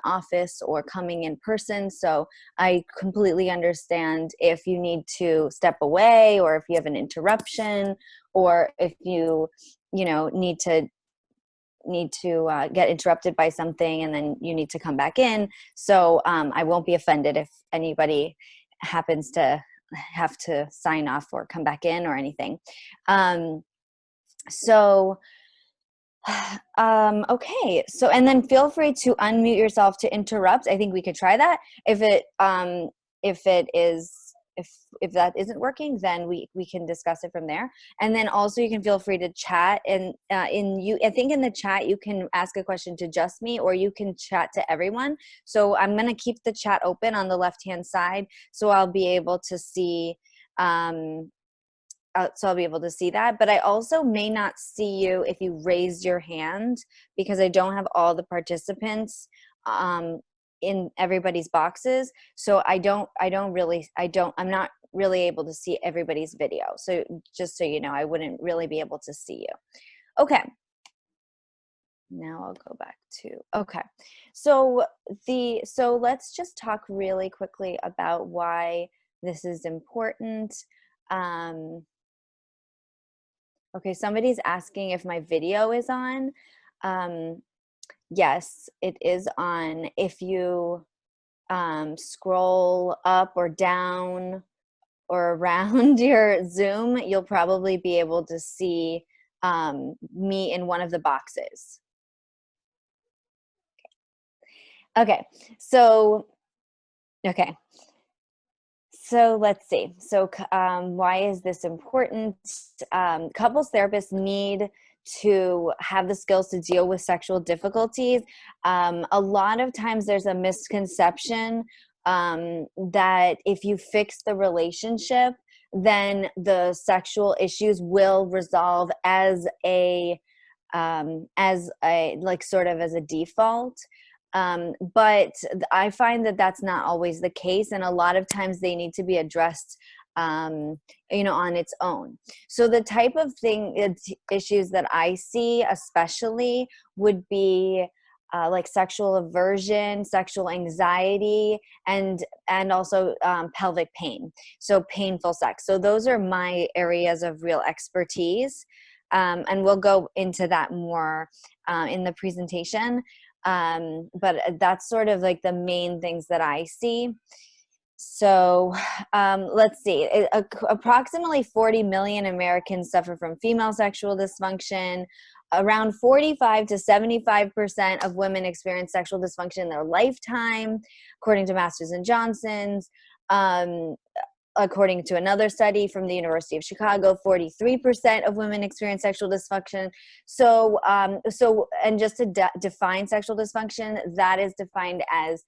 office or coming in person. So I completely understand if you need to step away, or if you have an interruption, or if you know, need to get interrupted by something and then you need to come back in. So I won't be offended if anybody happens to have to sign off or come back in or anything. Okay. So, and then feel free to unmute yourself to interrupt. I think we could try that. If that isn't working, then we can discuss it from there. And then also you can feel free to chat, and I think in the chat you can ask a question to just me, or you can chat to everyone. So I'm going to keep the chat open on the left hand side, so I'll be able to see that. But I also may not see you if you raise your hand, because I don't have all the participants in everybody's boxes. So I'm not really able to see everybody's video. So just so you know, I wouldn't really be able to see you. Okay. Now I'll go back to, okay. So let's just talk really quickly about why this is important. Okay, somebody's asking if my video is on. Yes, it is on. If you scroll up or down or around your Zoom, you'll probably be able to see me in one of the boxes. Okay, so let's see. So why is this important? Couples therapists need to have the skills to deal with sexual difficulties. A lot of times there's a misconception that if you fix the relationship, then the sexual issues will resolve as a like sort of as a default. But I find that that's not always the case, and a lot of times they need to be addressed on its own. So the type of issues that I see especially would be like sexual aversion, sexual anxiety, and also pelvic pain. So painful sex. So those are my areas of real expertise, and we'll go into that more in the presentation. But that's sort of like the main things that I see. So let's see. Approximately 40 million Americans suffer from female sexual dysfunction. Around 45 to 75% of women experience sexual dysfunction in their lifetime, according to Masters and Johnson's. According to another study from the University of Chicago, 43% of women experience sexual dysfunction. So, and just to define sexual dysfunction, that is defined as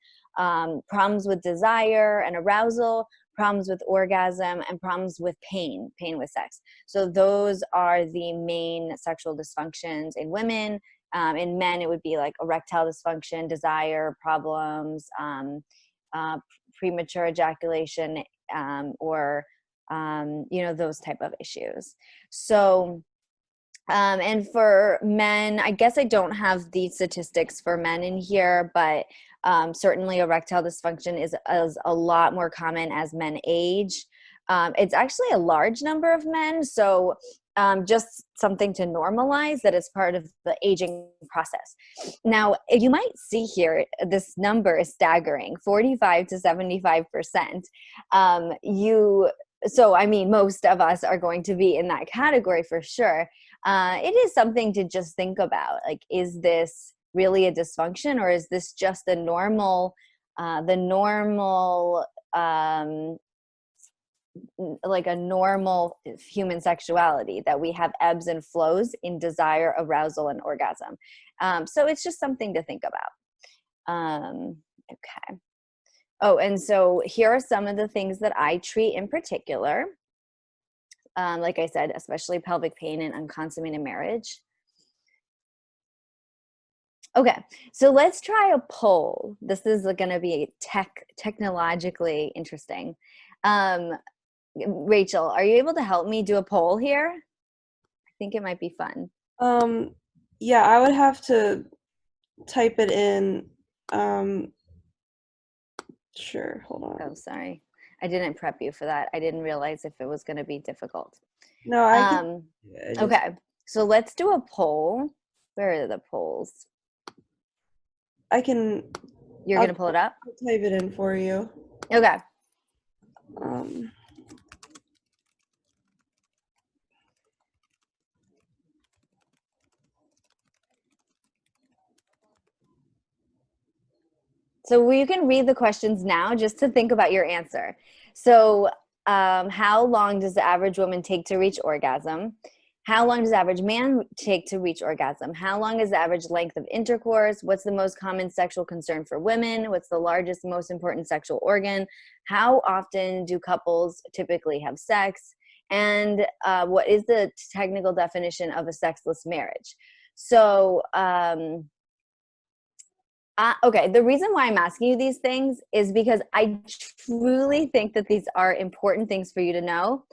problems with desire and arousal, problems with orgasm, and problems with pain with sex. So those are the main sexual dysfunctions in women. In men, it would be like erectile dysfunction, desire problems, premature ejaculation, or those type of issues. So and for men, I guess I don't have the statistics for men in here, but certainly erectile dysfunction is a lot more common as men age. It's actually a large number of men, so just something to normalize that as part of the aging process. Now, you might see here, this number is staggering, 45 to 75%. So, I mean, most of us are going to be in that category for sure. It is something to just think about. Like, is this really a dysfunction, or is this just the normal like a normal human sexuality, that we have ebbs and flows in desire, arousal, and orgasm? So it's just something to think about. Okay. Oh, and so here are some of the things that I treat in particular. Like I said, especially pelvic pain and unconsummated marriage. Okay, so let's try a poll. This is going to be technologically interesting. Rachel, are you able to help me do a poll here? I think it might be fun. Yeah, I would have to type it in Sure, hold on. Oh, sorry. I didn't prep you for that. I didn't realize if it was going to be difficult. No, I can. Um, Yeah, okay, so let's do a poll. Where are the polls? I can. You're I'll going to pull it up? type it in for you. Okay. Um, So you can read the questions now just to think about your answer. So, how long does the average woman take to reach orgasm? How long does the average man take to reach orgasm? How long is the average length of intercourse? What's the most common sexual concern for women? What's the largest, most important sexual organ? How often do couples typically have sex? And what is the technical definition of a sexless marriage? So, okay, the reason why I'm asking you these things is because I truly think that these are important things for you to know.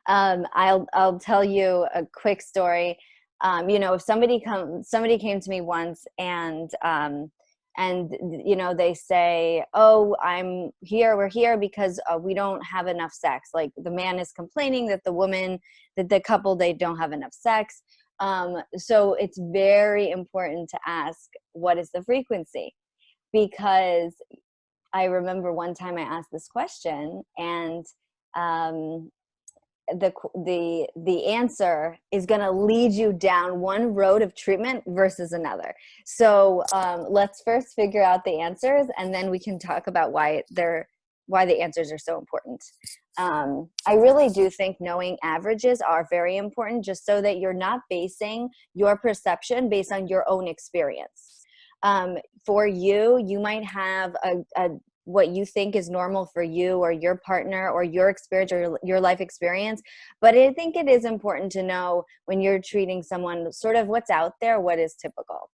I'll tell you a quick story. If somebody came to me once and they say, "Oh, we're here because we don't have enough sex." Like the man is complaining that the couple, they don't have enough sex. So it's very important to ask, what is the frequency? Because I remember one time I asked this question, and um, the answer is going to lead you down one road of treatment versus another. So let's first figure out the answers, and then we can talk about why the answers are so important. I really do think knowing averages are very important, just so that you're not basing your perception based on your own experience. For you might have a what you think is normal for you or your partner or your experience or your life experience. But I think it is important to know when you're treating someone sort of what's out there, what is typical.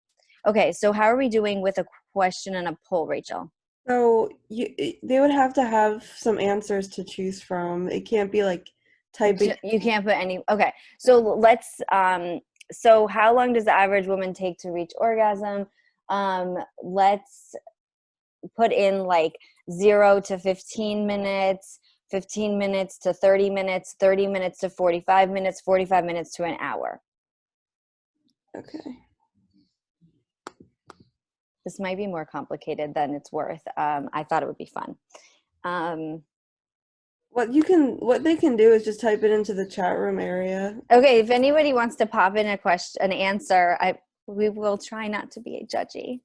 Okay, so how are we doing with a question and a poll, Rachel? so they would have to have some answers to choose from. It can't be like typing. You can't put any. Okay, so so how long does the average woman take to reach orgasm? Let's put in like 0 to 15 minutes, 15 minutes to 30 minutes, 30 minutes to 45 minutes, 45 minutes to an hour. Okay. This might be more complicated than it's worth. I thought it would be fun. What they can do is just type it into the chat room area. Okay, if anybody wants to pop in an answer, we will try not to be judgy.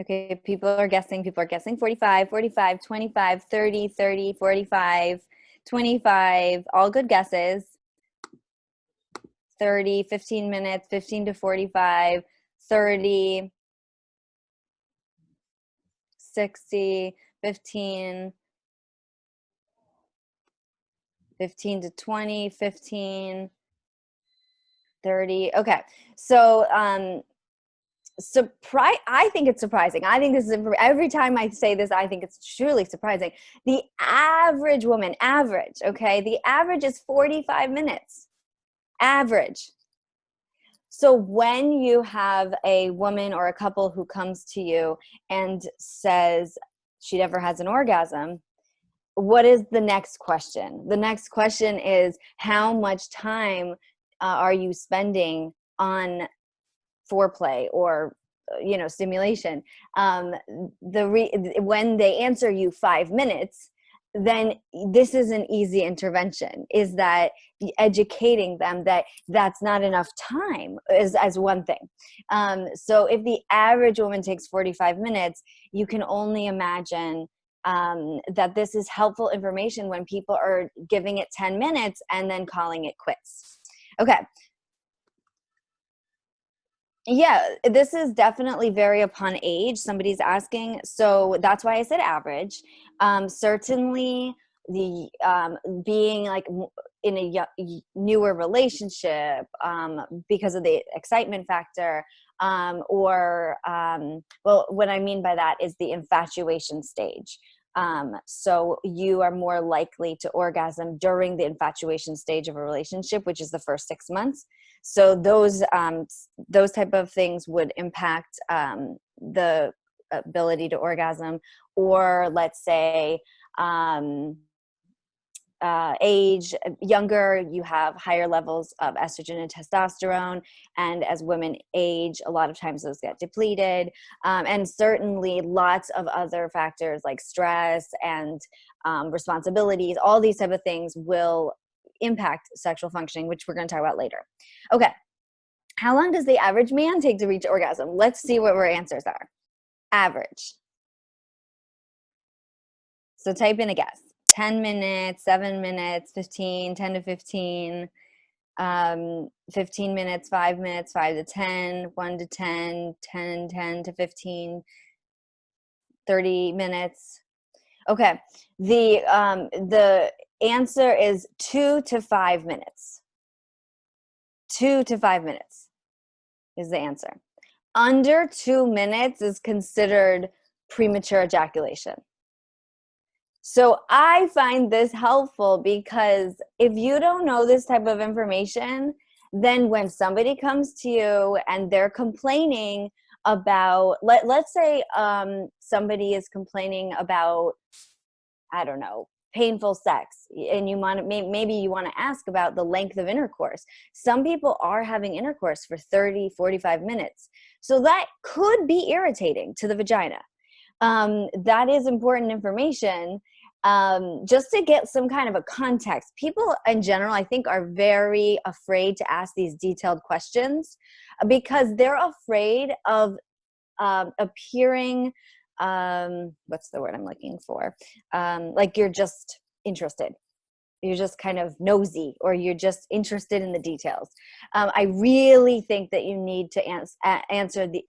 Okay, people are guessing 45, 45, 25, 30, 30, 45, 25, all good guesses. 30, 15 minutes, 15 to 45, 30, 60, 15, 15 to 20, 15, 30. Okay, so I think it's surprising. I think this is, every time I say this, I think it's truly surprising. The average woman, okay, the average is 45 minutes. Average. So when you have a woman or a couple who comes to you and says she never has an orgasm, what is the next question? The next question is, how much time are you spending on foreplay or stimulation? When they answer you 5 minutes, then this is an easy intervention, is that educating them that that's not enough time is as one thing. So if the average woman takes 45 minutes, you can only imagine that this is helpful information when people are giving it 10 minutes and then calling it quits. Okay. Yeah, this is definitely vary upon age. Somebody's asking, so that's why I said average. Certainly, the being like in a newer relationship because of the excitement factor, well, what I mean by that is the infatuation stage. So you are more likely to orgasm during the infatuation stage of a relationship, which is the first 6 months. So those type of things would impact the ability to orgasm. Or let's say age younger, you have higher levels of estrogen and testosterone, and as women age, a lot of times those get depleted, and certainly lots of other factors like stress and responsibilities. All these type of things will impact sexual functioning, which we're going to talk about later. Okay, how long does the average man take to reach orgasm? Let's see what our answers are. Average. So type in a guess. 10 minutes, 7 minutes, 15, 10 to 15, 15 minutes, 5 minutes, 5 to 10, 1 to 10, 10, 10 to 15, 30 minutes. Okay, the answer is 2 to 5 minutes. 2 to 5 minutes is the answer. Under 2 minutes is considered premature ejaculation. So I find this helpful because if you don't know this type of information, then when somebody comes to you and they're complaining about, let's say somebody is complaining about, I don't know, painful sex, and you want to, maybe you want to ask about the length of intercourse. Some people are having intercourse for 30, 45 minutes. So that could be irritating to the vagina. That is important information, just to get some kind of a context. People in general, I think, are very afraid to ask these detailed questions because they're afraid of appearing, what's the word I'm looking for? Like you're just interested. You're just kind of nosy, or you're just interested in the details. I really think that you need to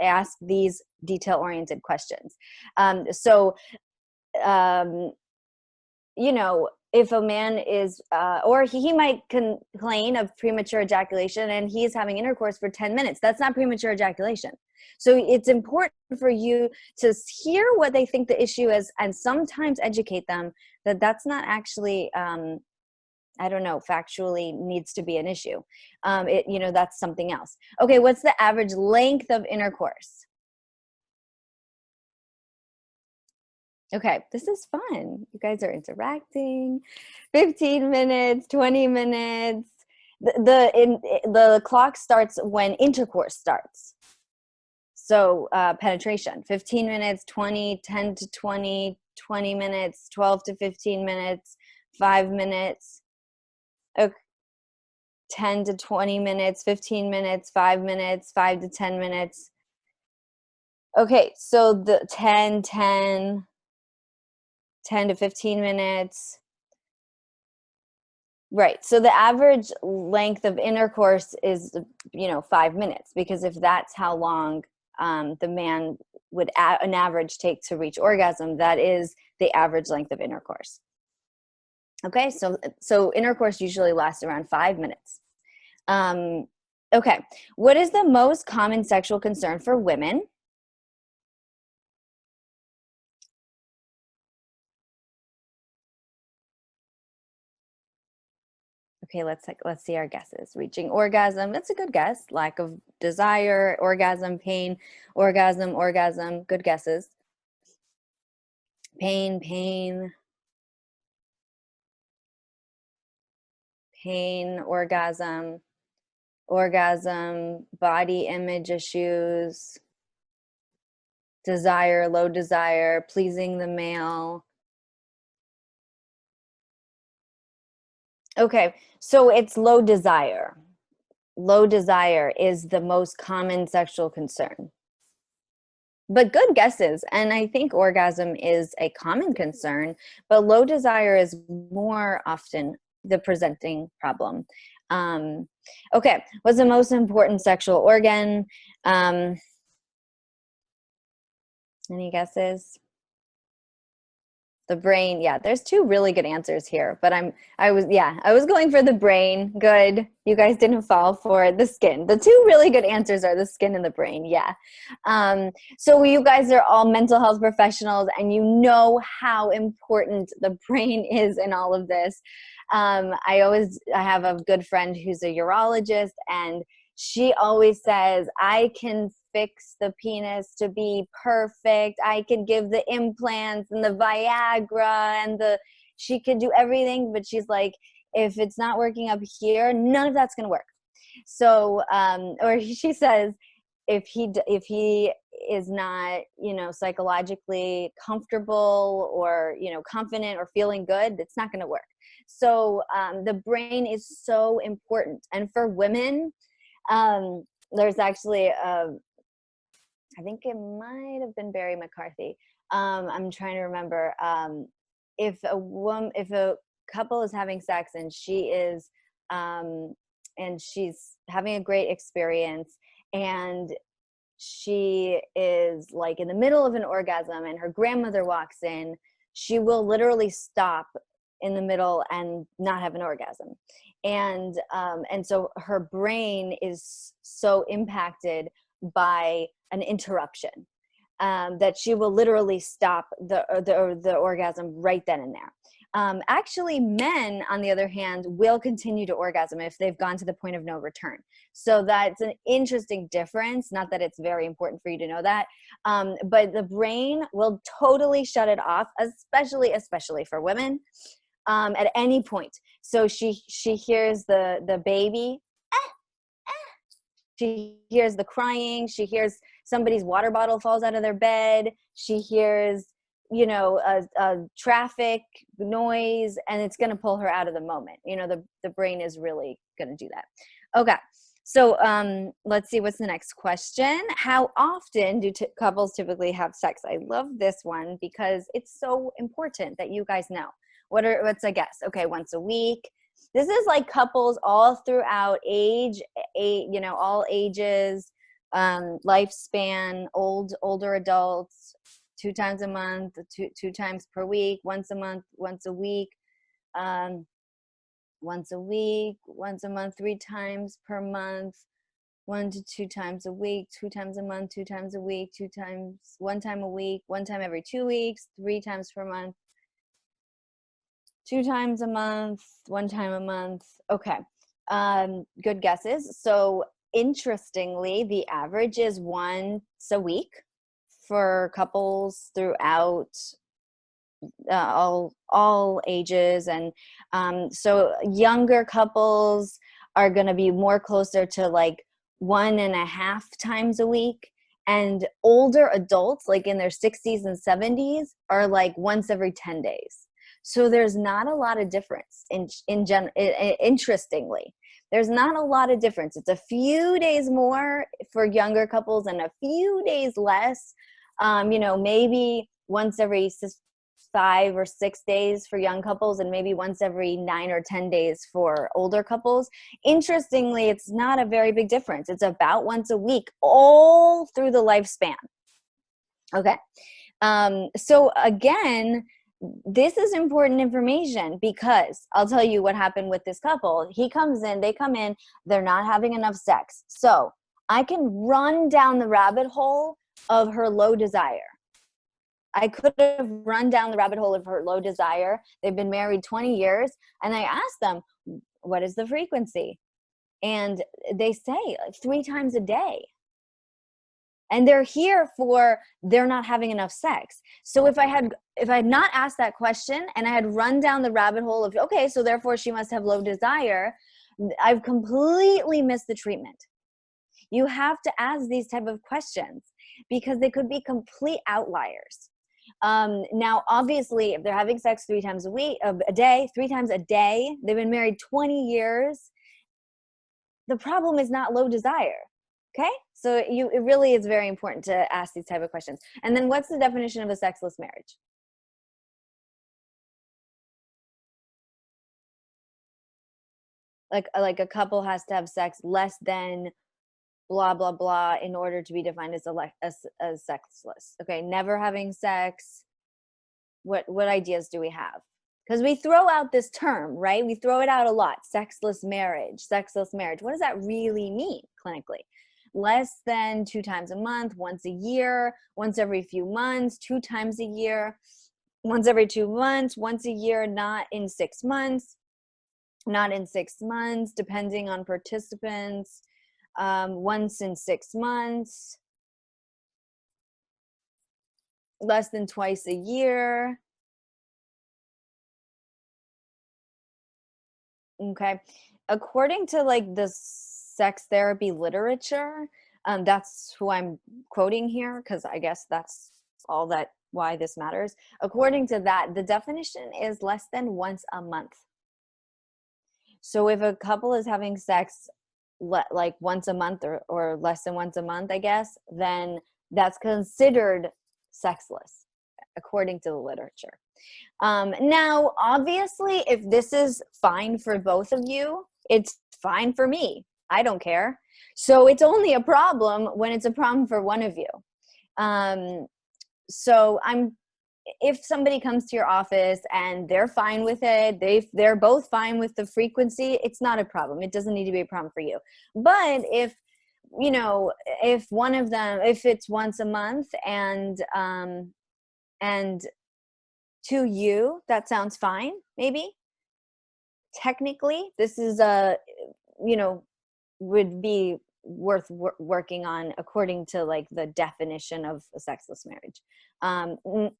ask these detail-oriented questions. You know, if a man is, or he might complain of premature ejaculation and he's having intercourse for 10 minutes, that's not premature ejaculation. So it's important for you to hear what they think the issue is, and sometimes educate them that that's not actually, I don't know, factually needs to be an issue. That's something else. Okay, what's the average length of intercourse? Okay, this is fun. You guys are interacting. 15 minutes, 20 minutes. The clock starts when intercourse starts. So penetration, 15 minutes, 20, 10 to 20, 20 minutes, 12 to 15 minutes, 5 minutes. Okay. 10 to 20 minutes, 15 minutes, 5 minutes, 5 to 10 minutes. Okay, so the 10 to 15 minutes. Right. So the average length of intercourse is, 5 minutes, because if that's how long the man would an average take to reach orgasm, that is the average length of intercourse. Okay, so intercourse usually lasts around 5 minutes. Okay, what is the most common sexual concern for women? Okay, let's see our guesses. Reaching orgasm, that's a good guess. Lack of desire, orgasm, pain, orgasm, good guesses. Pain, orgasm, body image issues, desire, low desire, pleasing the male. Okay, so it's low desire. Low desire is the most common sexual concern. But good guesses, and I think orgasm is a common concern, but low desire is more often the presenting problem. Okay, what's the most important sexual organ? Any guesses? The brain, yeah, there's two really good answers here, but I was going for the brain. Good. You guys didn't fall for the skin. The two really good answers are the skin and the brain. Yeah. So you guys are all mental health professionals and you know how important the brain is in all of this. I have a good friend who's a urologist, and she always says, I can fix the penis to be perfect. I could give the implants and the Viagra and she could do everything, but she's like, if it's not working up here, none of that's going to work. So, or she says, if he is not, psychologically comfortable or, confident or feeling good, it's not going to work. So, the brain is so important. And for women, there's actually I think it might have been Barry McCarthy. I'm trying to remember. If a couple is having sex and she's having a great experience, and she is like in the middle of an orgasm and her grandmother walks in, she will literally stop in the middle and not have an orgasm. And so her brain is so impacted by an interruption that she will literally stop the orgasm right then and there. Actually, men, on the other hand, will continue to orgasm if they've gone to the point of no return. So that's an interesting difference. Not that it's very important for you to know that, but the brain will totally shut it off, especially for women, at any point. So she hears the baby. She hears the crying. She hears somebody's water bottle falls out of their bed. She hears, a traffic noise, and it's going to pull her out of the moment. The brain is really going to do that. Okay. So let's see, what's the next question? How often do couples typically have sex? I love this one because it's so important that you guys know. What's a guess? Okay, once a week. This is like couples all throughout all ages, lifespan, older adults, 2 times a month, two times per week, once a month, once a week, once a week, once a month, 3 times per month, 1 to 2 times a week, 2 times a month, 2 times a week, 1 time a week, 1 time every 2 weeks, 3 times per month, 2 times a month, 1 time a month. Okay. Good guesses. So interestingly, the average is once a week for couples throughout all ages. And so younger couples are going to be more closer to like 1.5 times a week. And older adults, like in their 60s and 70s, are like once every 10 days. So there's not a lot of difference interestingly. There's not a lot of difference. It's a few days more for younger couples and a few days less, maybe once every 5 or 6 days for young couples and maybe once every 9 or 10 days for older couples. Interestingly, it's not a very big difference. It's about once a week all through the lifespan. Okay. So again, this is important information because I'll tell you what happened with this couple. They come in, they're not having enough sex. So I can run down the rabbit hole of her low desire. I could have run down the rabbit hole of her low desire. They've been married 20 years. And I asked them, what is the frequency? And they say like 3 times a day. And they're not having enough sex. So if I had not asked that question and I had run down the rabbit hole of, okay, so therefore she must have low desire, I've completely missed the treatment. You have to ask these type of questions because they could be complete outliers. Now, obviously, if they're having sex 3 times a day, 3 times a day, they've been married 20 years, the problem is not low desire. Okay, so it really is very important to ask these type of questions. And then what's the definition of a sexless marriage? Like a couple has to have sex less than blah, blah, blah in order to be defined as sexless. Okay, never having sex What ideas do we have? Because we throw out this term, right? We throw it out a lot. Sexless marriage, sexless marriage. What does that really mean clinically? Less than 2 times a month, once a year, once every few months, 2 times a year, once every 2 months, once a year, not in 6 months, not in 6 months, depending on participants, once in 6 months, less than twice a year. Okay. According to like the sex therapy literature, that's who I'm quoting here because I guess that's all that why this matters. According to that, the definition is less than once a month. So if a couple is having sex like once a month or less than once a month, I guess, then that's considered sexless, according to the literature. Now, obviously, if this is fine for both of you, it's fine for me. I don't care. So it's only a problem when it's a problem for one of you. So if somebody comes to your office and they're fine with it, they're both fine with the frequency, it's not a problem. It doesn't need to be a problem for you. But if if one of them, if it's once a month and to you that sounds fine, maybe technically this is would be worth working on according to like the definition of a sexless marriage.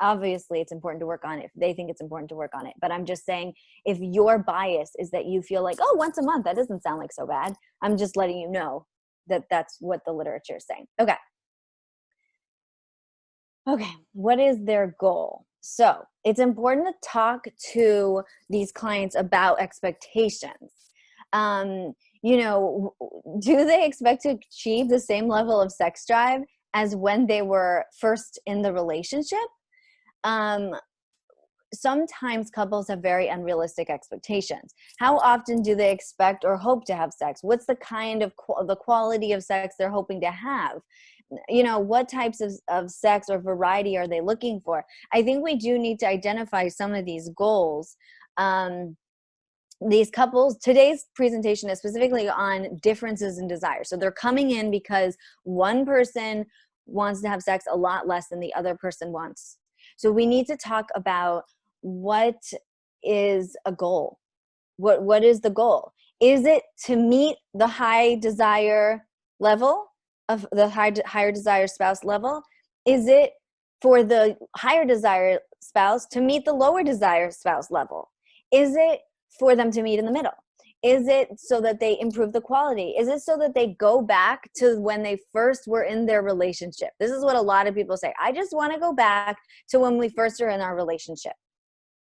Obviously it's important to work on it if they think it's important to work on it, but I'm just saying if your bias is that you feel like, oh, once a month, that doesn't sound like so bad, I'm just letting you know that that's what the literature is saying. Okay, what is their goal? So it's important to talk to these clients about expectations. Do they expect to achieve the same level of sex drive as when they were first in the relationship? Sometimes couples have very unrealistic expectations. How often do they expect or hope to have sex? What's the kind of the quality of sex they're hoping to have? What types of sex or variety are they looking for? I think we do need to identify some of these goals. These couples, today's presentation is specifically on differences in desire. So they're coming in because one person wants to have sex a lot less than the other person wants. So we need to talk about what is a goal. What is the goal? Is it to meet the high desire level of the higher desire spouse level? Is it for the higher desire spouse to meet the lower desire spouse level? Is it for them to meet in the middle? Is it so that they improve the quality? Is it so that they go back to when they first were in their relationship? This is what a lot of people say. I just want to go back to when we first were in our relationship.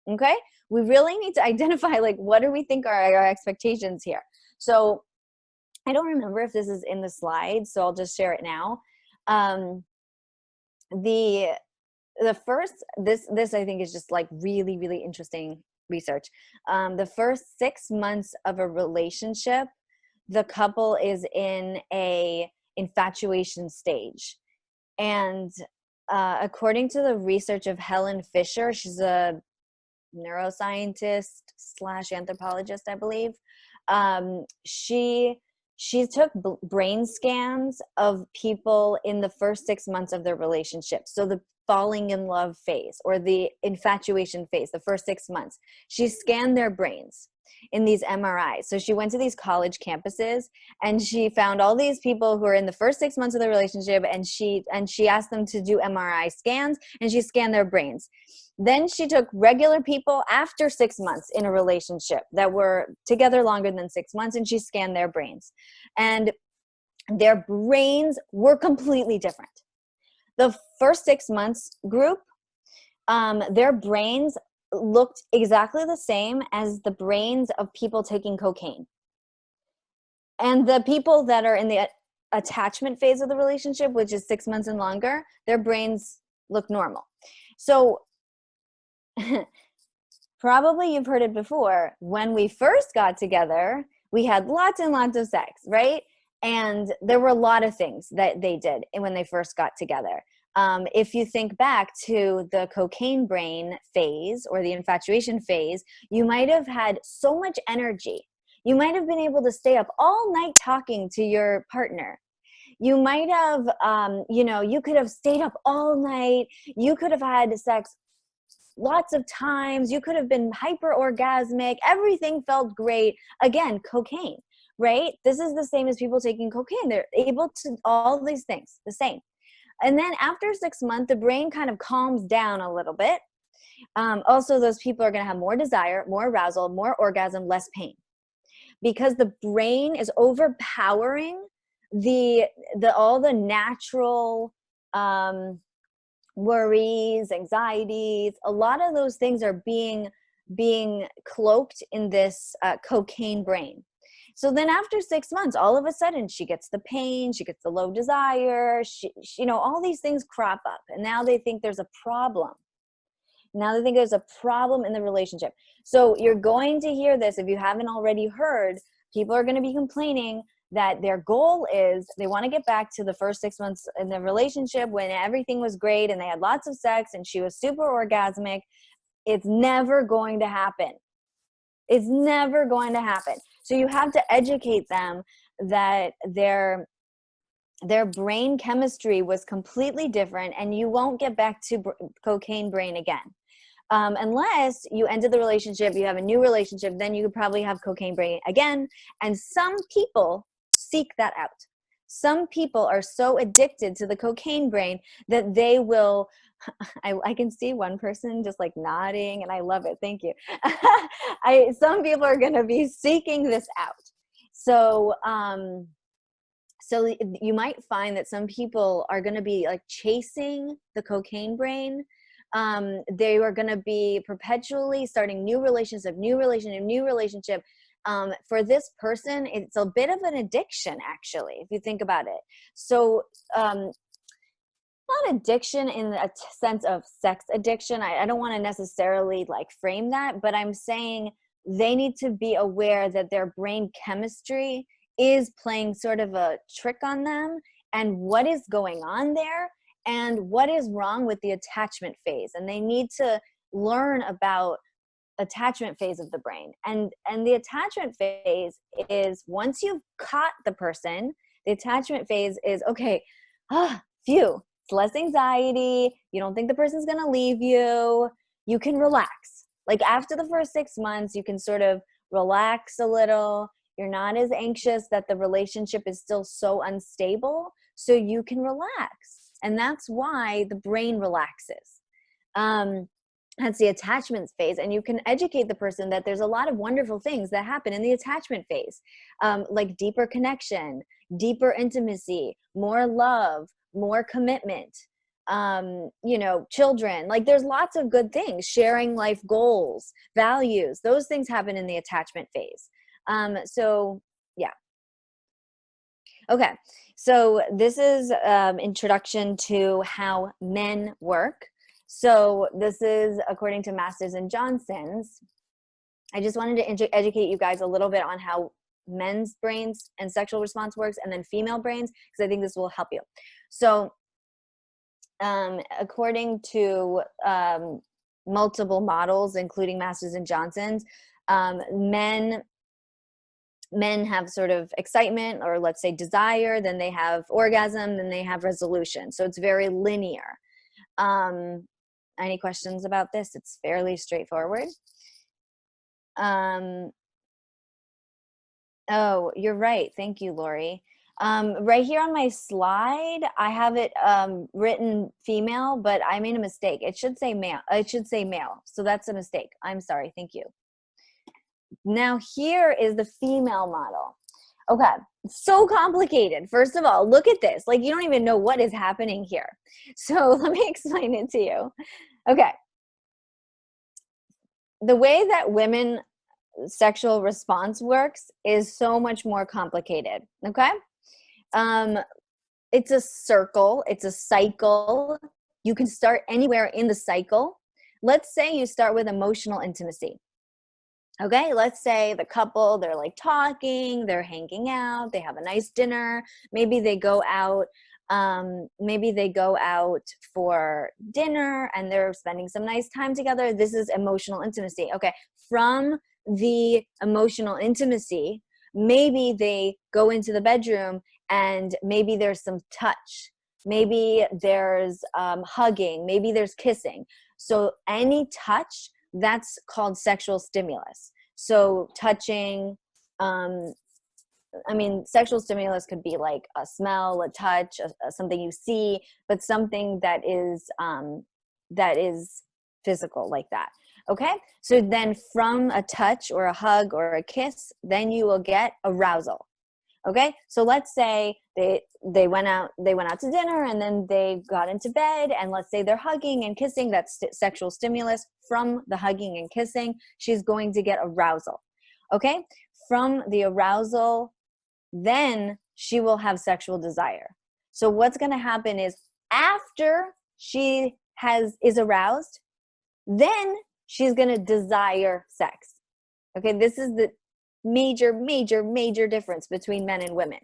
Okay? We really need to identify, like, what do we think are our expectations here? So I don't remember if this is in the slides, so I'll just share it now. The first, this I think is just like really, really interesting research. The first 6 months of a relationship, the couple is in a infatuation stage. And according to the research of Helen Fisher, she's a neuroscientist / anthropologist, I believe. She took brain scans of people in the first 6 months of their relationship. So the falling in love phase or the infatuation phase, the first 6 months, she scanned their brains in these MRIs. So she went to these college campuses and she found all these people who are in the first 6 months of the relationship, and she asked them to do MRI scans, and she scanned their brains. Then she took regular people after 6 months in a relationship that were together longer than 6 months, and she scanned their brains. And their brains were completely different. The first 6 months group, their brains looked exactly the same as the brains of people taking cocaine. And the people that are in the attachment phase of the relationship, which is 6 months and longer, their brains look normal. So probably you've heard it before. When we first got together, we had lots and lots of sex, right? And there were a lot of things that they did when they first got together. If you think back to the cocaine brain phase or the infatuation phase, you might have had so much energy. You might have been able to stay up all night talking to your partner. You might have, you could have stayed up all night. You could have had sex lots of times. You could have been hyper orgasmic. Everything felt great. Again, cocaine, right? This is the same as people taking cocaine. They're able to all these things, the same. And then after 6 months, the brain kind of calms down a little bit. Also, those people are going to have more desire, more arousal, more orgasm, less pain, because the brain is overpowering all the natural worries, anxieties. A lot of those things are being cloaked in this cocaine brain. So then after 6 months, all of a sudden she gets the pain, she gets the low desire, she all these things crop up. And now they think there's a problem. Now they think there's a problem in the relationship. So you're going to hear this. If you haven't already heard, people are going to be complaining that their goal is they want to get back to the first 6 months in the relationship when everything was great and they had lots of sex and she was super orgasmic. It's never going to happen. It's never going to happen. So you have to educate them that their brain chemistry was completely different, and you won't get back to cocaine brain again. Unless you ended the relationship, you have a new relationship, then you could probably have cocaine brain again. And some people seek that out. Some people are so addicted to the cocaine brain that they will, I can see one person just like nodding, and I love it. Thank you. Some people are going to be seeking this out. So you might find that some people are going to be like chasing the cocaine brain. They are going to be perpetually starting new relationship. For this person, it's a bit of an addiction, actually, if you think about it. So not addiction in a sense of sex addiction. I don't want to necessarily like frame that, but I'm saying they need to be aware that their brain chemistry is playing sort of a trick on them, and what is going on there and what is wrong with the attachment phase. And they need to learn about attachment phase of the brain. And the attachment phase is, once you've caught the person, the attachment phase is, okay, phew, it's less anxiety. You don't think the person's going to leave you. You can relax. Like after the first 6 months, you can sort of relax a little. You're not as anxious that the relationship is still so unstable. So you can relax. And that's why the brain relaxes. That's the attachment phase. And you can educate the person that there's a lot of wonderful things that happen in the attachment phase, like deeper connection, deeper intimacy, more love, more commitment, children. Like there's lots of good things, sharing life goals, values. Those things happen in the attachment phase. Yeah. Okay. So this is introduction to how men work. So this is according to Masters and Johnson's. I just wanted to educate you guys a little bit on how men's brains and sexual response works, and then female brains, because I think this will help you. So according to multiple models, including Masters and Johnson's, men have sort of excitement, or let's say desire, then they have orgasm, then they have resolution. So it's very linear. Any questions about this? It's fairly straightforward. Oh, you're right. Thank you, Lori. Right here on my slide, I have it written female, but I made a mistake. It should say male. It should say male. So that's a mistake. I'm sorry. Thank you. Now here is the female model. Okay, so complicated. First of all, look at this. Like you don't even know what is happening here. So let me explain it to you. Okay. The way that women sexual response works is so much more complicated. Okay. It's a circle. It's a cycle. You can start anywhere in the cycle. Let's say you start with emotional intimacy. Okay, let's say the couple, they're like talking, they're hanging out, they have a nice dinner, maybe they go out Maybe they go out for dinner and they're spending some nice time together. This is emotional intimacy. Okay, from the emotional intimacy, maybe they go into the bedroom and maybe there's some touch. Maybe there's hugging. Maybe there's kissing. So any touch, that's called sexual stimulus. So touching, sexual stimulus could be like a smell, a touch, something you see, but something that is physical like that. Okay, so then from a touch or a hug or a kiss, then you will get arousal. Okay, so let's say they went out to dinner and then they got into bed, and let's say they're hugging and kissing. That's sexual stimulus. From the hugging and kissing, she's going to get arousal. Okay, from the arousal, then she will have sexual desire. So what's going to happen is after she is aroused, then she's going to desire sex. Okay, this is the major difference between men and women.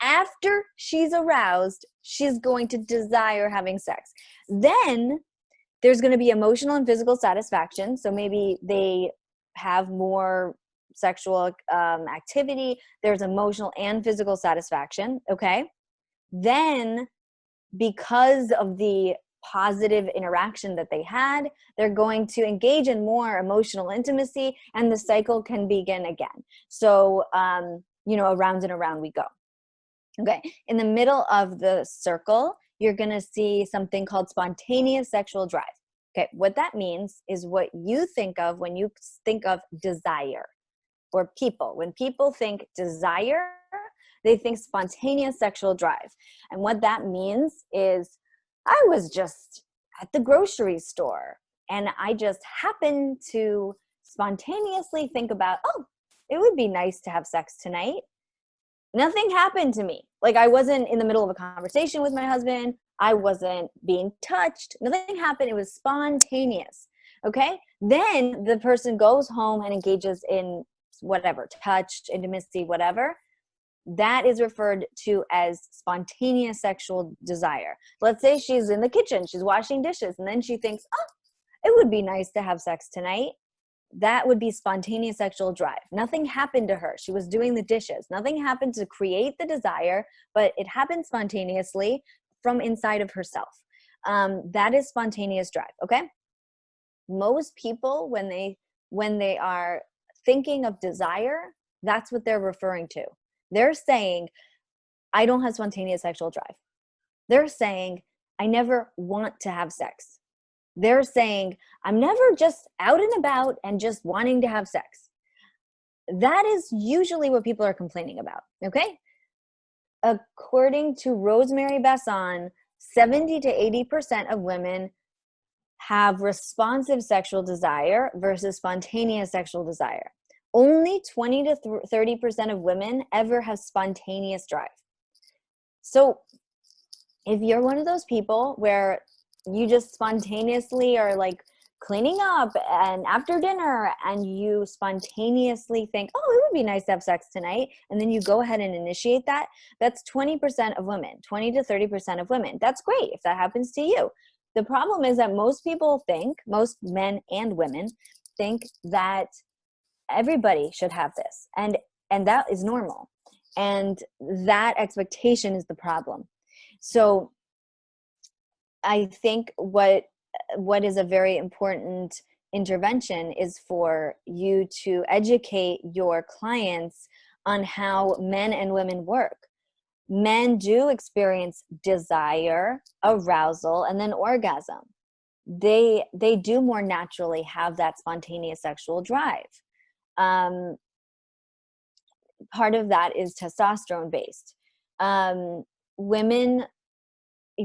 After she's aroused, she's going to desire having sex. Then there's going to be emotional and physical satisfaction. So maybe they have more sexual activity. There's emotional and physical satisfaction. Okay. Then because of the positive interaction that they had, they're going to engage in more emotional intimacy, and the cycle can begin again. So, around and around we go. Okay. In the middle of the circle, you're going to see something called spontaneous sexual drive. Okay. What that means is what you think of when you think of desire, or people. When people think desire, they think spontaneous sexual drive. And what that means is, I was just at the grocery store and I just happened to spontaneously think about, oh, it would be nice to have sex tonight. Nothing happened to me. Like, I wasn't in the middle of a conversation with my husband. I wasn't being touched. Nothing happened. It was spontaneous. Okay. Then the person goes home and engages in whatever, touch, intimacy, whatever. That is referred to as spontaneous sexual desire. Let's say she's in the kitchen, she's washing dishes, and then she thinks, oh, it would be nice to have sex tonight. That would be spontaneous sexual drive. Nothing happened to her. She was doing the dishes. Nothing happened to create the desire, but it happened spontaneously from inside of herself. That is spontaneous drive, okay? Most people, when they are thinking of desire, that's what they're referring to. They're saying, I don't have spontaneous sexual drive. They're saying, I never want to have sex. They're saying, I'm never just out and about and just wanting to have sex. That is usually what people are complaining about, okay? According to Rosemary Basson, 70 to 80% of women have responsive sexual desire versus spontaneous sexual desire. Only 20 to 30% of women ever have spontaneous drive. So if you're one of those people where you just spontaneously are like cleaning up and after dinner and you spontaneously think, oh, it would be nice to have sex tonight, and then you go ahead and initiate that, that's 20% of women, 20 to 30% of women. That's great if that happens to you. The problem is that most people think, most men and women think that everybody should have this, and that is normal, and that expectation is the problem. So I think what is a very important intervention is for you to educate your clients on how men and women work. Men do experience desire, arousal, and then orgasm. They do more naturally have that spontaneous sexual drive. Part of that is testosterone based. Women,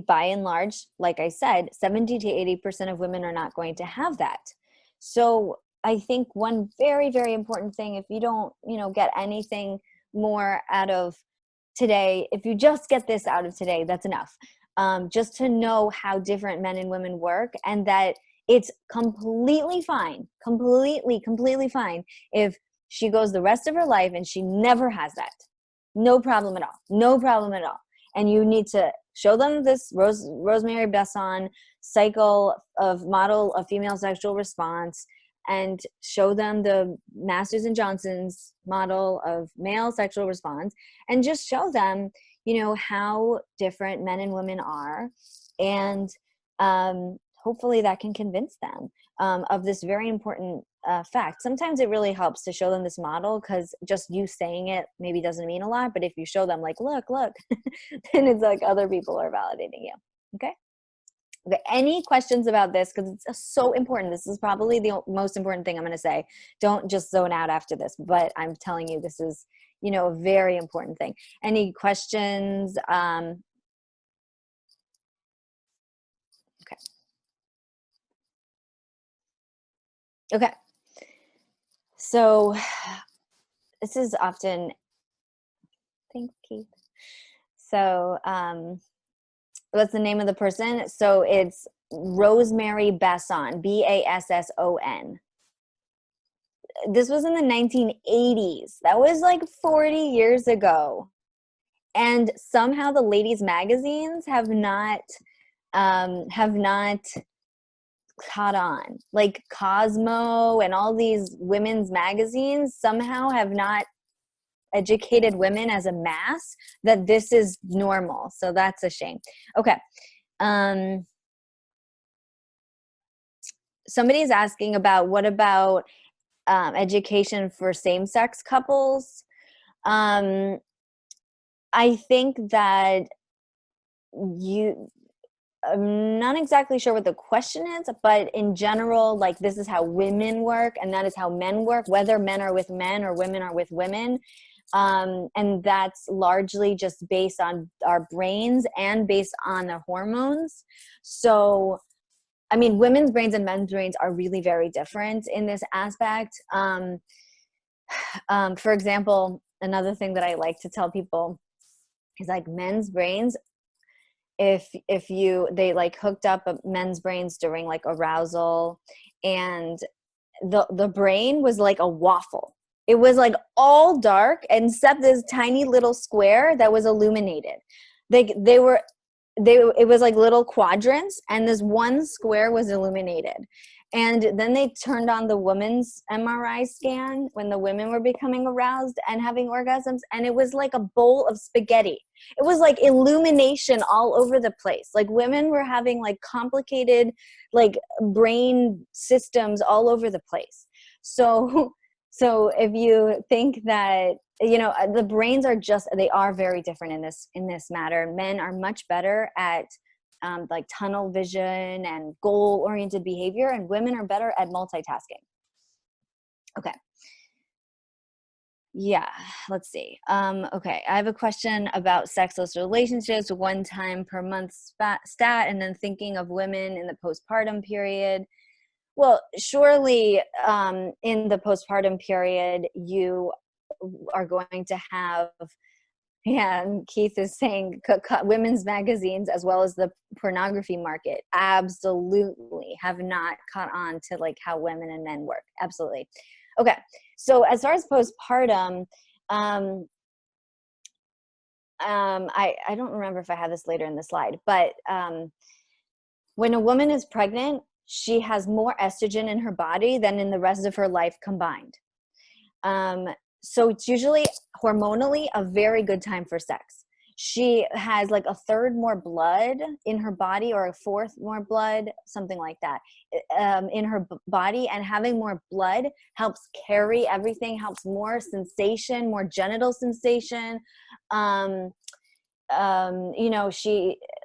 by and large, like I said, 70 to 80% of women are not going to have that. So I think one very, very important thing, if you don't, get anything more out of today, if you just get this out of today, that's enough. Just to know how different men and women work, and that it's completely fine if she goes the rest of her life and she never has that. No problem at all. And you need to show them this Rosemary Besson model of female sexual response, and show them the Masters and Johnson's model of male sexual response, and just show them, how different men and women are. And hopefully that can convince them of this very important fact. Sometimes it really helps to show them this model, because just you saying it maybe doesn't mean a lot, but if you show them like, look, then it's like other people are validating you. Okay. Any questions about this? Because it's so important. This is probably the most important thing I'm going to say. Don't just zone out after this, but I'm telling you, this is, a very important thing. Any questions? Okay. Okay. So this is often, thanks, Keith. So what's the name of the person? So it's Rosemary Besson, Basson. This was in the 1980s. That was like 40 years ago. And somehow the ladies' magazines have not caught on. Like Cosmo and all these women's magazines somehow have not educated women as a mass that this is normal. So that's a shame. Okay. Somebody's asking about, what about education for same-sex couples? I think that I'm not exactly sure what the question is, but in general, like, this is how women work and that is how men work, whether men are with men or women are with women. And that's largely just based on our brains and based on the hormones. So, I mean, women's brains and men's brains are really very different in this aspect. For example, another thing that I like to tell people is, like, men's brains, if they like hooked up men's brains during like arousal, and the brain was like a waffle. It was like all dark except this tiny little square that was illuminated. It was like little quadrants, and this one square was illuminated. And then they turned on the woman's MRI scan when the women were becoming aroused and having orgasms, and it was like a bowl of spaghetti. It was like illumination all over the place. Like, women were having like complicated like brain systems all over the place. So if you think that, the brains are they are very different in this matter. Men are much better at like tunnel vision and goal-oriented behavior, and women are better at multitasking. Okay. Yeah, let's see. Okay, I have a question about sexless relationships, 1 time per month stat, and then thinking of women in the postpartum period. Well, surely in the postpartum period, you are going to have, and Keith is saying women's magazines as well as the pornography market absolutely have not caught on to like how women and men work. Absolutely. Okay. So as far as postpartum, I don't remember if I have this later in the slide, but when a woman is pregnant, she has more estrogen in her body than in the rest of her life combined. So it's usually hormonally a very good time for sex. She has like 1/3 more blood in her body, or 1/4 more blood, something like that, in her body. And having more blood helps carry everything, helps more sensation, more genital sensation.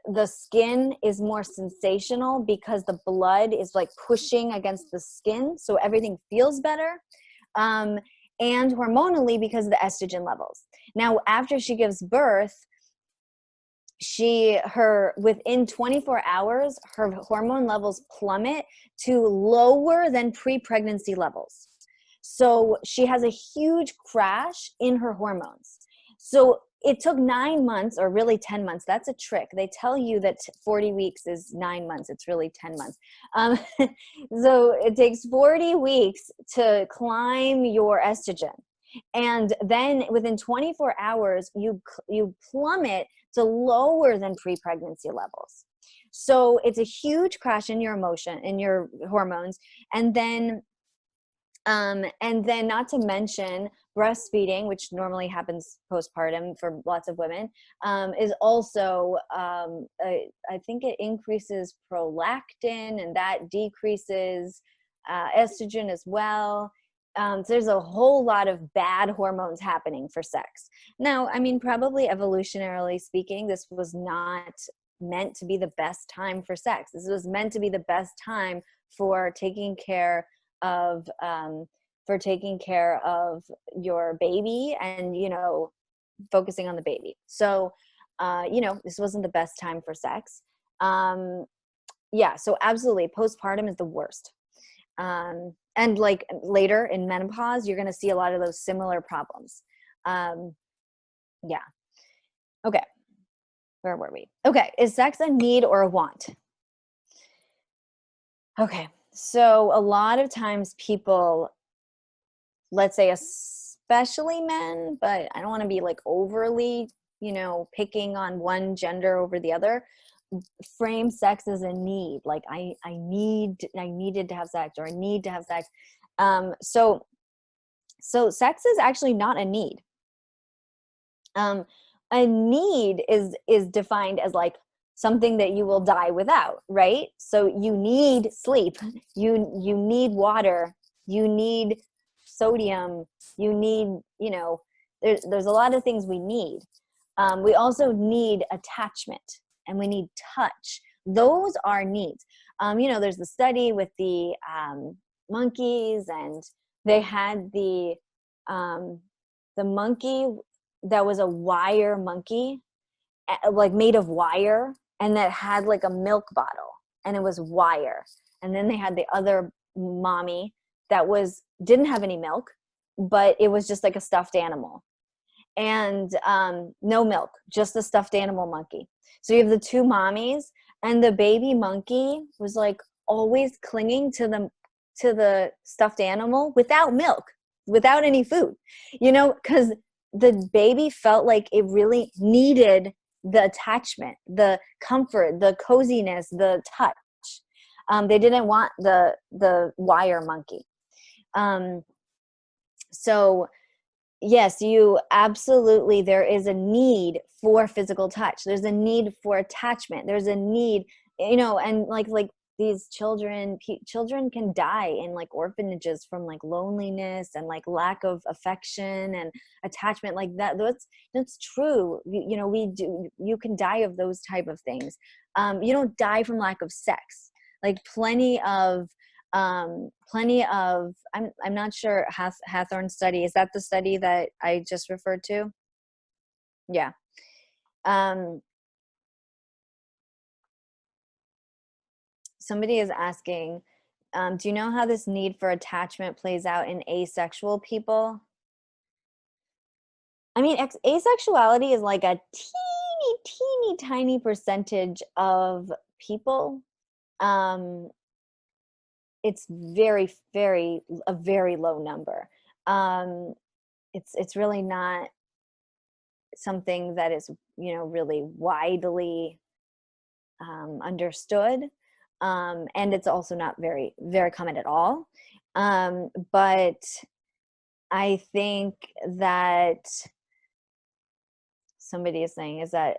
The skin is more sensational because the blood is like pushing against the skin. So everything feels better. And hormonally because of the estrogen levels. Now, after she gives birth, within 24 hours, her hormone levels plummet to lower than pre-pregnancy levels. So she has a huge crash in her hormones. So it took 9 months, or really 10 months. That's a trick. They tell you that 40 weeks is 9 months. It's really 10 months. So it takes 40 weeks to climb your estrogen. And then within 24 hours, you plummet to lower than pre-pregnancy levels. So it's a huge crash in your in your hormones. And then not to mention breastfeeding, which normally happens postpartum for lots of women, is also, I think it increases prolactin, and that decreases estrogen as well. So there's a whole lot of bad hormones happening for sex. Now, I mean, probably evolutionarily speaking, this was not meant to be the best time for sex. This was meant to be the best time for taking care of your baby and, you know, focusing on the baby. So, you know, this wasn't the best time for sex. Yeah, so absolutely, postpartum is the worst. And like later in menopause, you're going to see a lot of those similar problems. Yeah. Okay. Where were we? Okay. Is sex a need or a want? Okay. So a lot of times people, let's say especially men, but I don't want to be like overly, you know, picking on one gender over the other, frame sex as a need. Like I needed to have sex, or I need to have sex. So sex is actually not a need. A need is defined as like something that you will die without, right? So you need sleep, you need water, you need sodium, you need, you know, there's a lot of things we need. We also need attachment, and we need touch. Those are needs. You know, there's the study with the monkeys, and they had the monkey that was a wire monkey, like made of wire, and that had like a milk bottle, and it was wire. And then they had the other mommy that didn't have any milk, but it was just like a stuffed animal, and no milk, just a stuffed animal monkey. So you have the two mommies, and the baby monkey was like always clinging to the stuffed animal without milk, without any food, you know, because the baby felt like it really needed the attachment, the comfort, the coziness, the touch. They didn't want the wire monkey. So yes, you absolutely, there is a need for physical touch. There's a need for attachment. There's a need, you know, and like these children can die in like orphanages from like loneliness and like lack of affection and attachment, like that. That's true. You know, you can die of those type of things. You don't die from lack of sex. Like plenty of I'm not sure, Hathorn study, is that the study that I just referred to? Yeah. Somebody is asking, do you know how this need for attachment plays out in asexual people? I mean, asexuality is like a teeny tiny percentage of people. It's very a very low number. It's really not something that is, you know, really widely understood, and it's also not very common at all. But I think that somebody is saying is that,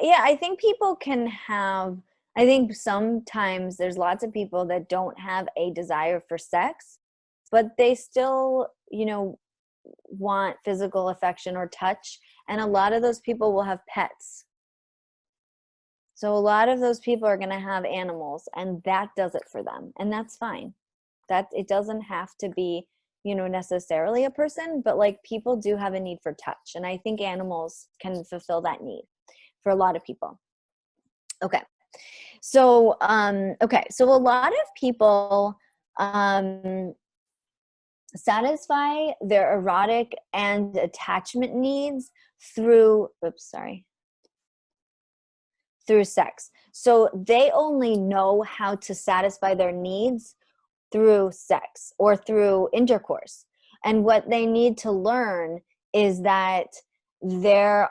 yeah, I think people can have, I think sometimes there's lots of people that don't have a desire for sex, but they still, you know, want physical affection or touch. And a lot of those people will have pets. So a lot of those people are going to have animals, and that does it for them. And that's fine. That it doesn't have to be, you know, necessarily a person, but like people do have a need for touch. And I think animals can fulfill that need for a lot of people. Okay. So, so a lot of people satisfy their erotic and attachment needs through sex. So they only know how to satisfy their needs through sex or through intercourse. And what they need to learn is that what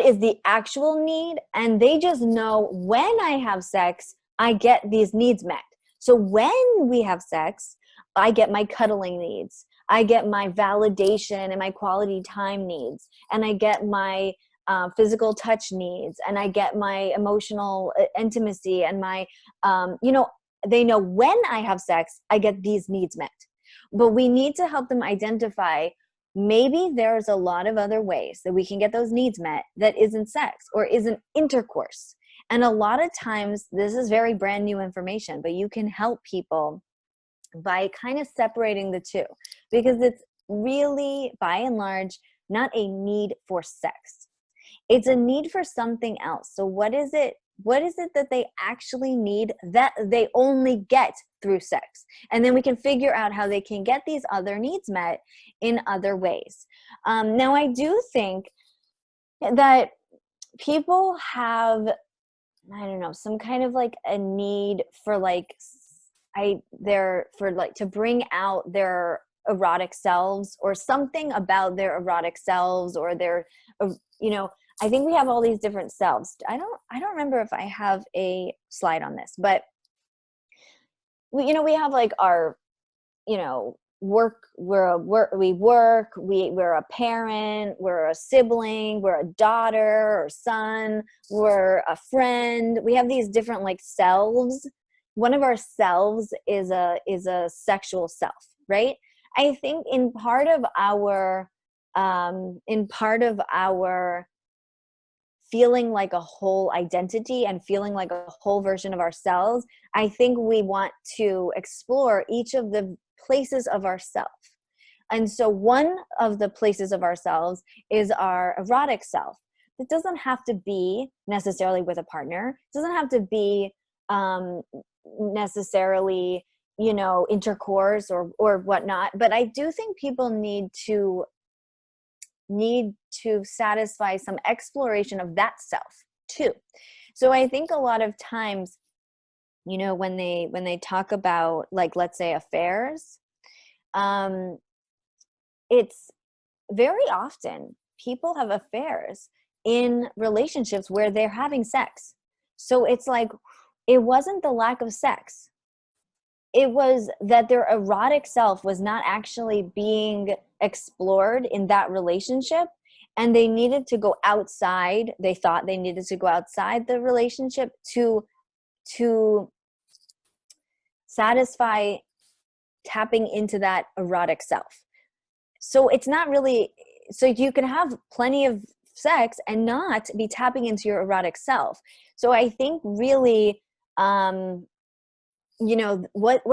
is the actual need, and they just know when I have sex, I get these needs met. So when we have sex, I get my cuddling needs, I get my validation and my quality time needs, and I get my physical touch needs, and I get my emotional intimacy, and my they know when I have sex, I get these needs met. But we need to help them identify, maybe there's a lot of other ways that we can get those needs met that isn't sex or isn't intercourse. And a lot of times, this is very brand new information, but you can help people by kind of separating the two, because it's really, by and large, not a need for sex. It's a need for something else. So what is it that they actually need that they only get through sex? And then we can figure out how they can get these other needs met in other ways. Now, I do think that people have, I don't know, some kind of like a need for to bring out their erotic selves, or something about their erotic selves, or their, I think we have all these different selves. I don't remember if I have a slide on this, but we have like our, work, we work, we're a parent, we're a sibling, we're a daughter or son, we're a friend. We have these different like selves. One of our selves is a sexual self, right? I think in part of our feeling like a whole identity and feeling like a whole version of ourselves, I think we want to explore each of the places of ourself. And so one of the places of ourselves is our erotic self. It doesn't have to be necessarily with a partner. It doesn't have to be necessarily, intercourse or whatnot. But I do think people need to satisfy some exploration of that self too. So I think a lot of times, when they talk about, like, let's say affairs, it's very often people have affairs in relationships where they're having sex. So it's like, it wasn't the lack of sex. It was that their erotic self was not actually being explored in that relationship, and they needed to go outside. They thought they needed to go outside the relationship to satisfy tapping into that erotic self. So it's not really, so you can have plenty of sex and not be tapping into your erotic self. So I think really, what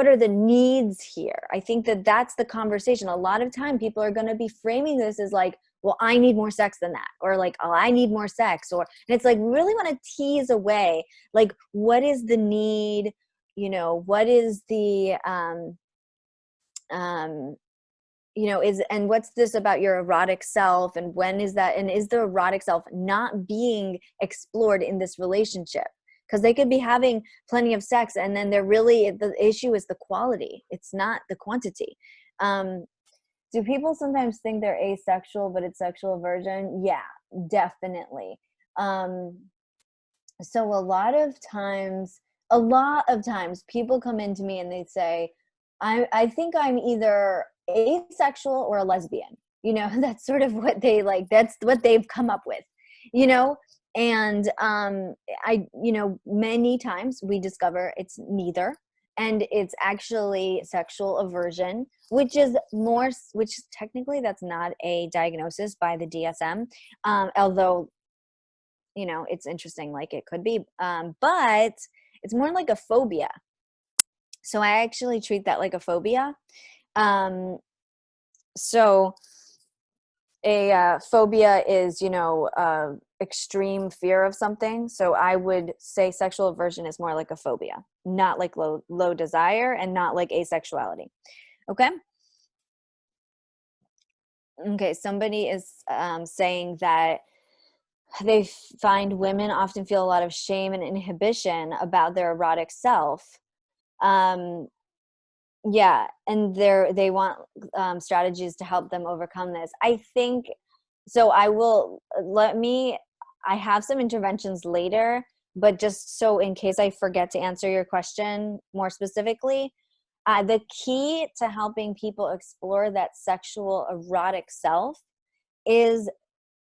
are the needs here? I think that that's the conversation. A lot of time people are going to be framing this as like, well, I need more sex than that, or like, oh, I need more sex, and it's like, really want to tease away, like, what is the need? What is the and what's this about your erotic self, and when is that, and is the erotic self not being explored in this relationship? Because they could be having plenty of sex, and then the issue is the quality. It's not the quantity. Do people sometimes think they're asexual, but it's sexual aversion? Yeah, definitely. So a lot of times people come into me and they say, I think I'm either asexual or a lesbian. That's sort of what they like. That's what they've come up with, and many times we discover it's neither, and it's actually sexual aversion, which technically that's not a diagnosis by the DSM, although it's interesting, like it could be, but it's more like a phobia. So I actually treat that like a phobia. So a phobia is, extreme fear of something. So I would say sexual aversion is more like a phobia, not like low desire, and not like asexuality. Okay. Okay. Somebody is saying that they find women often feel a lot of shame and inhibition about their erotic self. Yeah, and they want strategies to help them overcome this. I think so. I have some interventions later, but just so in case I forget to answer your question more specifically, the key to helping people explore that sexual erotic self is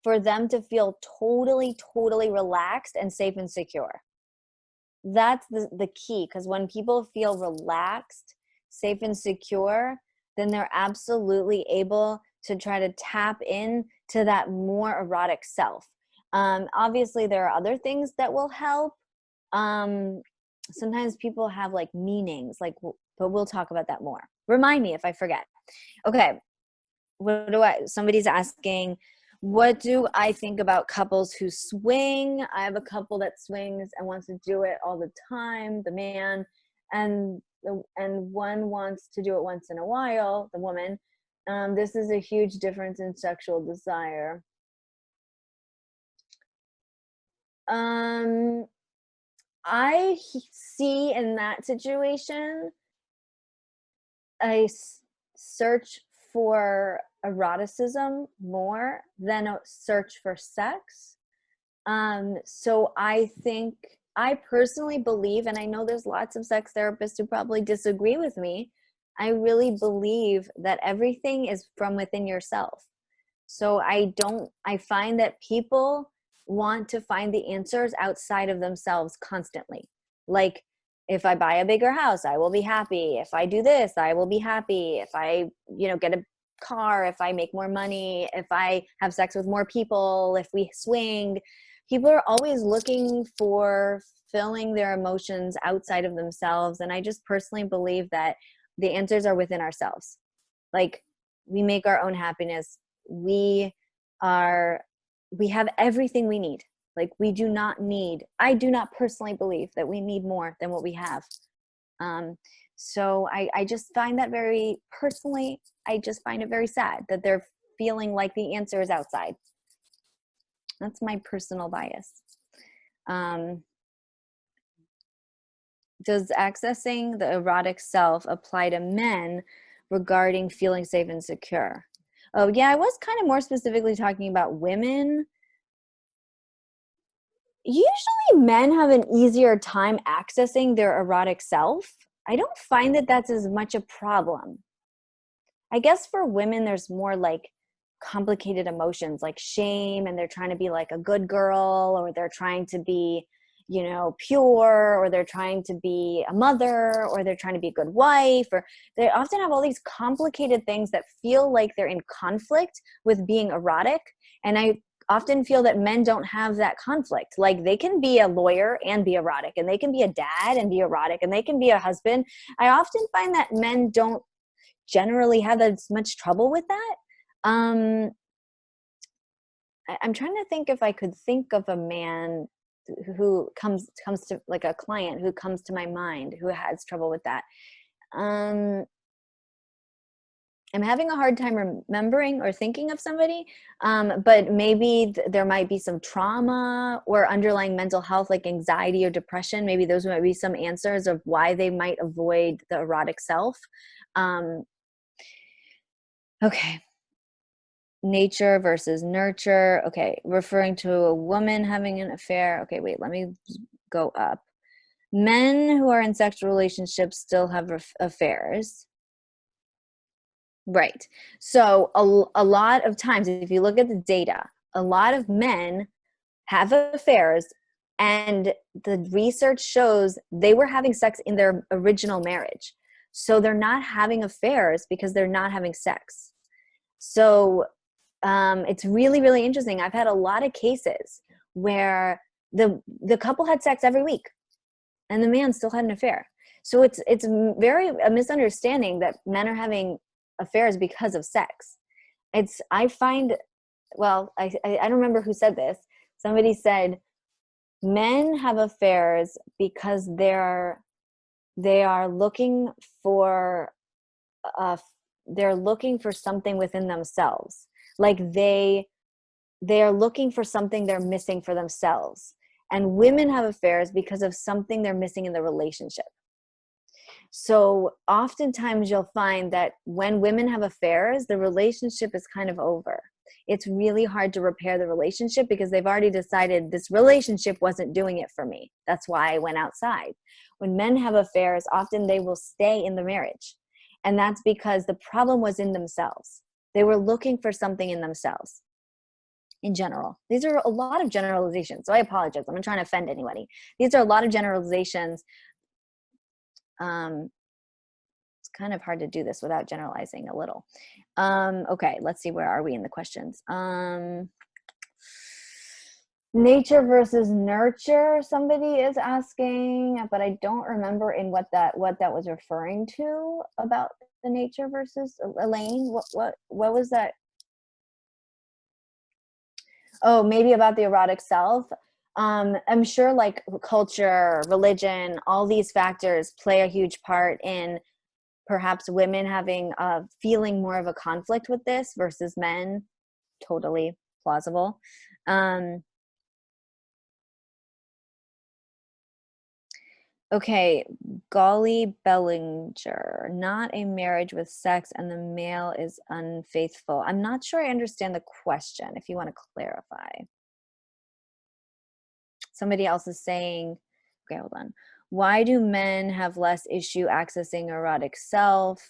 for them to feel totally, totally relaxed and safe and secure. That's the key, because when people feel relaxed, safe and secure, then they're absolutely able to try to tap in to that more erotic self. Obviously there are other things that will help. Sometimes people have like meanings, like, but we'll talk about that more. Remind me if I forget. Okay, somebody's asking, what do I think about couples who swing? I have a couple that swings and wants to do it all the time, the man, and one wants to do it once in a while, the woman. This is a huge difference in sexual desire. I see in that situation a search for eroticism more than a search for sex. So I personally believe, and I know there's lots of sex therapists who probably disagree with me, I really believe that everything is from within yourself. So I find that people want to find the answers outside of themselves constantly. Like, if I buy a bigger house, I will be happy. If I do this, I will be happy. If I, get a car, if I make more money, if I have sex with more people, if we swing, people are always looking for filling their emotions outside of themselves. And I just personally believe that the answers are within ourselves. Like, we make our own happiness. We have everything we need. Like, I do not personally believe that we need more than what we have. So I just find that I just find it very sad that they're feeling like the answer is outside. That's my personal bias. Does accessing the erotic self apply to men regarding feeling safe and secure? Oh, yeah, I was kind of more specifically talking about women. Usually men have an easier time accessing their erotic self. I don't find that that's as much a problem. I guess for women, there's more like complicated emotions like shame, and they're trying to be like a good girl, or they're trying to be, pure, or they're trying to be a mother, or they're trying to be a good wife, or they often have all these complicated things that feel like they're in conflict with being erotic. And I often feel that men don't have that conflict. Like, they can be a lawyer and be erotic, and they can be a dad and be erotic, and they can be a husband. I often find that men don't generally have as much trouble with that. I'm trying to think if I could think of a man who comes to, like, a client who comes to my mind who has trouble with that. I'm having a hard time remembering or thinking of somebody, but maybe there might be some trauma or underlying mental health like anxiety or depression. Maybe those might be some answers of why they might avoid the erotic self. Okay. Nature versus nurture. Okay. Referring to a woman having an affair. Okay, wait, let me go up. Men who are in sexual relationships still have affairs. Right. So a lot of times, if you look at the data, a lot of men have affairs, and the research shows they were having sex in their original marriage. So they're not having affairs because they're not having sex. So it's really, really interesting. I've had a lot of cases where the couple had sex every week and the man still had an affair. So it's very a misunderstanding that men are having affairs because of sex. I find, well, I don't remember who said this. Somebody said men have affairs because they are looking for they're looking for something within themselves. Like, they are looking for something they're missing for themselves. And women have affairs because of something they're missing in the relationship. So oftentimes you'll find that when women have affairs, the relationship is kind of over. It's really hard to repair the relationship because they've already decided this relationship wasn't doing it for me. That's why I went outside. When men have affairs, often they will stay in the marriage. And that's because the problem was in themselves. They were looking for something in themselves in general. These are a lot of generalizations. So I apologize. I'm not trying to offend anybody. These are a lot of generalizations. It's kind of hard to do this without generalizing a little. Okay, let's see. Where are we in the questions? Nature versus nurture, somebody is asking, but I don't remember in what that was referring to about the nature versus Elaine. What was that? Oh, maybe about the erotic self. I'm sure like culture, religion, all these factors play a huge part in perhaps women having feeling more of a conflict with this versus men. Totally plausible. Okay, Golly Bellinger, not a marriage with sex and the male is unfaithful. I'm not sure I understand the question, if you want to clarify. Somebody else is saying, okay, hold on. Why do men have less issue accessing erotic self?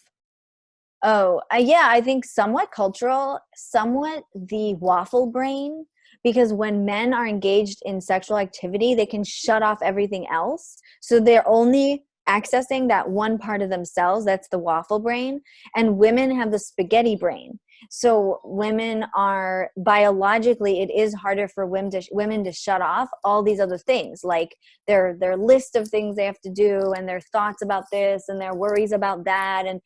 Oh, yeah, I think somewhat cultural, somewhat the waffle brain, because when men are engaged in sexual activity, they can shut off everything else. So they're only accessing that one part of themselves, that's the waffle brain, and women have the spaghetti brain. So women are biologically, it is harder for women to shut off all these other things, like their list of things they have to do and their thoughts about this and their worries about that. And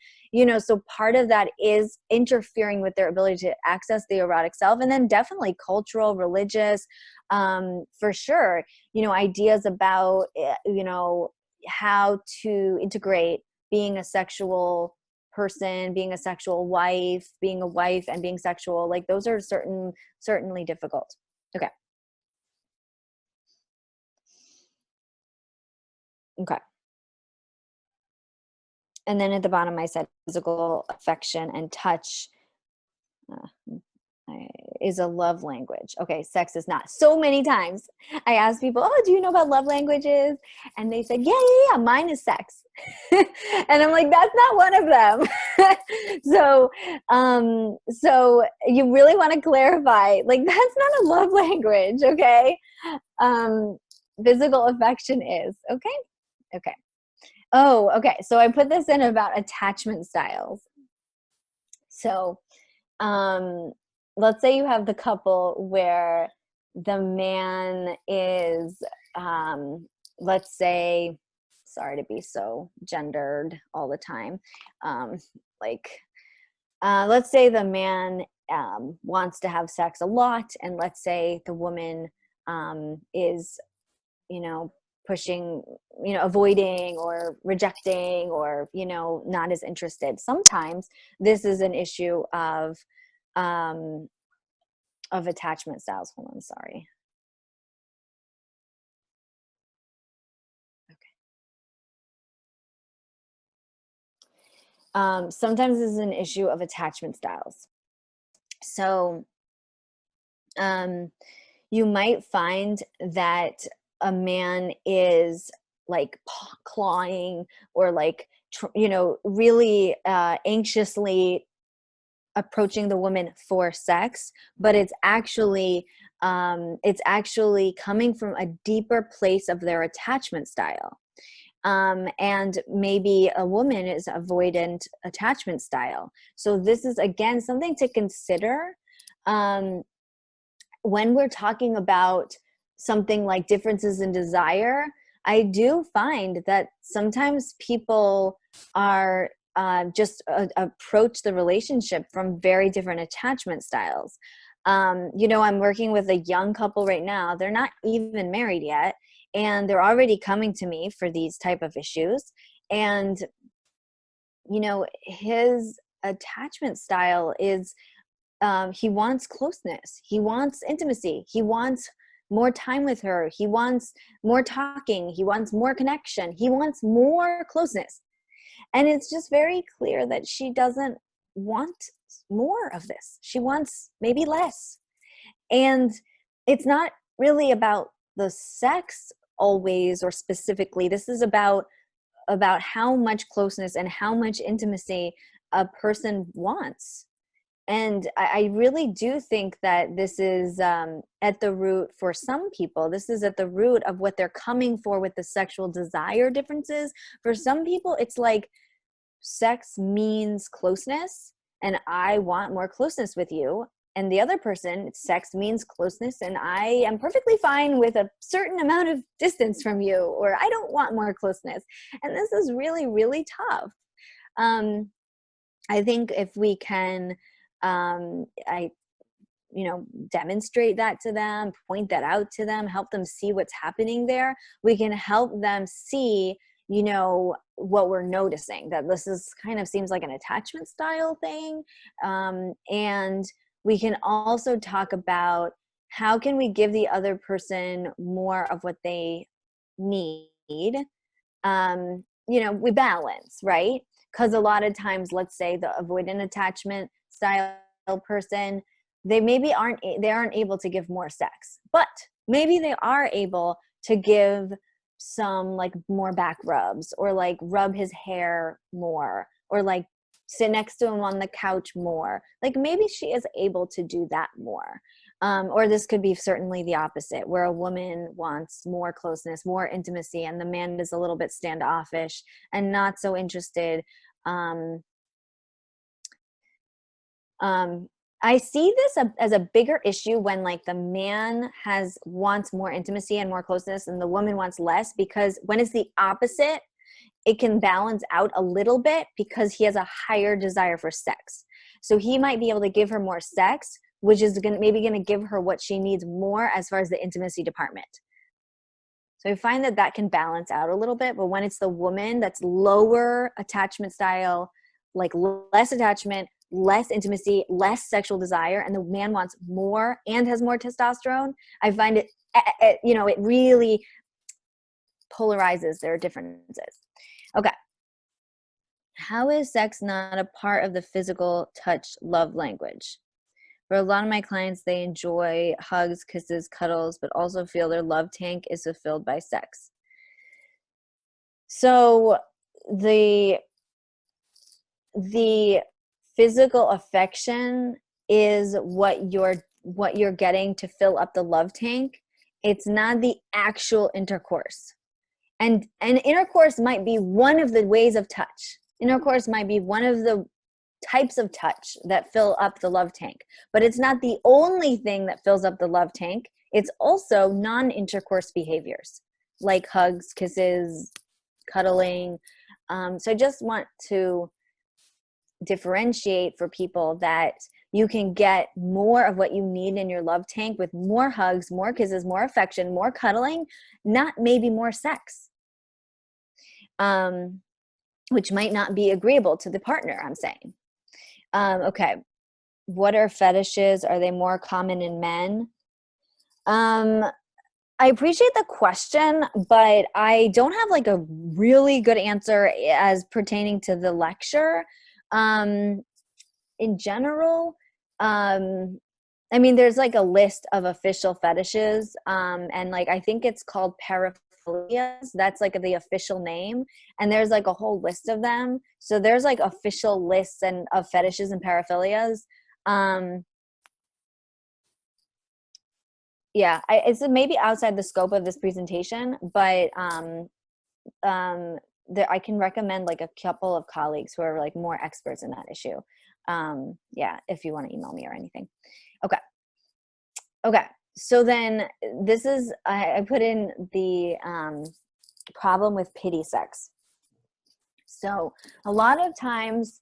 so part of that is interfering with their ability to access the erotic self. And then definitely cultural, religious, for sure, ideas about, how to integrate being a sexual person, being a sexual wife, being a wife and being sexual, like those are certainly difficult. Okay. Okay. And then at the bottom, I said physical affection and touch is a love language. Okay, sex is not. So many times I ask people, oh, do you know about love languages? And they said, yeah, mine is sex. And I'm like, that's not one of them. So you really want to clarify, like, that's not a love language, okay? Physical affection is, okay. Oh, okay. So I put this in about attachment styles. So, let's say you have the couple where the man is, let's say, sorry to be so gendered all the time, like, let's say the man wants to have sex a lot, and let's say the woman is, pushing, avoiding or rejecting or, not as interested. Sometimes this is an issue of attachment styles. Hold on, sorry. Okay. Sometimes this is an issue of attachment styles. So you might find that a man is like clawing or like, really anxiously approaching the woman for sex, but it's actually coming from a deeper place of their attachment style. And maybe a woman is avoidant attachment style. So this is, again, something to consider when we're talking about something like differences in desire. I do find that sometimes people are approach the relationship from very different attachment styles. I'm working with a young couple right now. They're not even married yet, and they're already coming to me for these type of issues. And, his attachment style is, he wants closeness. He wants intimacy. He wants more time with her. He wants more talking. He wants more connection. He wants more closeness. And it's just very clear that she doesn't want more of this. She wants maybe less. And it's not really about the sex always or specifically. This is about how much closeness and how much intimacy a person wants. And I really do think that this is at the root for some people. This is at the root of what they're coming for with the sexual desire differences. For some people, it's like sex means closeness, and I want more closeness with you. And the other person, sex means closeness, and I am perfectly fine with a certain amount of distance from you, or I don't want more closeness. And this is really, really tough. I think if we can, demonstrate that to them, point that out to them, help them see what's happening there, we can help them see, what we're noticing, that this is kind of seems like an attachment style thing. And we can also talk about how can we give the other person more of what they need. We balance, right? Because a lot of times, let's say the avoidant attachment style person, they aren't able to give more sex, but maybe they are able to give some like more back rubs, or like rub his hair more, or like sit next to him on the couch more. Like maybe she is able to do that more. Or this could be certainly the opposite, where a woman wants more closeness, more intimacy, and the man is a little bit standoffish and not so interested. I see this as a bigger issue when like the man wants more intimacy and more closeness and the woman wants less, because when it's the opposite, it can balance out a little bit because he has a higher desire for sex. So he might be able to give her more sex, which is maybe going to give her what she needs more as far as the intimacy department. So I find that can balance out a little bit. But when it's the woman that's lower attachment style, like less attachment, less intimacy, less sexual desire, and the man wants more and has more testosterone, I find it really polarizes their differences. Okay. How is sex not a part of the physical touch love language? For a lot of my clients, they enjoy hugs, kisses, cuddles, but also feel their love tank is fulfilled by sex. So the physical affection is what you're getting to fill up the love tank. It's not the actual intercourse. And intercourse might be one of the ways of touch. Intercourse might be one of the types of touch that fill up the love tank, but it's not the only thing that fills up the love tank. It's also non-intercourse behaviors like hugs, kisses, cuddling. So I just want to differentiate for people that you can get more of what you need in your love tank with more hugs, more kisses, more affection, more cuddling, not maybe more sex, which might not be agreeable to the partner, I'm saying. Okay. What are fetishes? Are they more common in men? I appreciate the question, but I don't have like a really good answer as pertaining to the lecture. In general, there's like a list of official fetishes, and like I think it's called paraphilias. That's like the official name, and there's like a whole list of them. So there's like official lists of fetishes and paraphilias. It's maybe outside the scope of this presentation, but I can recommend like a couple of colleagues who are like more experts in that issue. If you want to email me or anything. Okay. So then this is, I put in the problem with pity sex. So a lot of times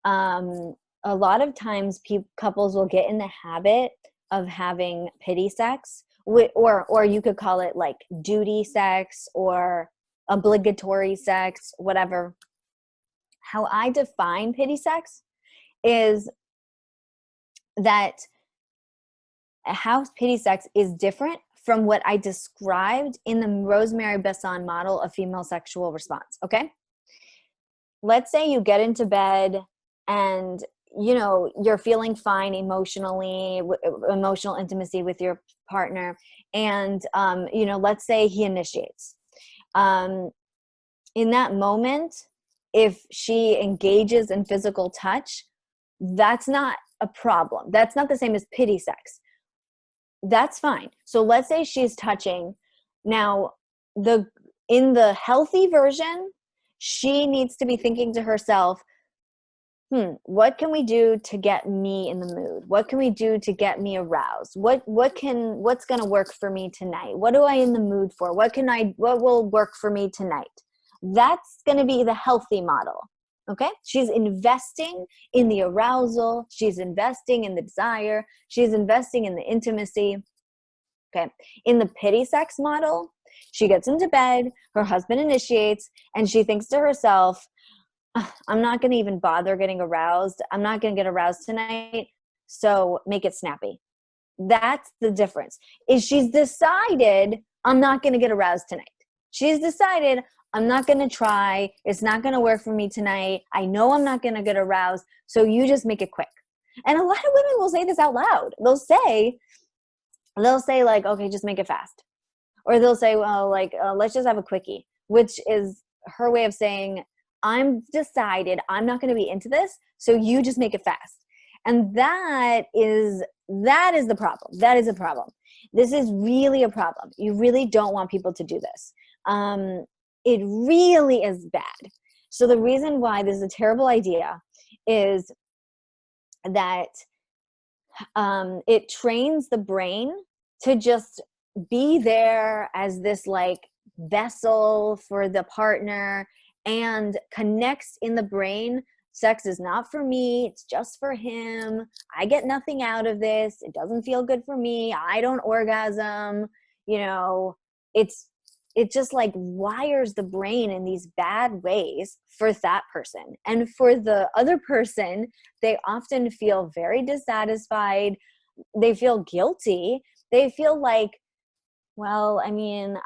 couples will get in the habit of having pity sex, or you could call it like duty sex or obligatory sex, whatever. How I define pity sex is that how pity sex is different from what I described in the Rosemary Besson model of female sexual response, okay? let's say you get into bed and, you know, you're feeling fine emotionally, emotional intimacy with your partner. And, you know, let's say he initiates. In that moment, if she engages in physical touch, that's not a problem. That's not the same as pity sex. That's fine. So let's say she's touching. Now, in the healthy version, she needs to be thinking to herself, what can we do to get me in the mood? What can we do to get me aroused? What's going to work for me tonight? What do I in the mood for? What will work for me tonight? That's going to be the healthy model. Okay? She's investing in the arousal. She's investing in the desire. She's investing in the intimacy. Okay? In the pity sex model, she gets into bed, her husband initiates, and she thinks to herself, I'm not going to even bother getting aroused. I'm not going to get aroused tonight. So make it snappy. That's the difference. Is she's decided, I'm not going to get aroused tonight. She's decided, I'm not going to try. It's not going to work for me tonight. I know I'm not going to get aroused. So you just make it quick. And a lot of women will say this out loud. They'll say like, okay, just make it fast. Or they'll say, well, like, let's just have a quickie, which is her way of saying, I'm decided I'm not going to be into this, so you just make it fast. And that is the problem. That is a problem. This is really a problem. You really don't want people to do this. It really is bad. So the reason why this is a terrible idea is that it trains the brain to just be there as this like vessel for the partner, and connects in the brain, sex is not for me, it's just for him. I get nothing out of this. It doesn't feel good for me. I don't orgasm. You know, it just like wires the brain in these bad ways for that person. And for the other person, they often feel very dissatisfied. They feel guilty. They feel like, well, I mean,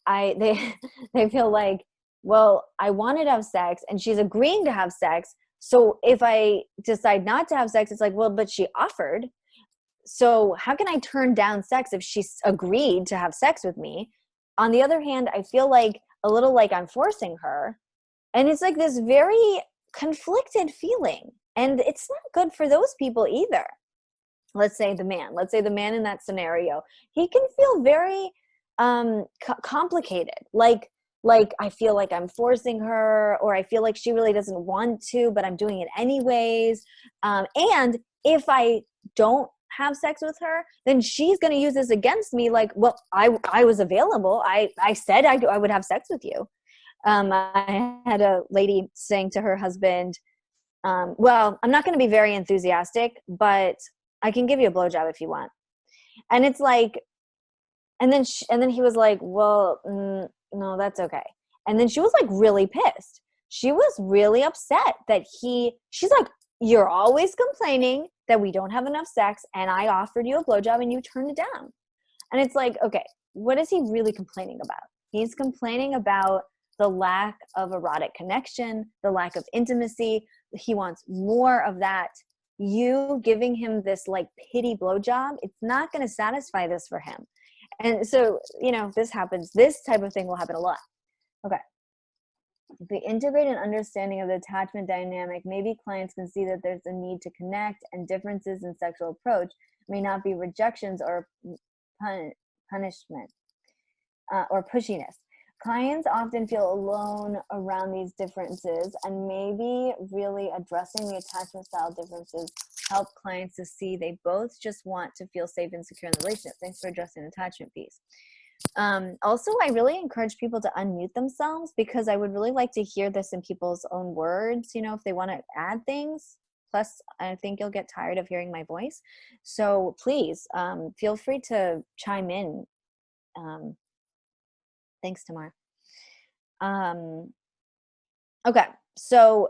they feel like, well, I wanted to have sex and she's agreeing to have sex. So if I decide not to have sex, it's like, well, but she offered. So how can I turn down sex if she's agreed to have sex with me? On the other hand, I feel like a little like I'm forcing her. And it's like this very conflicted feeling. And it's not good for those people either. Let's say the man in that scenario, he can feel very complicated. Like I feel like I'm forcing her, or I feel like she really doesn't want to, but I'm doing it anyways. And if I don't have sex with her, then she's going to use this against me. Like, well, I was available. I said I would have sex with you. I had a lady saying to her husband, well, I'm not going to be very enthusiastic, but I can give you a blowjob if you want. And it's like, and then he was like, well, no, that's okay. And then she was like really pissed. She was really upset that she's like, you're always complaining that we don't have enough sex, and I offered you a blowjob and you turned it down. And it's like, okay, what is he really complaining about? He's complaining about the lack of erotic connection, the lack of intimacy. He wants more of that. You giving him this like pity blowjob, it's not going to satisfy this for him. And so, you know, this type of thing will happen a lot. Okay. The integrated understanding of the attachment dynamic, maybe clients can see that there's a need to connect, and differences in sexual approach may not be rejections or punishment or pushiness. Clients often feel alone around these differences, and maybe really addressing the attachment style differences help clients to see they both just want to feel safe and secure in the relationship. Thanks for addressing the attachment piece. Also, I really encourage people to unmute themselves, because I would really like to hear this in people's own words, you know, if they want to add things. Plus, I think you'll get tired of hearing my voice. So please feel free to chime in. Thanks, Tamar. Okay, so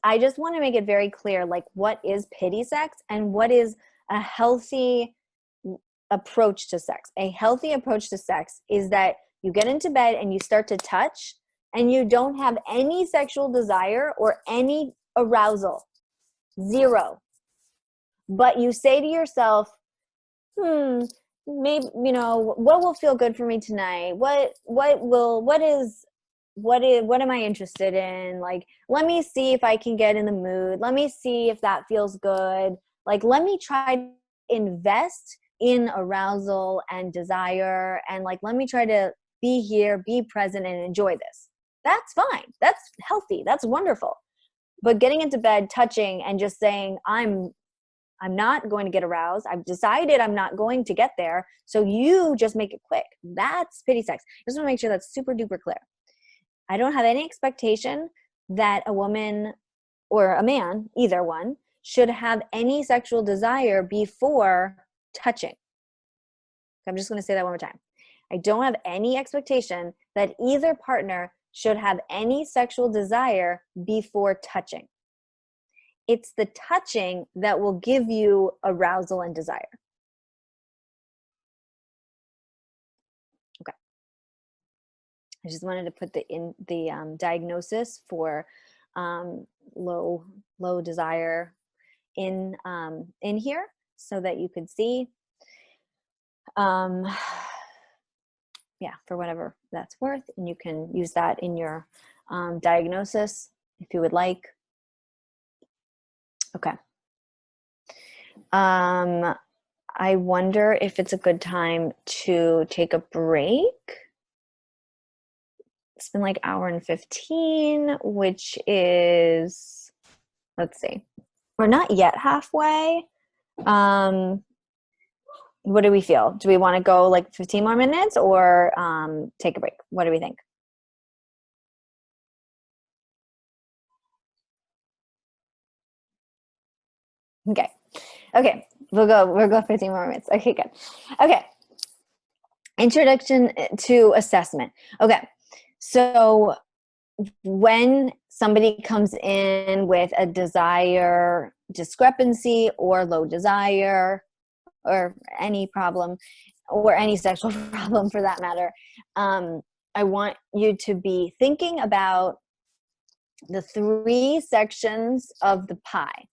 I just want to make it very clear, like, what is pity sex and what is a healthy approach to sex. A healthy approach to sex is that you get into bed and you start to touch and you don't have any sexual desire or any arousal, zero, but you say to yourself, maybe, what will feel good for me tonight? What am I interested in? Like, let me see if I can get in the mood. Let me see if that feels good. Like, let me try to invest in arousal and desire. And like, let me try to be here, be present, and enjoy this. That's fine. That's healthy. That's wonderful. But getting into bed, touching, and just saying, I'm not going to get aroused. I've decided I'm not going to get there. So you just make it quick. That's pity sex. I just want to make sure that's super duper clear. I don't have any expectation that a woman or a man, either one, should have any sexual desire before touching. I'm just going to say that one more time. I don't have any expectation that either partner should have any sexual desire before touching. It's the touching that will give you arousal and desire. Okay. I just wanted to put the diagnosis for low desire in here so that you could see. Yeah, for whatever that's worth, and you can use that in your diagnosis if you would like. Okay. I wonder if it's a good time to take a break. It's been like hour and 15, which is, let's see, we're not yet halfway. What do we feel? Do we want to go like 15 more minutes or take a break? What do we think? Okay. We'll go 15 more minutes. Okay, good. Okay. Introduction to assessment. Okay. So when somebody comes in with a desire discrepancy or low desire or any problem or any sexual problem for that matter, I want you to be thinking about the 3 sections of the pie.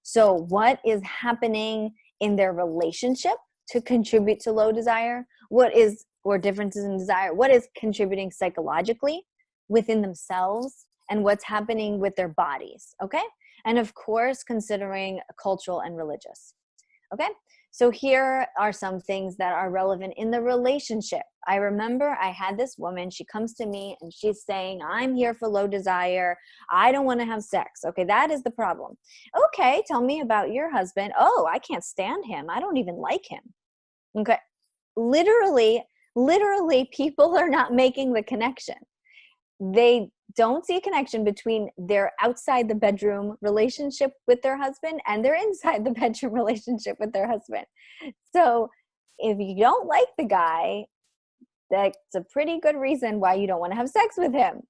So what is happening in their relationship to contribute to low desire? Or differences in desire? What is contributing psychologically within themselves, and what's happening with their bodies? Okay. And of course, considering cultural and religious. Okay. So here are some things that are relevant in the relationship. I remember I had this woman, she comes to me and she's saying, I'm here for low desire. I don't want to have sex. Okay, that is the problem. Okay, tell me about your husband. Oh, I can't stand him. I don't even like him. Okay, literally, people are not making the connection. They don't see a connection between their outside the bedroom relationship with their husband and their inside the bedroom relationship with their husband. So if you don't like the guy, that's a pretty good reason why you don't want to have sex with him.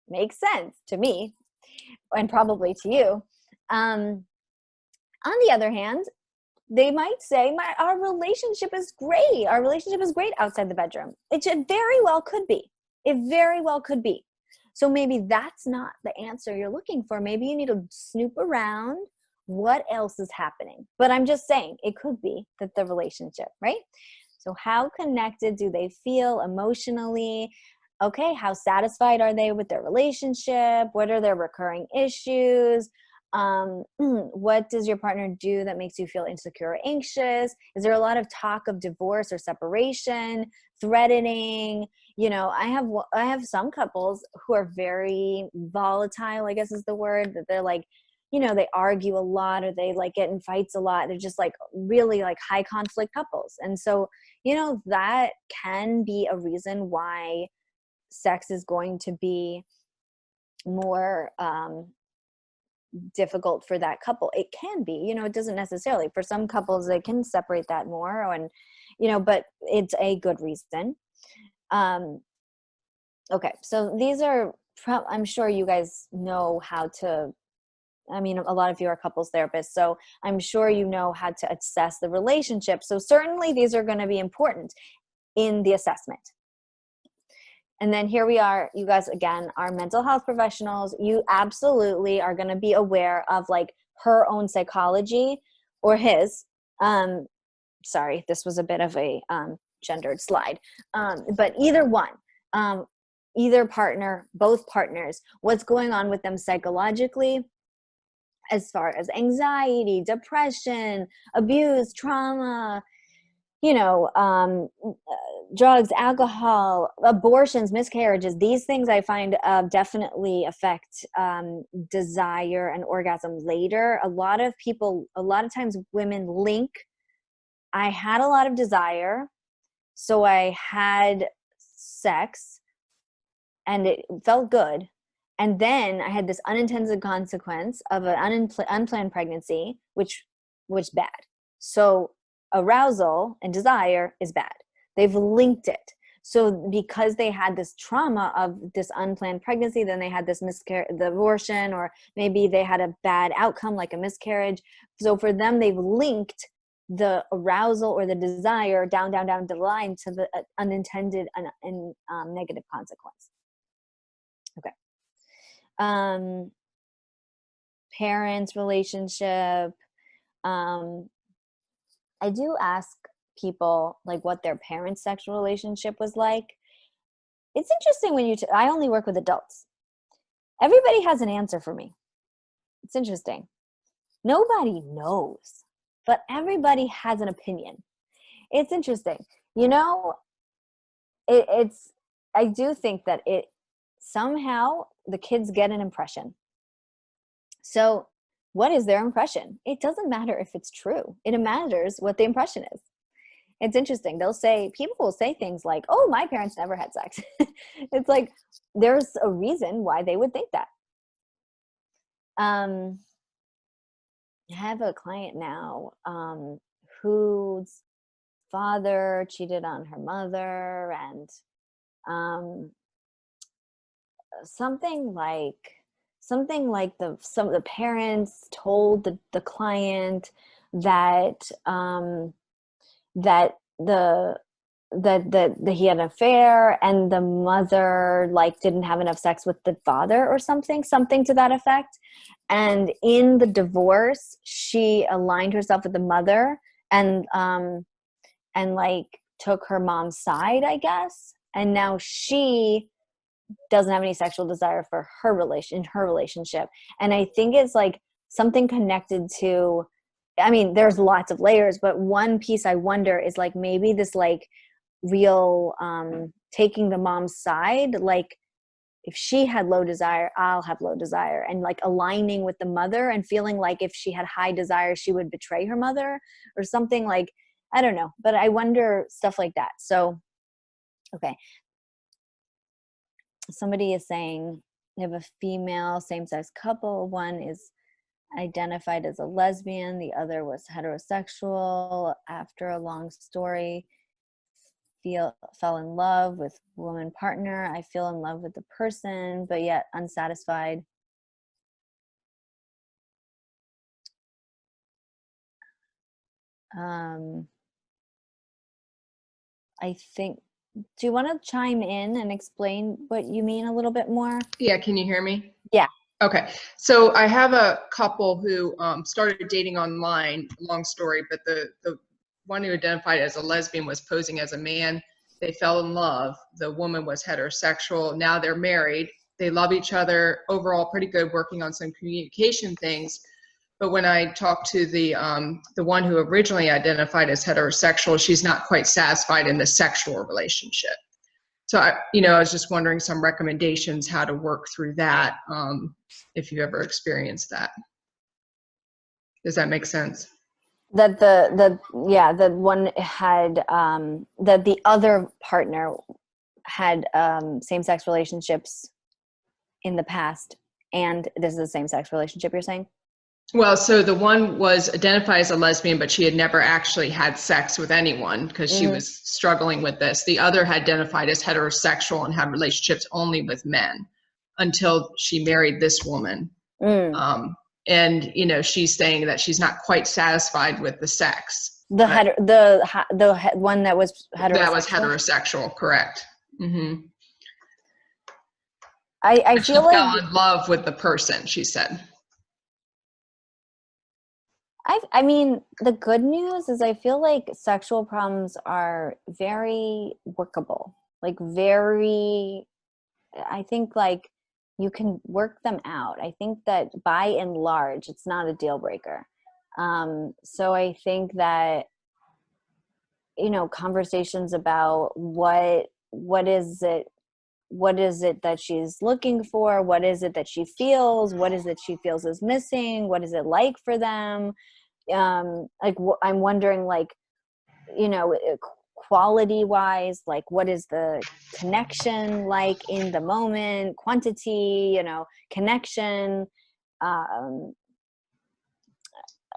Makes sense to me, and probably to you. On the other hand, they might say, our relationship is great. Our relationship is great outside the bedroom. It very well could be. It very well could be. So maybe that's not the answer you're looking for. Maybe you need to snoop around what else is happening. But I'm just saying, it could be that the relationship, right? So how connected do they feel emotionally? Okay, how satisfied are they with their relationship? What are their recurring issues? What does your partner do that makes you feel insecure or anxious? Is there a lot of talk of divorce or separation, threatening? I have some couples who are very volatile, I guess is the word, that they're like, they argue a lot or they like get in fights a lot. They're just like really like high conflict couples. And so, that can be a reason why sex is going to be more difficult for that couple. It can be, it doesn't necessarily. For some couples, they can separate that more, and but it's a good reason. Okay, so these are, I'm sure you guys know how to, a lot of you are couples therapists, so I'm sure you know how to assess the relationship. So certainly these are going to be important in the assessment. And then here we are, you guys, again, are mental health professionals. You absolutely are going to be aware of like her own psychology or his. Sorry, this was a bit of a gendered slide. But either one, either partner, both partners, what's going on with them psychologically, as far as anxiety, depression, abuse, trauma, drugs, alcohol, abortions, miscarriages. These things I find definitely affect desire and orgasm later. A lot of times women link, I had a lot of desire, so I had sex and it felt good. And then I had this unintended consequence of an unplanned pregnancy, which was bad. So arousal and desire is bad. They've linked it. So because they had this trauma of this unplanned pregnancy, then they had this the abortion, or maybe they had a bad outcome like a miscarriage. So for them, they've linked the arousal or the desire down the line to the unintended and negative consequence. Okay. Parents relationship. I do ask people like what their parents' sexual relationship was like. It's interesting when I only work with adults. Everybody has an answer for me. It's interesting. Nobody knows, but everybody has an opinion. It's interesting. I do think that somehow the kids get an impression. So what is their impression? It doesn't matter if it's true. It matters what the impression is. It's interesting. People will say things like, oh, my parents never had sex. It's like, there's a reason why they would think that. I have a client now whose father cheated on her mother, and something like the parents told the client that that he had an affair, and the mother like didn't have enough sex with the father or something to that effect. And in the divorce, she aligned herself with the mother and like took her mom's side, I guess. And now she doesn't have any sexual desire for her relationship. And I think it's like something connected to, I mean, there's lots of layers, but one piece I wonder is like maybe this like real taking the mom's side, like if she had low desire, I'll have low desire, and like aligning with the mother and feeling like if she had high desire, she would betray her mother or something. Like, I don't know, but I wonder stuff like that. So, okay. Somebody is saying they have a female same-sex couple. One is identified as a lesbian. The other was heterosexual. After a long story, fell in love with woman partner. I feel in love with the person, but yet unsatisfied. I think, do you want to chime in and explain what you mean a little bit more? Yeah, can you hear me? Yeah. Okay, so I have a couple who started dating online, long story, but the one who identified as a lesbian was posing as a man. They fell in love. The woman was heterosexual. Now they're married. They love each other. Overall, pretty good, working on some communication things. But when I talked to the one who originally identified as heterosexual, she's not quite satisfied in the sexual relationship. So I was just wondering some recommendations how to work through that, if you ever experienced that. Does that make sense? That the one had that the other partner had same-sex relationships in the past, and this is the same-sex relationship, you're saying? Well, so the one was identified as a lesbian, but she had never actually had sex with anyone because she was struggling with this. The other had identified as heterosexual and had relationships only with men until she married this woman. And she's saying that she's not quite satisfied with the sex. The one that was heterosexual. That was heterosexual, correct. Mm-hmm. I She feel like fell in love with the person, she said. I mean, the good news is I feel like sexual problems are very workable. Like very, I think like you can work them out. I think that by and large, it's not a deal breaker. So I think that, you know, conversations about what is it that she's looking for, what is it that she feels, what is it she feels is missing, what is it like for them, like I'm wondering, like, you know, quality wise, like what is the connection like in the moment, quantity, you know, connection. um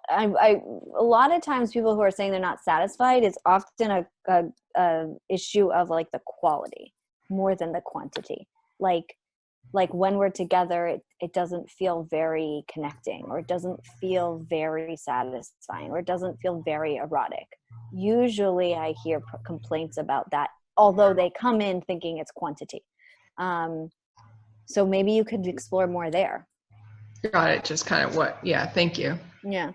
I a lot of times people who are saying they're not satisfied, it's often a issue of like the quality more than the quantity. Like when we're together, it doesn't feel very connecting, or it doesn't feel very satisfying, or it doesn't feel very erotic. Usually I hear complaints about that, although they come in thinking it's quantity. So maybe you could explore more there. Got it. Just kind of what, yeah, thank you. Yeah.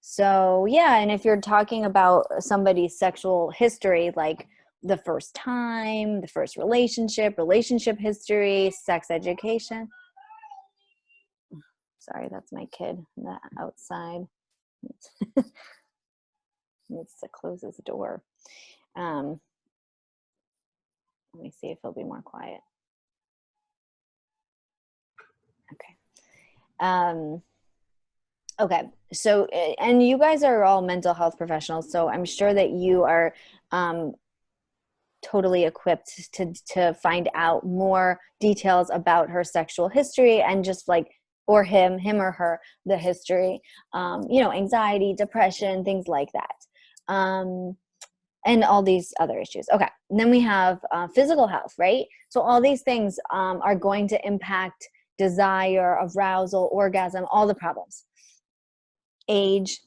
So yeah, and if you're talking about somebody's sexual history, like the first time, the first relationship history, sex education. Sorry, that's my kid outside. Needs to close his door. Let me see if he'll be more quiet. Okay. Okay. So, and you guys are all mental health professionals, so I'm sure that you are totally equipped to find out more details about her sexual history, and just like, or him or her, the history, you know, anxiety, depression, things like that. And all these other issues. Okay. And then we have physical health, right? So all these things are going to impact desire, arousal, orgasm, all the problems. Age,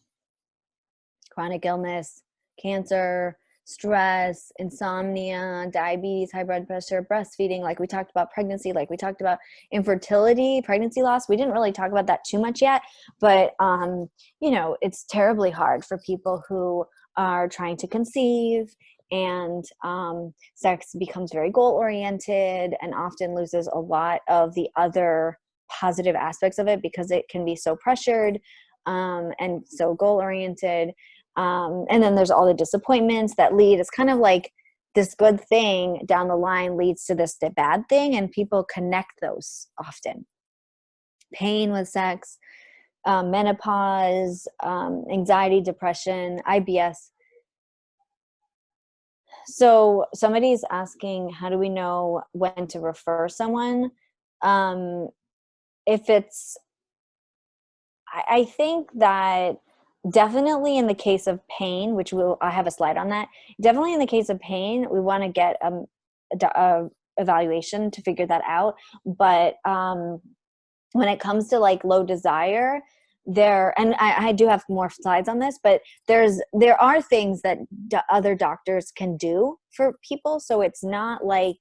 chronic illness, cancer, stress, insomnia, diabetes, high blood pressure, breastfeeding, like we talked about, pregnancy, like we talked about, infertility, pregnancy loss. We didn't really talk about that too much yet, but you know, it's terribly hard for people who are trying to conceive, and sex becomes very goal oriented and often loses a lot of the other positive aspects of it because it can be so pressured and so goal oriented. And then there's all the disappointments that lead. It's kind of like this good thing down the line leads to this bad thing, and people connect those often. Pain with sex, menopause, anxiety, depression, IBS. So somebody's asking, how do we know when to refer someone? If it's, I think that definitely in the case of pain, which I have a slide on that. Definitely in the case of pain, we want to get a evaluation to figure that out. But when it comes to like low desire, and I do have more slides on this, but there are things that other doctors can do for people. So it's not like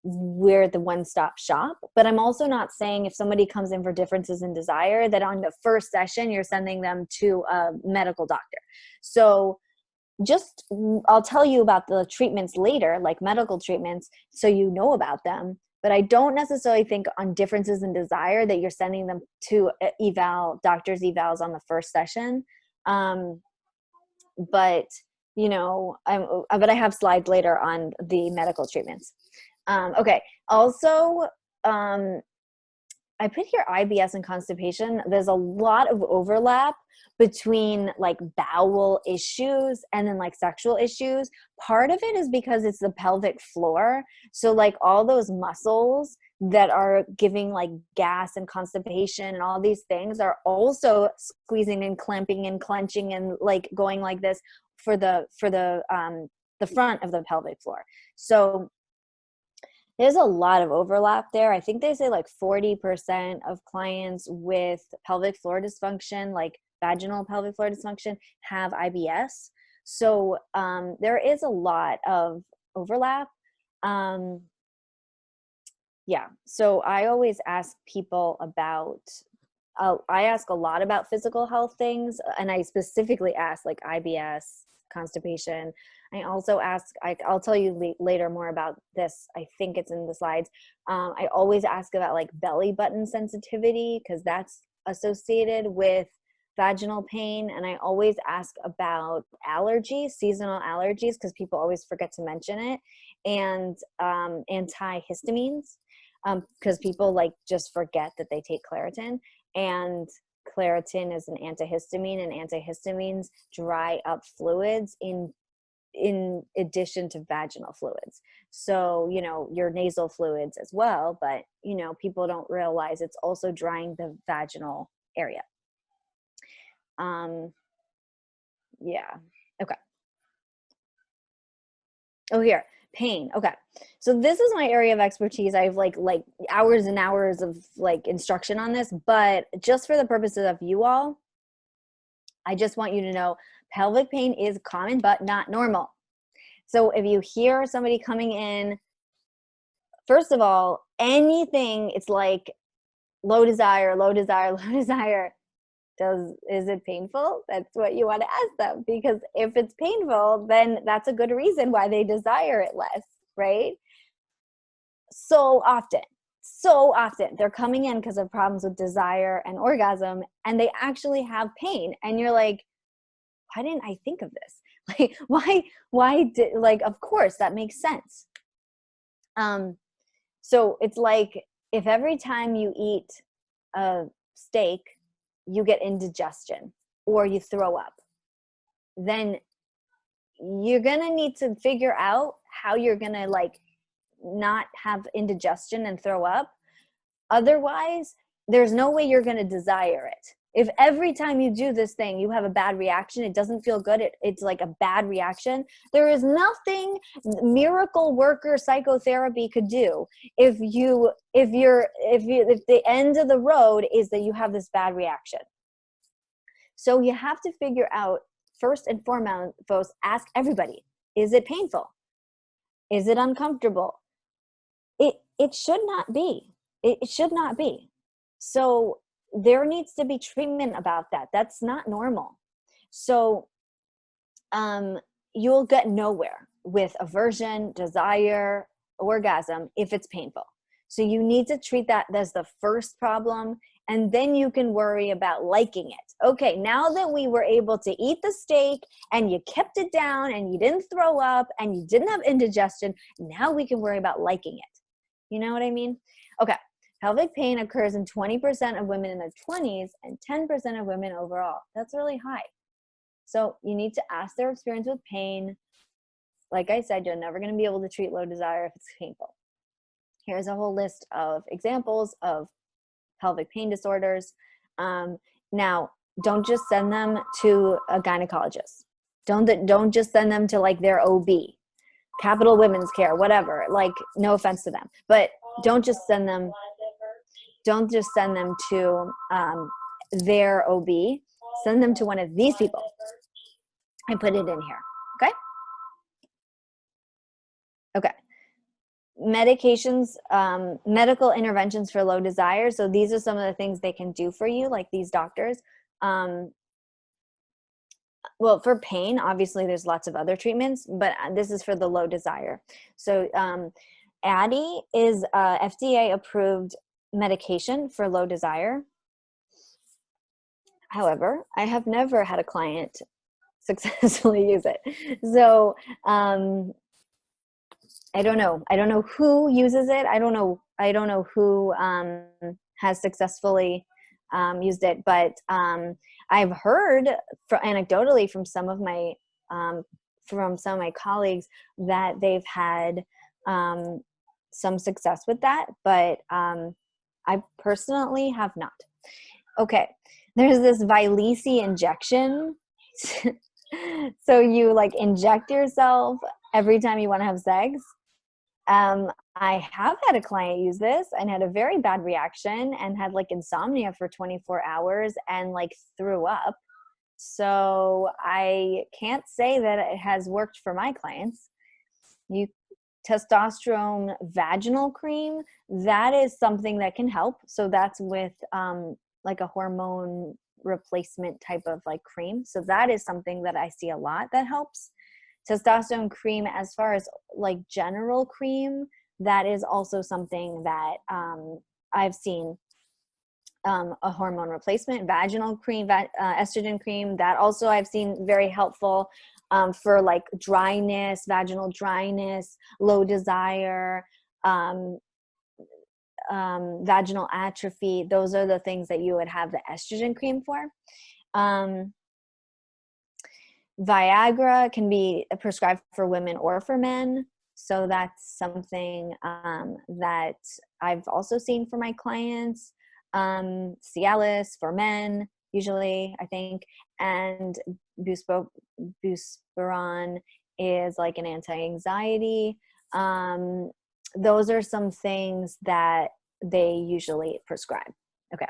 we're the one-stop shop, but I'm also not saying if somebody comes in for differences in desire that on the first session you're sending them to a medical doctor. So just, I'll tell you about the treatments later, like medical treatments, so you know about them. But I don't necessarily think on differences in desire that you're sending them to doctor's evals on the first session. But you know, but I have slides later on the medical treatments. Okay. Also, I put here IBS and constipation. There's a lot of overlap between like bowel issues and then like sexual issues. Part of it is because it's the pelvic floor. So like all those muscles that are giving like gas and constipation and all these things are also squeezing and clamping and clenching and like going like this for the front of the pelvic floor. So there's a lot of overlap there. I think they say like 40% of clients with pelvic floor dysfunction, like vaginal pelvic floor dysfunction, have IBS. So there is a lot of overlap. Yeah. So I always ask people about, I ask a lot about physical health things, and I specifically ask like IBS, constipation. I also ask, I'll tell you later more about this. I think it's in the slides. I always ask about like belly button sensitivity because that's associated with vaginal pain. And I always ask about allergies, seasonal allergies, because people always forget to mention it, and antihistamines, because people like just forget that they take Claritin, and Claritin is an antihistamine, and antihistamines dry up fluids in addition to vaginal fluids. So, you know, your nasal fluids as well, but you know, people don't realize it's also drying the vaginal area. Yeah. Okay. Oh, here, pain. Okay. So this is my area of expertise. I have like hours and hours of like instruction on this, but just for the purposes of you all, I just want you to know pelvic pain is common but not normal. So if you hear somebody coming in, first of all, anything, it's like low desire, low desire, low desire. Is it painful? That's what you want to ask them, because if it's painful, then that's a good reason why they desire it less, right? So often they're coming in because of problems with desire and orgasm, and they actually have pain, and you're like, why didn't I think of this? Like, why did, like, of course that makes sense. So it's like if every time you eat a steak you get indigestion or you throw up, then you're gonna need to figure out how you're gonna like not have indigestion and throw up. Otherwise, there's no way you're gonna desire it. If every time you do this thing you have a bad reaction, it doesn't feel good, it's like a bad reaction, there is nothing miracle worker psychotherapy could do if the end of the road is that you have this bad reaction. So you have to figure out, first and foremost, ask everybody, is it painful? Is it uncomfortable? It should not be. It should not be. So there needs to be treatment about that. That's not normal. So you'll get nowhere with aversion, desire, orgasm if it's painful. So you need to treat that as the first problem, and then you can worry about liking it. Okay, now that we were able to eat the steak and you kept it down and you didn't throw up and you didn't have indigestion, now we can worry about liking it. You know what I mean? Okay, pelvic pain occurs in 20% of women in their 20s and 10% of women overall. That's really high. So you need to ask their experience with pain. Like I said, you're never going to be able to treat low desire if it's painful. Here's a whole list of examples of pelvic pain disorders. Now, don't just send them to a gynecologist. Don't just send them to like their OB, Capital Women's Care, whatever. Like, no offense to them, but don't just send them to their OB. Send them to one of these people. I put it in here. Okay. Okay. Medications, medical interventions for low desire. So these are some of the things they can do for you, like these doctors. Well, for pain, obviously there's lots of other treatments, but this is for the low desire. So Addyi is FDA approved medication for low desire. However, I have never had a client successfully use it. So I don't know who uses it. I don't know who has successfully used it, but I've heard anecdotally from some of my colleagues that they've had some success with that, but I personally have not. Okay, there's this Vyleesi injection. So you like inject yourself every time you want to have sex. I have had a client use this and had a very bad reaction and had like insomnia for 24 hours and like threw up. So I can't say that it has worked for my clients. testosterone vaginal cream, that is something that can help. So that's with like a hormone replacement type of like cream. So that is something that I see a lot that helps. Testosterone cream, as far as like general cream, that is also something that I've seen. A hormone replacement, vaginal cream, estrogen cream, that also I've seen very helpful for like dryness, vaginal dryness, low desire, vaginal atrophy. Those are the things that you would have the estrogen cream for. Viagra can be prescribed for women or for men. So that's something that I've also seen for my clients. Cialis for men, usually, I think. And buspirone is like an anti-anxiety. Those are some things that they usually prescribe. Okay.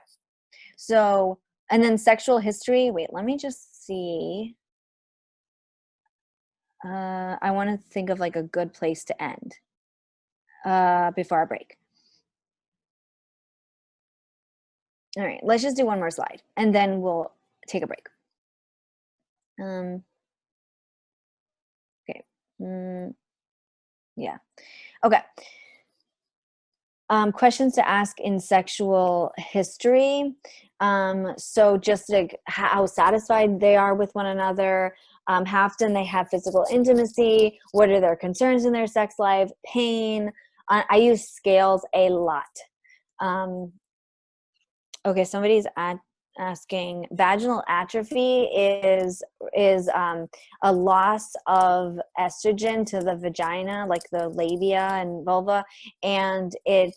So, and then sexual history. Wait, let me just see. I want to think of like a good place to end before our break. All right, let's just do one more slide and then we'll take a break. Okay. Yeah. Okay. Questions to ask in sexual history. So just like how satisfied they are with one another, how often they have physical intimacy, what are their concerns in their sex life, pain. I use scales a lot. Okay, somebody's asking, vaginal atrophy is a loss of estrogen to the vagina, like the labia and vulva, and it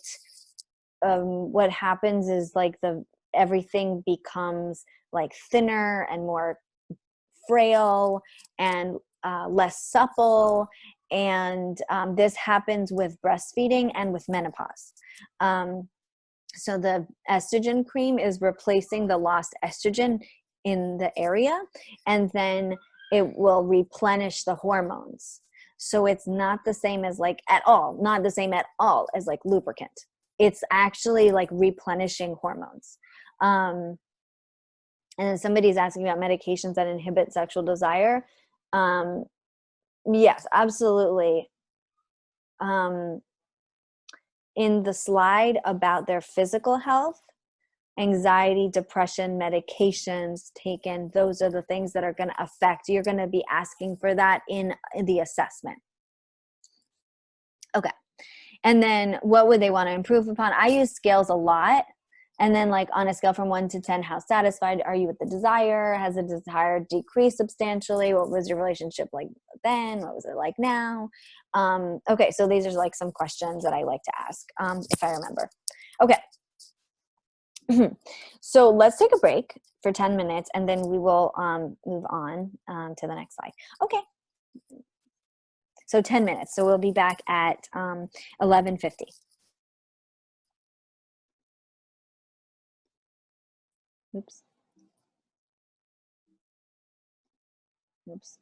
what happens is like everything becomes like thinner and more frail and less supple, and this happens with breastfeeding and with menopause. So the estrogen cream is replacing the lost estrogen in the area, and then it will replenish the hormones. So it's not the same as like not the same at all as like lubricant. It's actually like replenishing hormones. And then somebody's asking about medications that inhibit sexual desire. Yes, absolutely. In the slide about their physical health, anxiety, depression, medications taken, those are the things that are going to affect. You're going to be asking for that in the assessment. Okay. And then what would they want to improve upon? I use scales a lot. And then like on a scale from 1 to 10, how satisfied are you with the desire? Has the desire decreased substantially? What was your relationship like then? What was it like now? Okay, so these are like some questions that I like to ask if I remember. Okay. So let's take a break for 10 minutes and then we will move on to the next slide. Okay. So 10 minutes. So we'll be back at 11:50. Oops. Oops.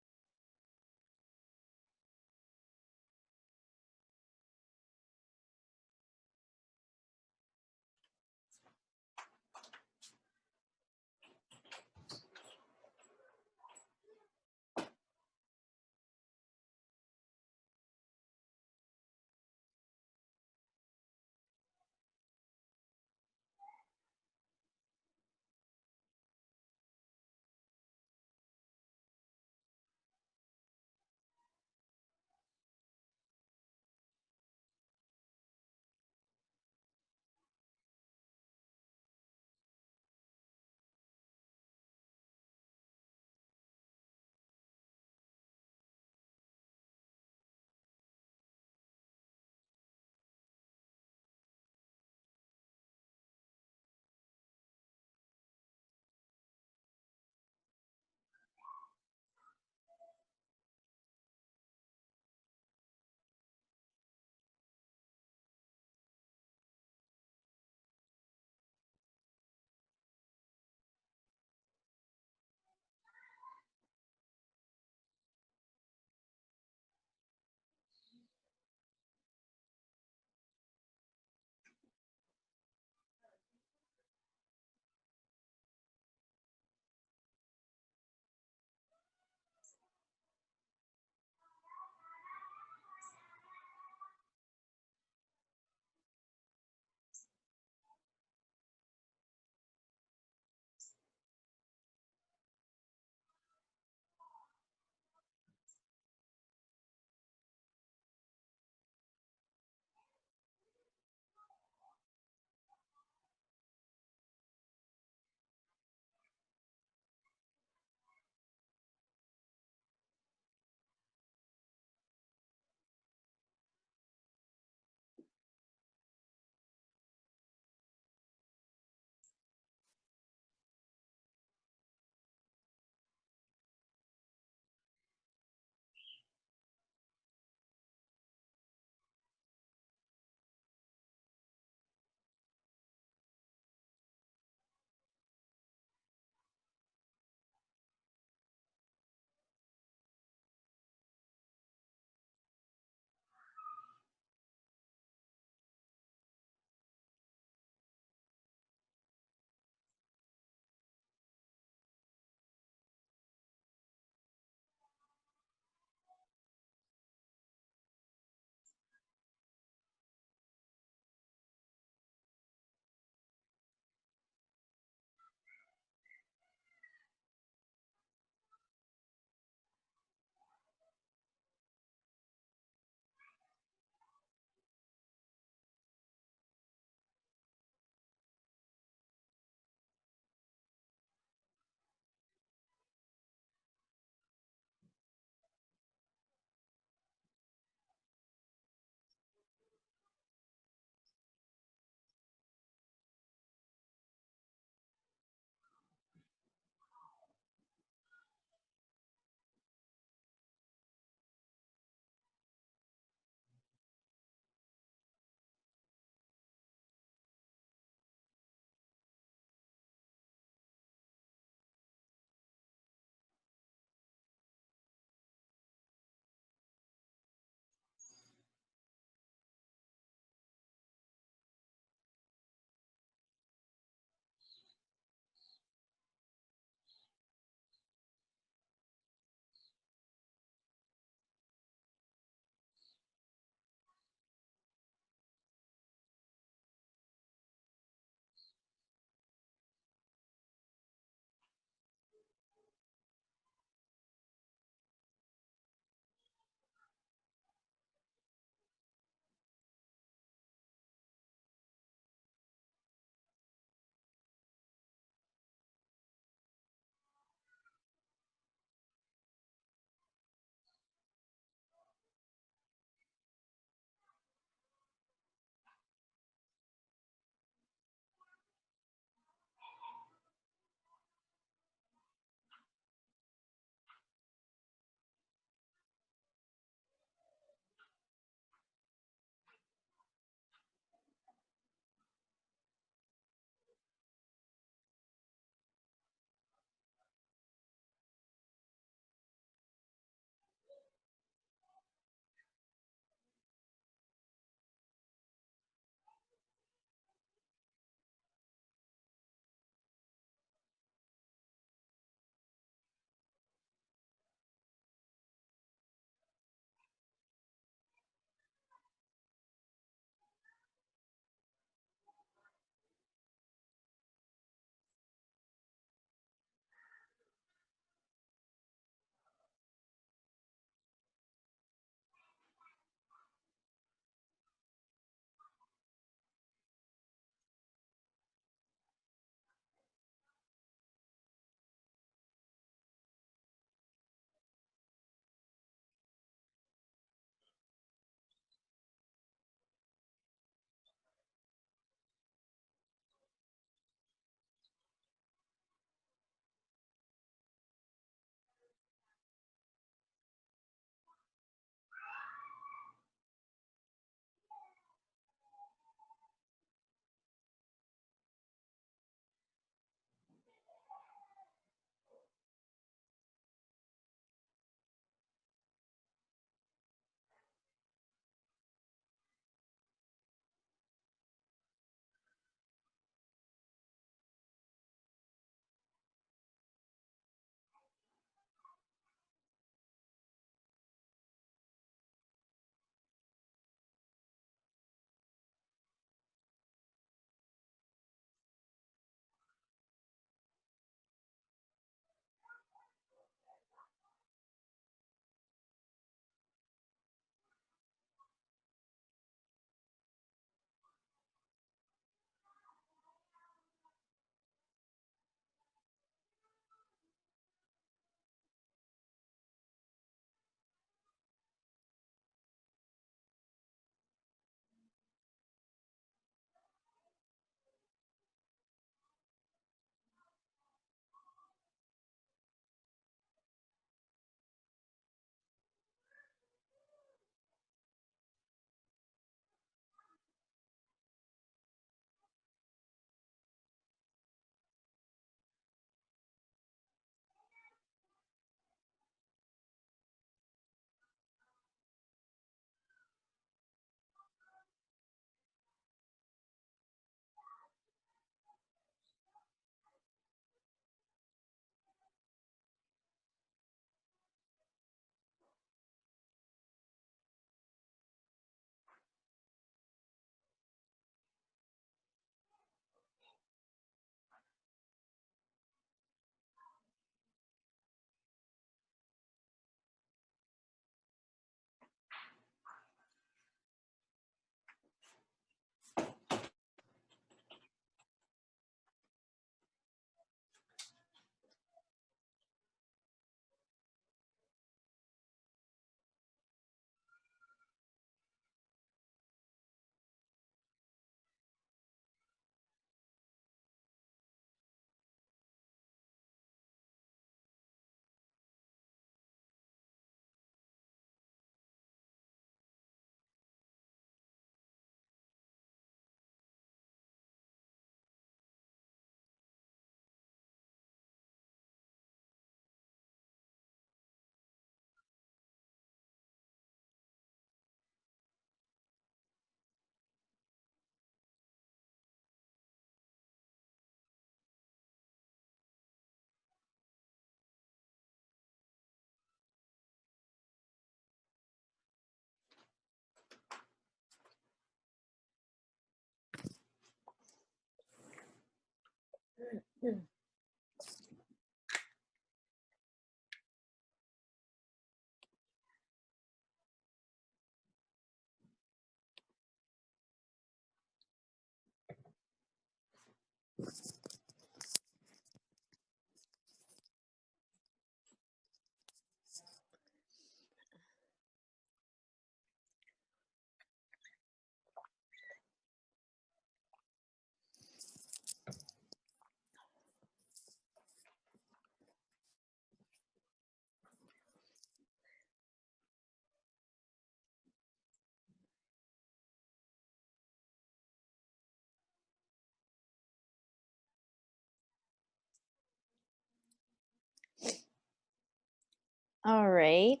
All right.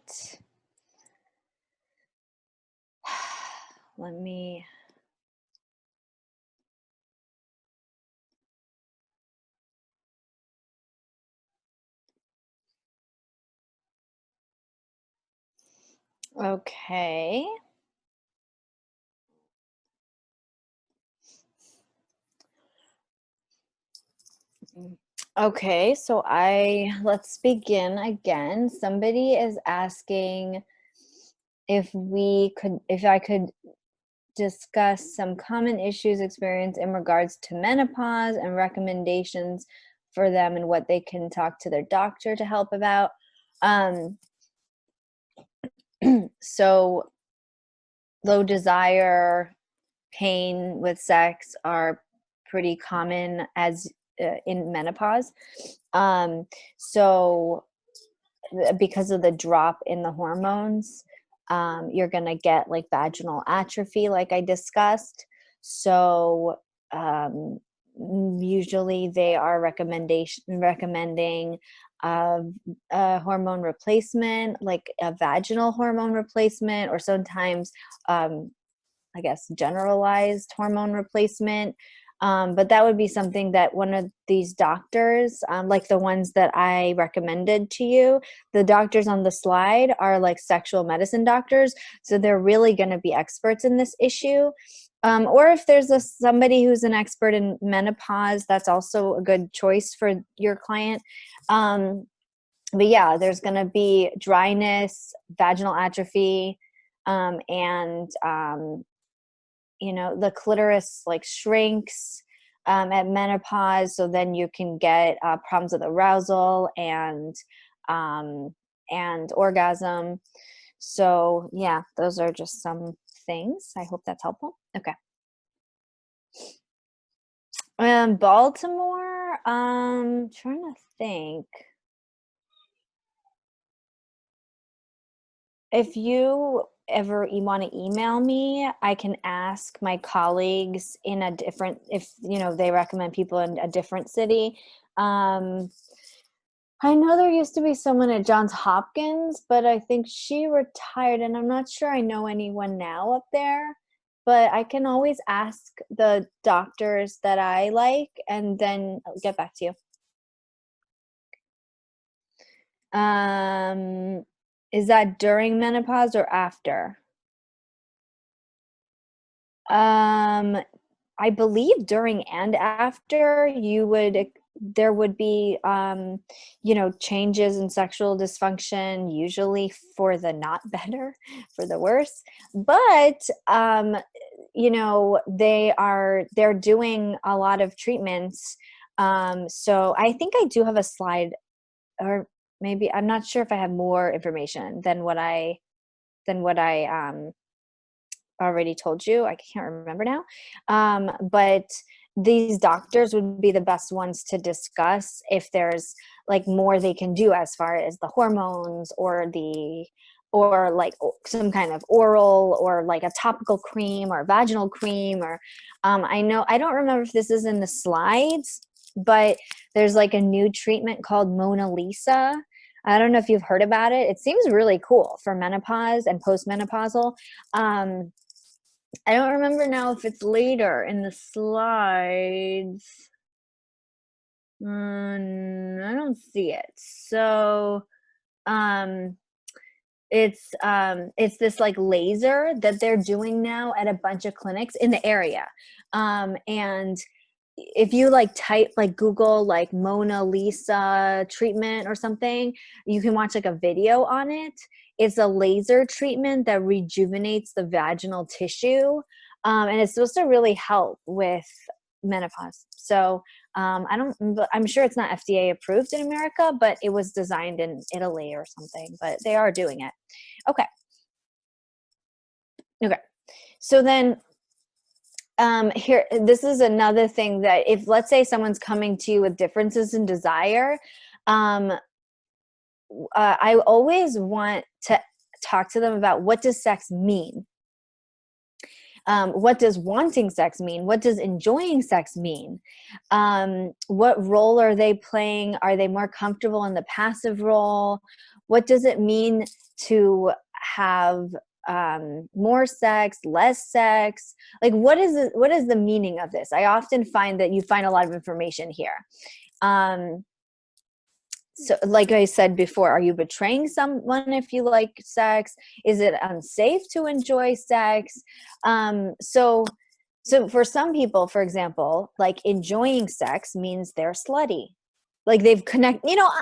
Let me. Okay. Okay, so let's begin again. Somebody is asking if I could discuss some common issues experienced in regards to menopause and recommendations for them and what they can talk to their doctor to help about. So low desire, pain with sex are pretty common as in menopause. So because of the drop in the hormones, you're going to get like vaginal atrophy, like I discussed. So usually they are recommending a hormone replacement, like a vaginal hormone replacement, or sometimes I guess generalized hormone replacement. But that would be something that one of these doctors, like the ones that I recommended to you, the doctors on the slide are like sexual medicine doctors. So they're really going to be experts in this issue. Or if there's somebody who's an expert in menopause, that's also a good choice for your client. But yeah, there's going to be dryness, vaginal atrophy, and the clitoris like shrinks at menopause, so then you can get problems with arousal and orgasm. So yeah, those are just some things. I hope that's helpful. Okay. Baltimore, trying to think. If you ever want to email me, I can ask my colleagues in a different, if they recommend people in a different city. I know there used to be someone at Johns Hopkins, but I think she retired, and I'm not sure I know anyone now up there. But I can always ask the doctors that I like, and then I'll get back to you. Is that during menopause or after? I believe during and after there would be changes in sexual dysfunction, usually for the not better, for the worse. But they're doing a lot of treatments. So I think I do have a slide, or maybe I'm not sure if I have more information than what I already told you. I can't remember now. But these doctors would be the best ones to discuss if there's like more they can do as far as the hormones or like some kind of oral or like a topical cream or vaginal cream, or I don't remember if this is in the slides, but there's like a new treatment called Mona Lisa. I don't know if you've heard about it. It seems really cool for menopause and postmenopausal. I don't remember now if it's later in the slides. I don't see it. So, it's this like laser that they're doing now at a bunch of clinics in the area. And if you like type, like Google like Mona Lisa treatment or something, you can watch like a video on it. It's a laser treatment that rejuvenates the vaginal tissue. And it's supposed to really help with menopause. So I'm sure it's not FDA approved in America, but it was designed in Italy or something, but they are doing it. Okay. Okay. So then here, this is another thing that if, let's say someone's coming to you with differences in desire, I always want to talk to them about, what does sex mean? What does wanting sex mean? What does enjoying sex mean? What role are they playing? Are they more comfortable in the passive role? What does it mean to have more sex, less sex? Like, what is the meaning of this? I often find that you find a lot of information here. So like I said before, are you betraying someone if you like sex? Is it unsafe to enjoy sex? So for some people, for example, like enjoying sex means they're slutty. Like they've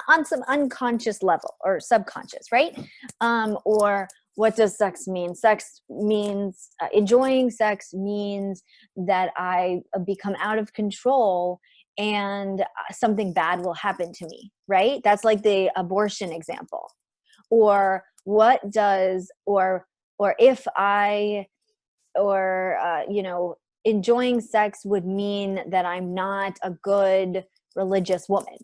on some unconscious level or subconscious, right? Or what does sex mean? Sex means, enjoying sex means that I become out of control and something bad will happen to me, right? That's like the abortion example. Or what does, or if I, or enjoying sex would mean that I'm not a good religious woman,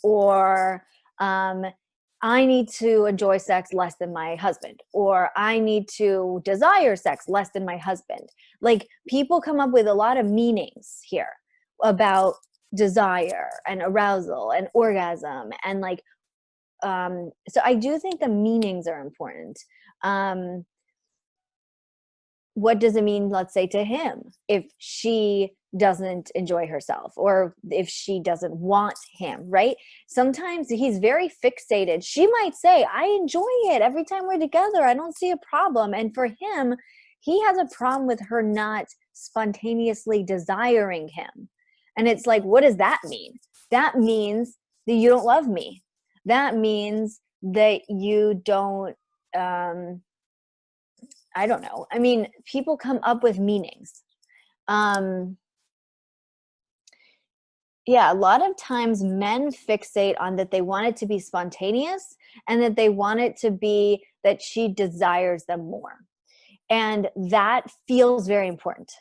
or I need to enjoy sex less than my husband, or I need to desire sex less than my husband. Like, people come up with a lot of meanings here about desire and arousal and orgasm, and like so I do think the meanings are important. What does it mean, let's say, to him if she doesn't enjoy herself, or if she doesn't want him, right? Sometimes he's very fixated. She might say, I enjoy it every time we're together, I don't see a problem. And for him, he has a problem with her not spontaneously desiring him. And it's like, what does that mean? That means that you don't love me. That means that you don't, I don't know. I mean, people come up with meanings. Yeah, a lot of times men fixate on that they want it to be spontaneous, and that they want it to be that she desires them more. And that feels very important.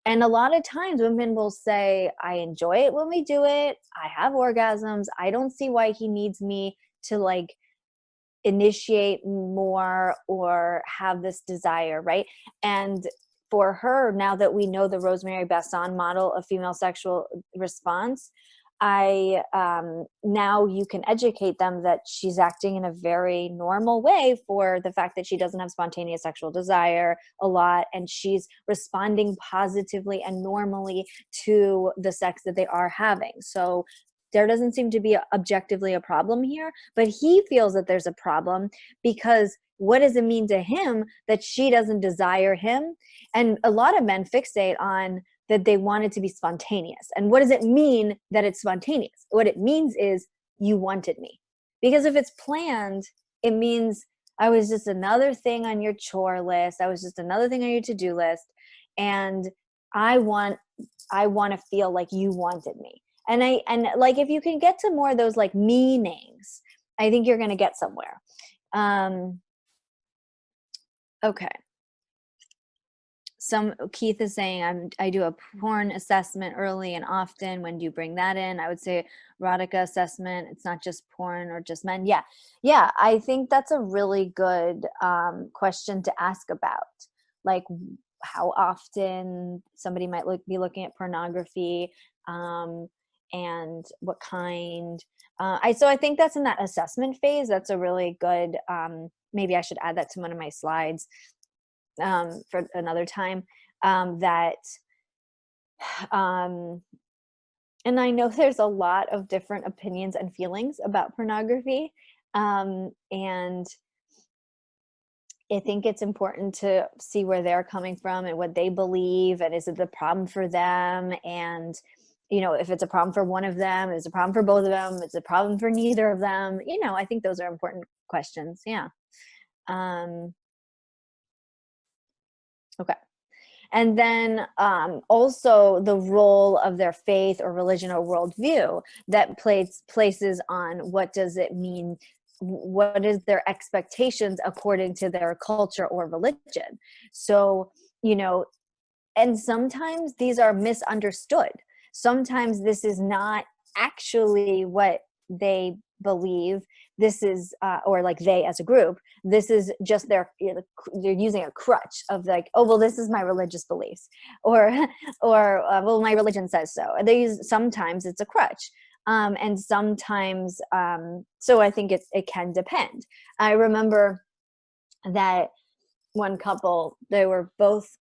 And a lot of times women will say, I enjoy it when we do it. I have orgasms. I don't see why he needs me to like initiate more or have this desire, right? And for her, now that we know the Rosemary Basson model of female sexual response, now you can educate them that she's acting in a very normal way for the fact that she doesn't have spontaneous sexual desire a lot, and she's responding positively and normally to the sex that they are having. So there doesn't seem to be objectively a problem here, but he feels that there's a problem because what does it mean to him that she doesn't desire him? And a lot of men fixate on that they want it to be spontaneous. And what does it mean that it's spontaneous? What it means is you wanted me. Because if it's planned, it means I was just another thing on your chore list. I was just another thing on your to-do list. And I want to feel like you wanted me. And like, if you can get to more of those like meanings, I think you're going to get somewhere. Okay. Keith is saying, I do a porn assessment early and often. When do you bring that in? I would say erotica assessment. It's not just porn or just men. Yeah. I think that's a really good question to ask about. Like, how often somebody might be looking at pornography, and what kind. So I think that's in that assessment phase. That's a really good, maybe I should add that to one of my slides for another time. And I know there's a lot of different opinions and feelings about pornography. And I think it's important to see where they're coming from and what they believe, and is it the problem for them? And if it's a problem for one of them, it's a problem for both of them, it's a problem for neither of them. I think those are important questions. Yeah. Okay. And then also the role of their faith or religion or worldview that places on what does it mean, what is their expectations according to their culture or religion. So, and sometimes these are misunderstood. Sometimes this is not actually what they believe. This is, or like they as a group, this is just they're using a crutch of like, oh, well, this is my religious beliefs, or well, my religion says so. Sometimes it's a crutch. And sometimes, so I think it can depend. I remember that one couple, they were both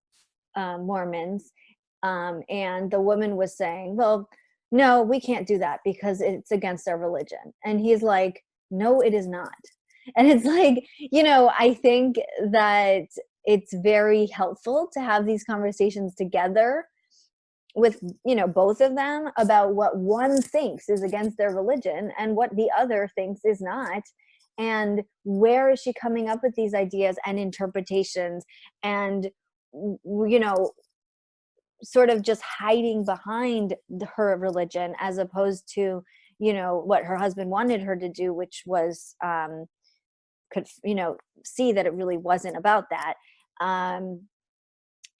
Mormons, and the woman was saying, well, no, we can't do that because it's against our religion. And he's like, no, it is not. And it's like, I think that it's very helpful to have these conversations together with, both of them about what one thinks is against their religion and what the other thinks is not. And where is she coming up with these ideas and interpretations, and sort of just hiding behind her religion as opposed to, what her husband wanted her to do, which was, could, see that it really wasn't about that.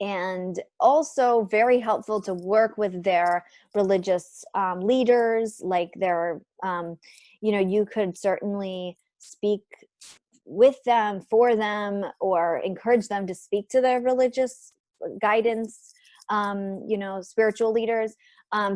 And also very helpful to work with their religious leaders, like their, you could certainly speak with them, for them, or encourage them to speak to their religious guidance, spiritual leaders,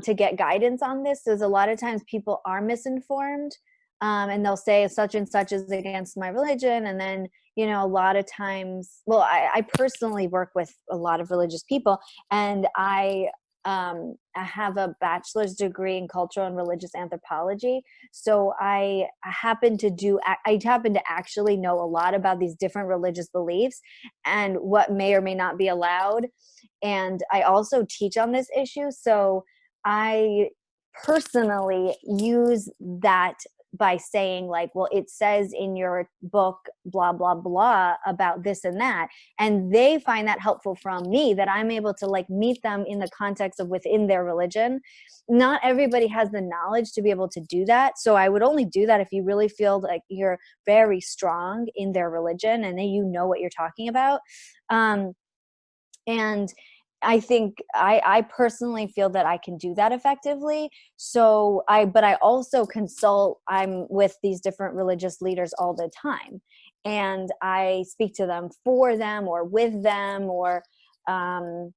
to get guidance on this. Because a lot of times people are misinformed, and they'll say such and such is against my religion. And then, a lot of times, well, I personally work with a lot of religious people, and I have a bachelor's degree in cultural and religious anthropology. So I happen to actually know a lot about these different religious beliefs and what may or may not be allowed. And I also teach on this issue. So I personally use that by saying like, well, it says in your book, blah, blah, blah, about this and that. And they find that helpful from me, that I'm able to like meet them in the context of within their religion. Not everybody has the knowledge to be able to do that. So I would only do that if you really feel like you're very strong in their religion and then you know what you're talking about. And I think I personally feel that I can do that effectively. But I also I'm with these different religious leaders all the time. And I speak to them for them or with them, or, and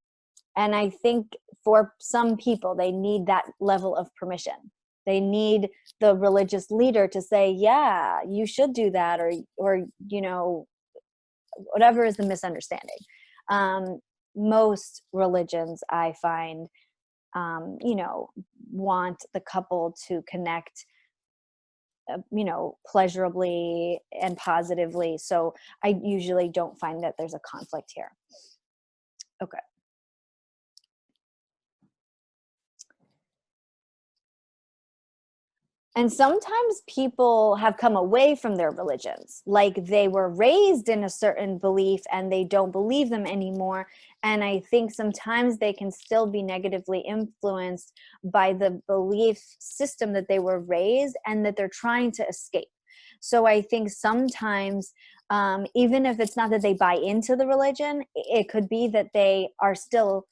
I think for some people, they need that level of permission. They need the religious leader to say, yeah, you should do that, or, whatever is the misunderstanding. Most religions, I find, want the couple to connect, pleasurably and positively. So I usually don't find that there's a conflict here. Okay. And sometimes people have come away from their religions, like they were raised in a certain belief and they don't believe them anymore. And I think sometimes they can still be negatively influenced by the belief system that they were raised and that they're trying to escape. So I think sometimes, even if it's not that they buy into the religion, it could be that they are still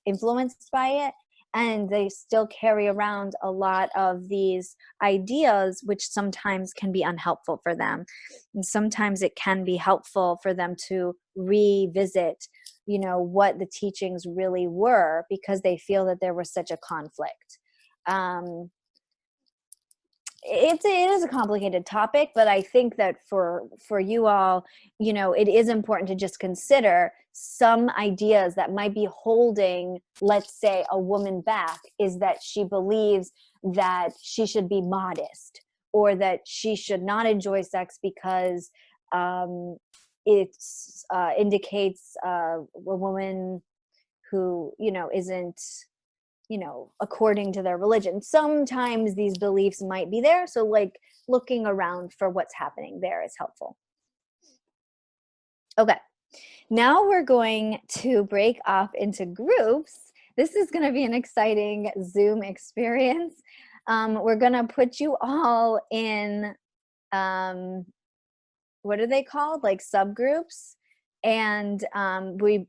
influenced by it, and they still carry around a lot of these ideas, which sometimes can be unhelpful for them. And sometimes it can be helpful for them to revisit, what the teachings really were, because they feel that there was such a conflict. It is a complicated topic, but I think that for you all, it is important to just consider some ideas that might be holding, let's say, a woman back, is that she believes that she should be modest, or that she should not enjoy sex because it indicates a woman who, isn't, according to their religion. Sometimes these beliefs might be there. So like looking around for what's happening there is helpful. Okay. Now we're going to break off into groups. This is going to be an exciting Zoom experience. We're going to put you all in, what are they called? Like subgroups. And we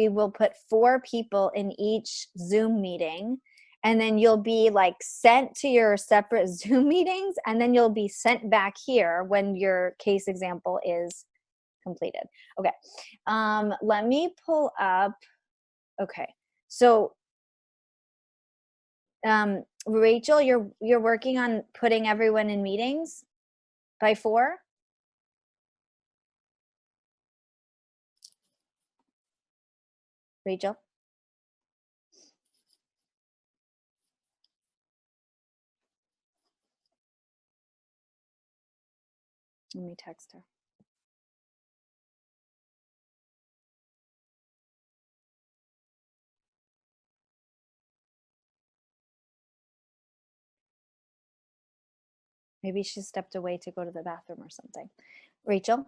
will put 4 people in each Zoom meeting. And then you'll be like sent to your separate Zoom meetings. And then you'll be sent back here when your case example is completed. Okay. Let me pull up. Okay. So, Rachel, you're working on putting everyone in meetings by 4? Rachel? Let me text her. Maybe she stepped away to go to the bathroom or something. Rachel?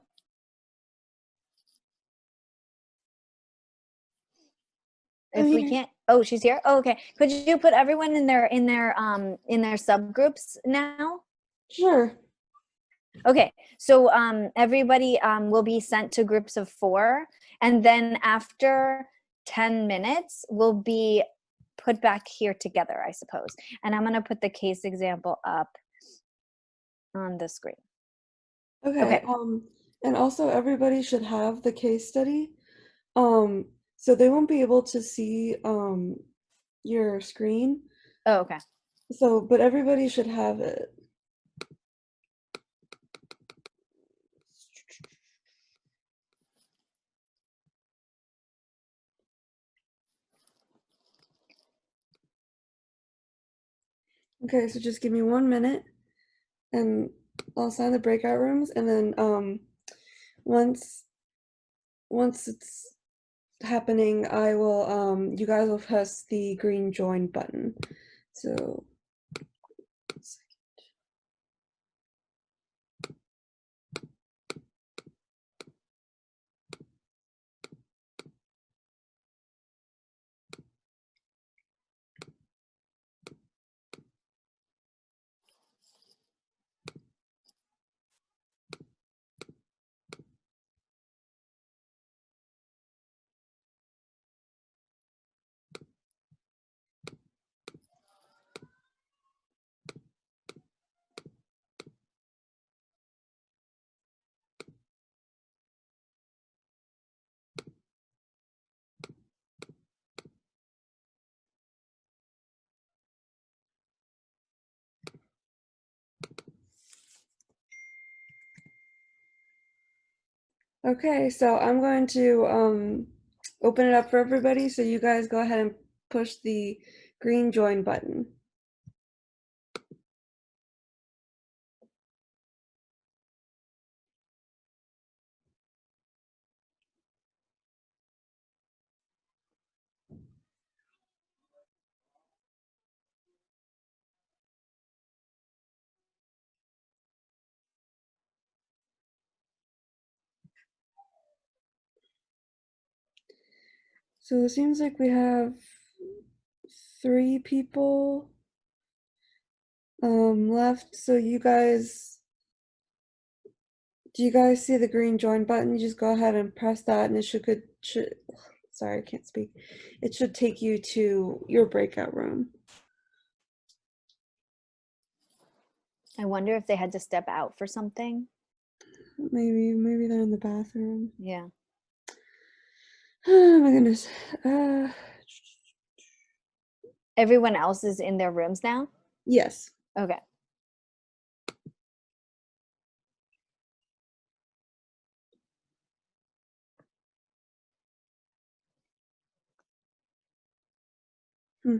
If we can't, oh, she's here. Oh, okay. Could you put everyone in their subgroups now? Sure. Okay. So everybody will be sent to groups of 4, and then after 10 minutes, we'll be put back here together, I suppose. And I'm going to put the case example up on the screen. Okay. And also everybody should have the case study. So they won't be able to see your screen. Oh, okay. So, but everybody should have it. Okay, so just give me 1 minute and I'll assign the breakout rooms, and then once it's happening, I will you guys will press the green join button. So okay, so I'm going to open it up for everybody, so you guys go ahead and push the green join button. So it seems like we have 3 people left. So you guys, do you guys see the green join button? You just go ahead and press that, and it should sorry, I can't speak. It should take you to your breakout room. I wonder if they had to step out for something. Maybe they're in the bathroom. Yeah. Oh my goodness. Everyone else is in their rooms now? Yes. Okay. Hmm.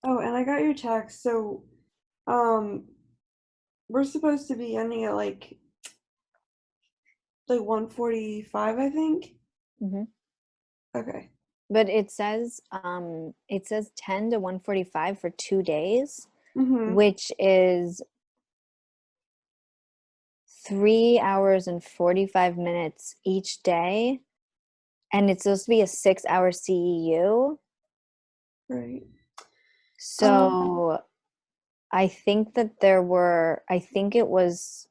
Oh, and I got your text. So, um, we're supposed to be ending at like 1:45, I think. Hmm. Okay. But it says 10 to 1:45 for 2 days, Mm-hmm. which is 3 hours and 45 minutes each day, and it's supposed to be a 6-hour CEU. Right. So I think I think it was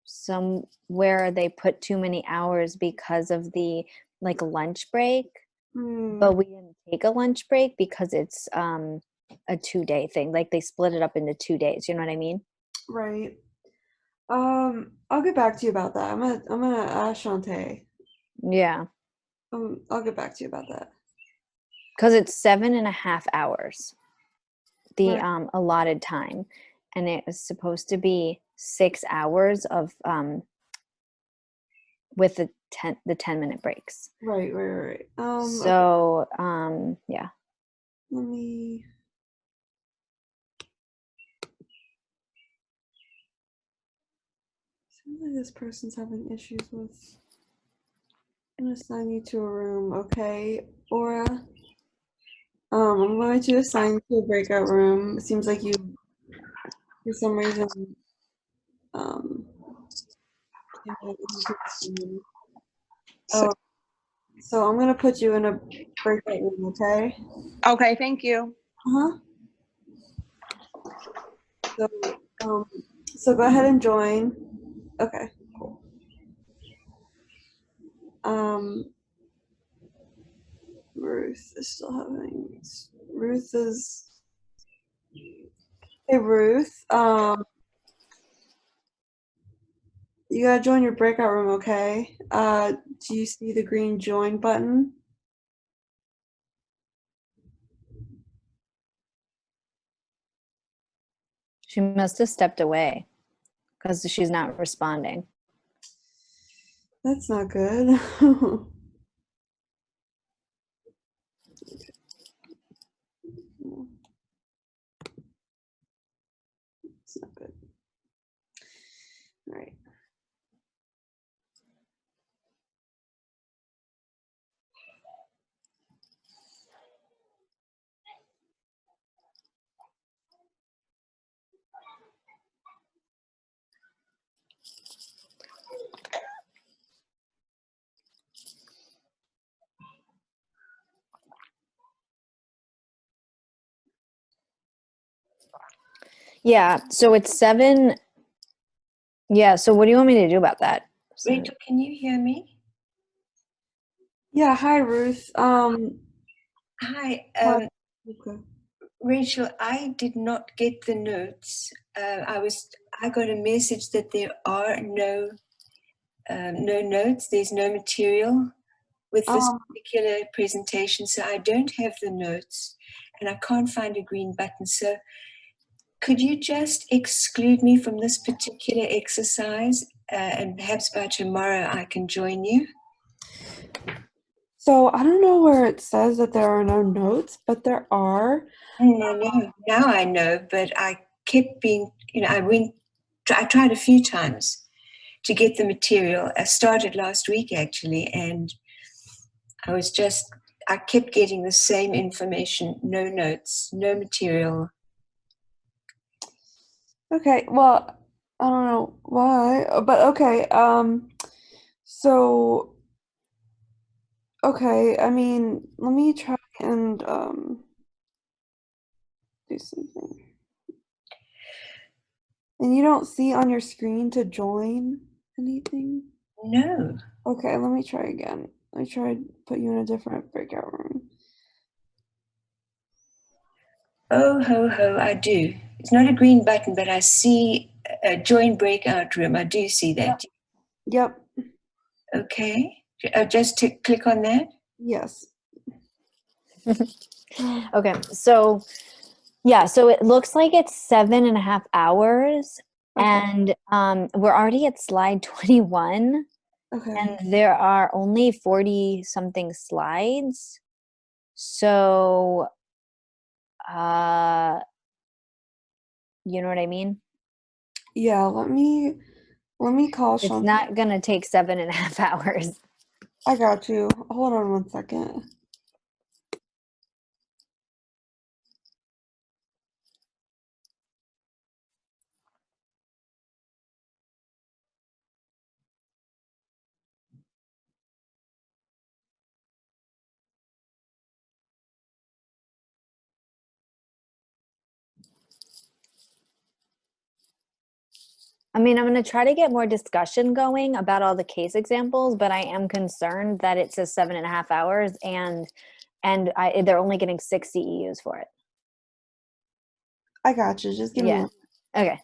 somewhere they put too many hours because of the like lunch break, but we didn't take a lunch break because it's a 2-day thing. Like they split it up into 2 days. You know what I mean? Right. I'll get back to you about that. I'm gonna ask Shantae. Yeah, I'll get back to you about that. because it's 7.5 hours, the Right. allotted time, and it was supposed to be 6 hours of with the 10-minute breaks. Right. Okay, So yeah. let me. Seems like this person's having issues with. I'm gonna assign you to a room, okay, Aura. I'm going to assign you to a breakout room. It seems like you, for some reason, um, can't get into the room. So, Oh, so I'm gonna put you in a breakout room, okay? okay, thank you. Uh-huh. So, um, so go ahead and join. Okay, cool. Ruth is still having. Ruth is. Hey, Ruth. You gotta join your breakout room, okay? Do you see the green join button? She must have stepped away because she's not responding. That's not good. It's not good. All right. Yeah, so it's 7. Yeah, so what do you want me to do about that? Rachel, can you hear me? Yeah. Hi, Ruth. Hi, Hi. Okay. Rachel. I did not get the notes. I got a message that there are no notes. There's no material with this particular presentation, so I don't have the notes, and I can't find a green button. So, could you just exclude me from this particular exercise, and perhaps by tomorrow I can join you? So I don't know where it says that there are no notes, but there are. No. Now I know, but I kept being, I tried a few times to get the material. I started last week actually, and I kept getting the same information, no notes, no material. Okay. Well, I don't know why, but okay. So okay. I mean, let me try and do something. And you don't see on your screen to join anything? No. Okay, let me try again. Let me try to put you in a different breakout room. Oh, ho, I do. It's not a green button, but I see a join breakout room. I do see that. Yep. Okay. Just to click on that? Yes. Okay, so yeah, so it looks like it's 7.5 hours, Okay. and we're already at slide 21, Okay. and there are only 40 something slides. So You know what I mean? Yeah, let me call It's Shantae. not gonna take 7.5 hours. I got you. Hold on one second. I mean, I'm going to try to get more discussion going about all the case examples, but I am concerned that it says 7.5 hours and they're only getting 6 CEUs for it. I got you. Just give me Yeah. Okay.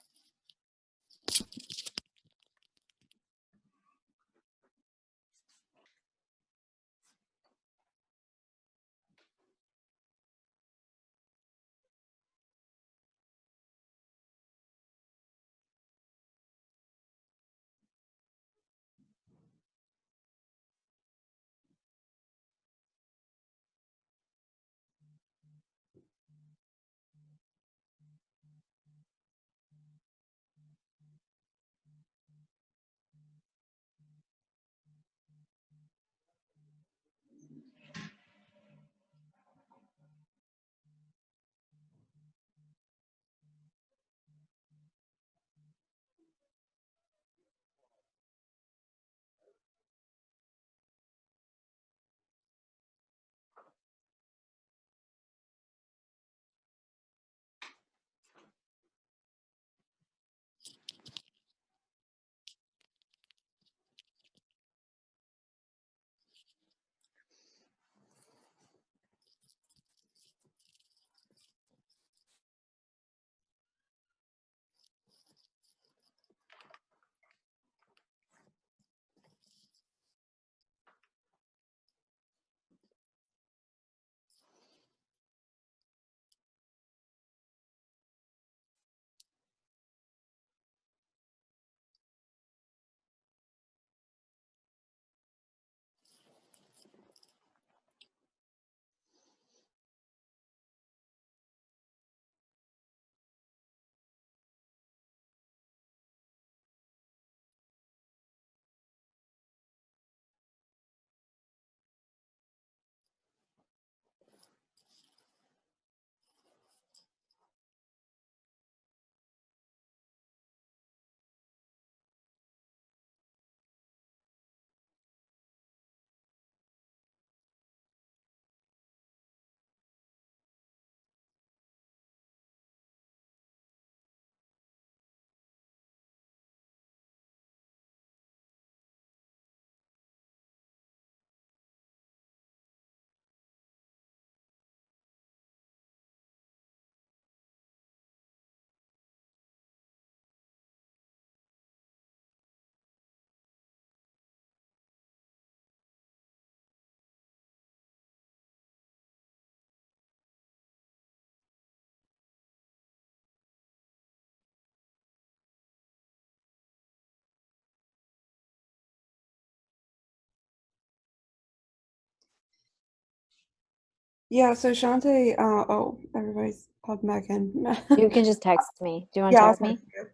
Yeah, so Shantae, oh, everybody's popped back in. You can just text me. Do you want to Yeah, I'll text me? text you.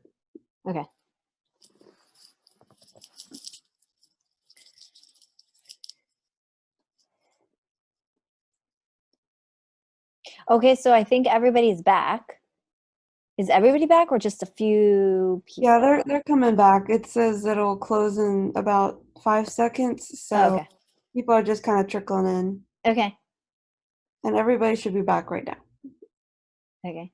Okay. Okay, so I think everybody's back. Is everybody back or just a few people? Yeah, they're coming back. It says it'll close in about 5 seconds, Oh, so okay. people are just kind of trickling in, Okay. and everybody should be back right now. Okay.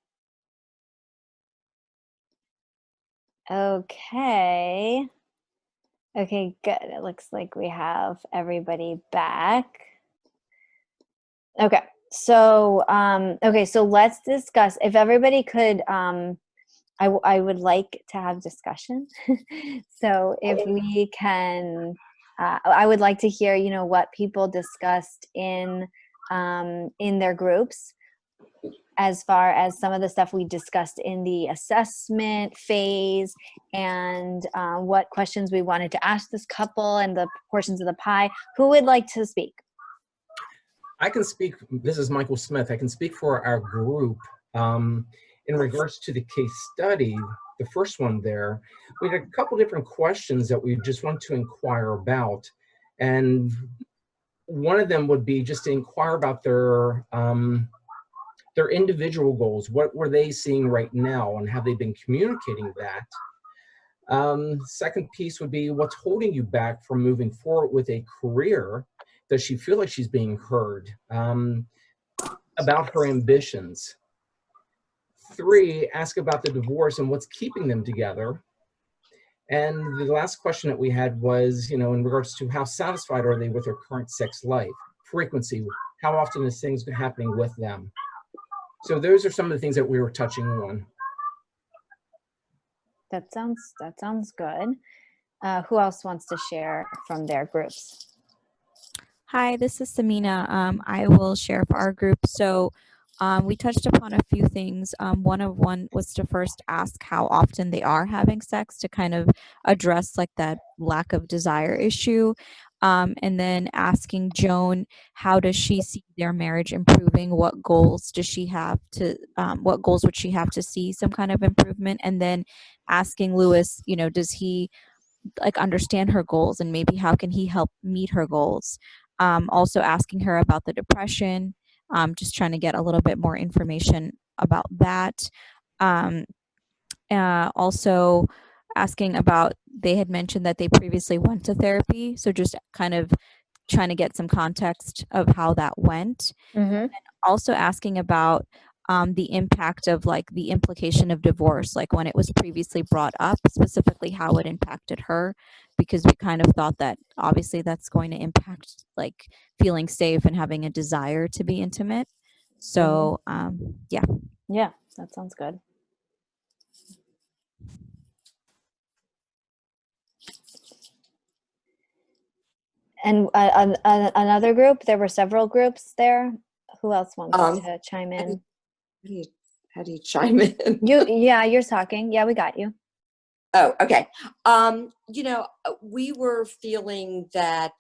Okay. Okay, good. It looks like we have everybody back. Okay. So, okay, so let's discuss if everybody could, I would like to have discussion. So if we can, I would like to hear, you know, what people discussed in their groups as far as some of the stuff we discussed in the assessment phase and what questions we wanted to ask this couple and the portions of the pie. Who would like to speak? I can speak, this is Michael Smith, I can speak for our group. In regards to the case study, the first one there, we had a couple different questions that we just want to inquire about. And one of them would be just to inquire about their individual goals. What were they seeing right now, and have they been communicating that? Second piece would be, what's holding you back from moving forward with a career? Does she feel like she's being heard? About her ambitions. 3, ask about the divorce and what's keeping them together. And the last question that we had was, in regards to how satisfied are they with their current sex life? Frequency, how often is things happening with them? So those are some of the things that we were touching on. That sounds good. Who else wants to share from their groups? Hi, this is Samina. I will share for our group. So we touched upon a few things. One was to first ask how often they are having sex to kind of address like that lack of desire issue. And then asking Joan, how does she see their marriage improving? What goals does she have to, what goals would she have to see some kind of improvement? And then asking Lewis, does he like understand her goals, and maybe how can he help meet her goals? Also asking her about the depression, just trying to get a little bit more information about that. Also asking about, they had mentioned that they previously went to therapy, so just kind of trying to get some context of how that went. Mm-hmm. Also asking about the impact of like the implication of divorce, like when it was previously brought up, specifically how it impacted her, because we kind of thought that obviously that's going to impact like feeling safe and having a desire to be intimate. So yeah. Yeah, that sounds good. And another group, there were several groups there. Who else wants to chime in? How do you chime in? You're talking. Yeah, we got you. Oh, okay. We were feeling that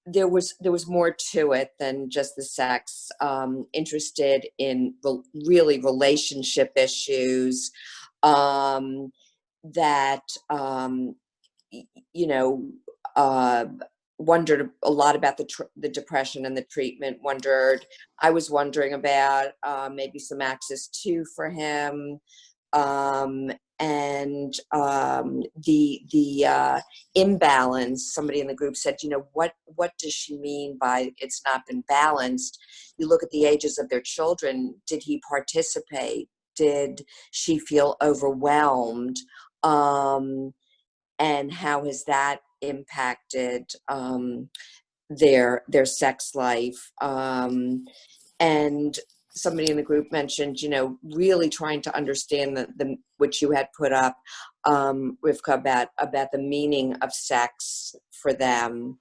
there was more to it than just the sex. Interested in really relationship issues. Wondered a lot about the depression and the treatment. I was wondering about maybe some access to for him. And the imbalance. Somebody in the group said, what does she mean by it's not been balanced? You look at the ages of their children. Did he participate? Did she feel overwhelmed? And how has that impacted their sex life? And somebody in the group mentioned, really trying to understand the which you had put up, Rivka, about the meaning of sex for them.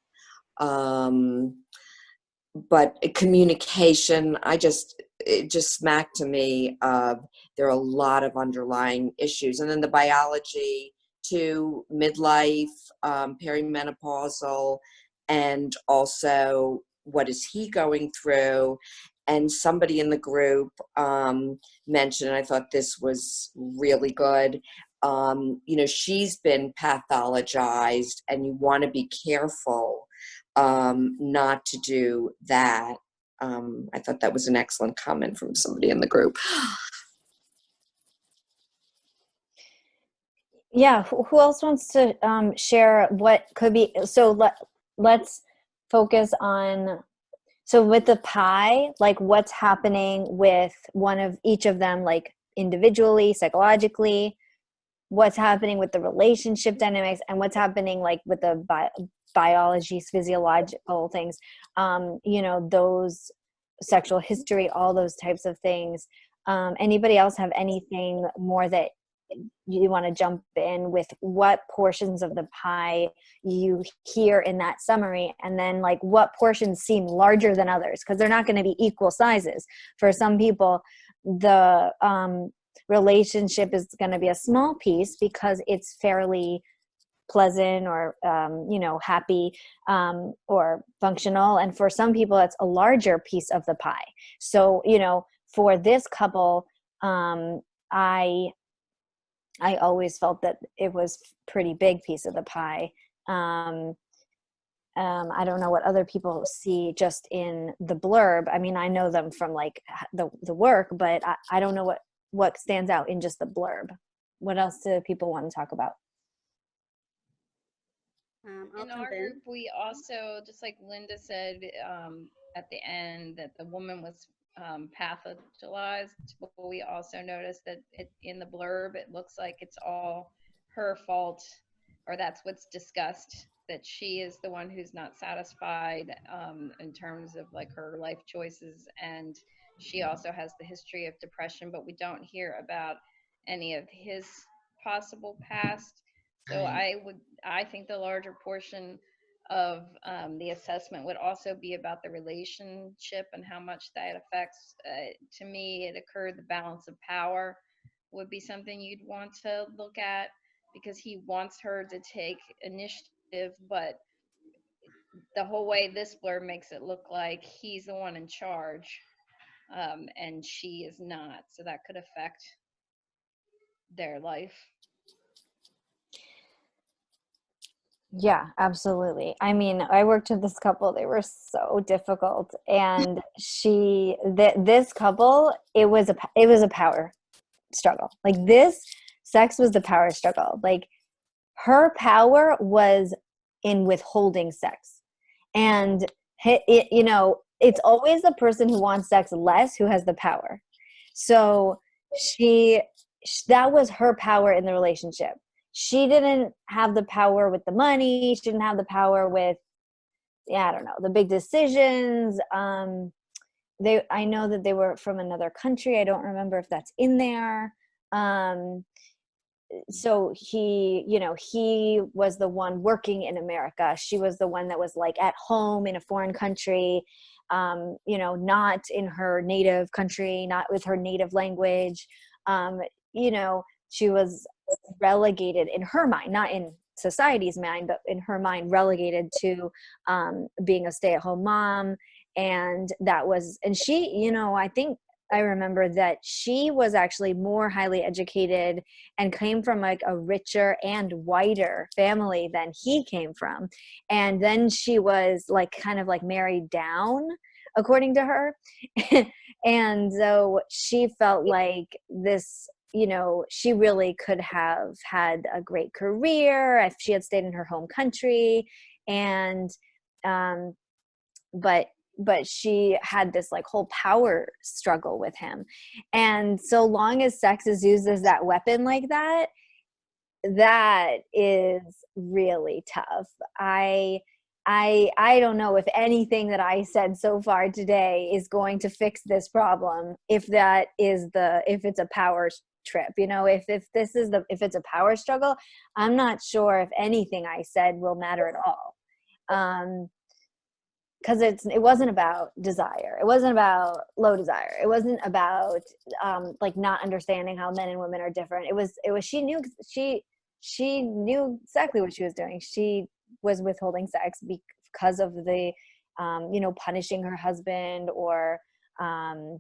But communication, it just smacked to me of there are a lot of underlying issues. And then the biology to midlife, perimenopausal, and also what is he going through. And somebody in the group mentioned, and I thought this was really good, she's been pathologized, and you want to be careful not to do that. I thought that was an excellent comment from somebody in the group. Yeah, who else wants to share what could be? So let's focus on, so with the pie, like what's happening with one of each of them, like individually, psychologically, what's happening with the relationship dynamics, and what's happening like with the biology, physiological things, those sexual history, all those types of things. Anybody else have anything more that you want to jump in with, what portions of the pie you hear in that summary, and then like what portions seem larger than others, because they're not going to be equal sizes. For some people, the relationship is going to be a small piece because it's fairly pleasant or happy or functional, and for some people it's a larger piece of the pie. So for this couple, I always felt that it was pretty big piece of the pie. I don't know what other people see just in the blurb. I mean, I know them from like the work, but I don't know what stands out in just the blurb. What else do people want to talk about? In our group, we also, just like Linda said at the end, that the woman was pathologized, but we also noticed that in the blurb, it looks like it's all her fault, or that's what's discussed, that she is the one who's not satisfied in terms of like her life choices, and she also has the history of depression, but we don't hear about any of his possible past. So I think the larger portion of the assessment would also be about the relationship and how much that affects. To me, it occurred the balance of power would be something you'd want to look at, because he wants her to take initiative, but the whole way this blurb makes it look like he's the one in charge, and she is not. So that could affect their life. Yeah, absolutely. I mean, I worked with this couple. They were so difficult, and this couple, it was a power struggle. Like, this sex was the power struggle. Like, her power was in withholding sex, and it's always the person who wants sex less who has the power. So that was her power in the relationship. She didn't have the power with the money. She didn't have the power with, I don't know, the big decisions. I know that they were from another country. I don't remember if that's in there. So he was the one working in America. She was the one that was like at home in a foreign country, not in her native country, not with her native language. She was relegated in her mind, not in society's mind, but in her mind, relegated to being a stay-at-home mom. And she, I think I remember that she was actually more highly educated and came from like a richer and whiter family than he came from. And then she was like kind of like married down, according to her. And so she felt like this, she really could have had a great career if she had stayed in her home country. And but she had this like whole power struggle with him. And so long as sex is used as that weapon like that, that is really tough. I don't know if anything that I said so far today is going to fix this problem. If it's a power trip, if it's a power struggle, I'm not sure if anything I said will matter at all. Because it wasn't about desire. It wasn't about low desire. It wasn't about like not understanding how men and women are different. It was she knew exactly what she was doing. She was withholding sex because of the punishing her husband, or that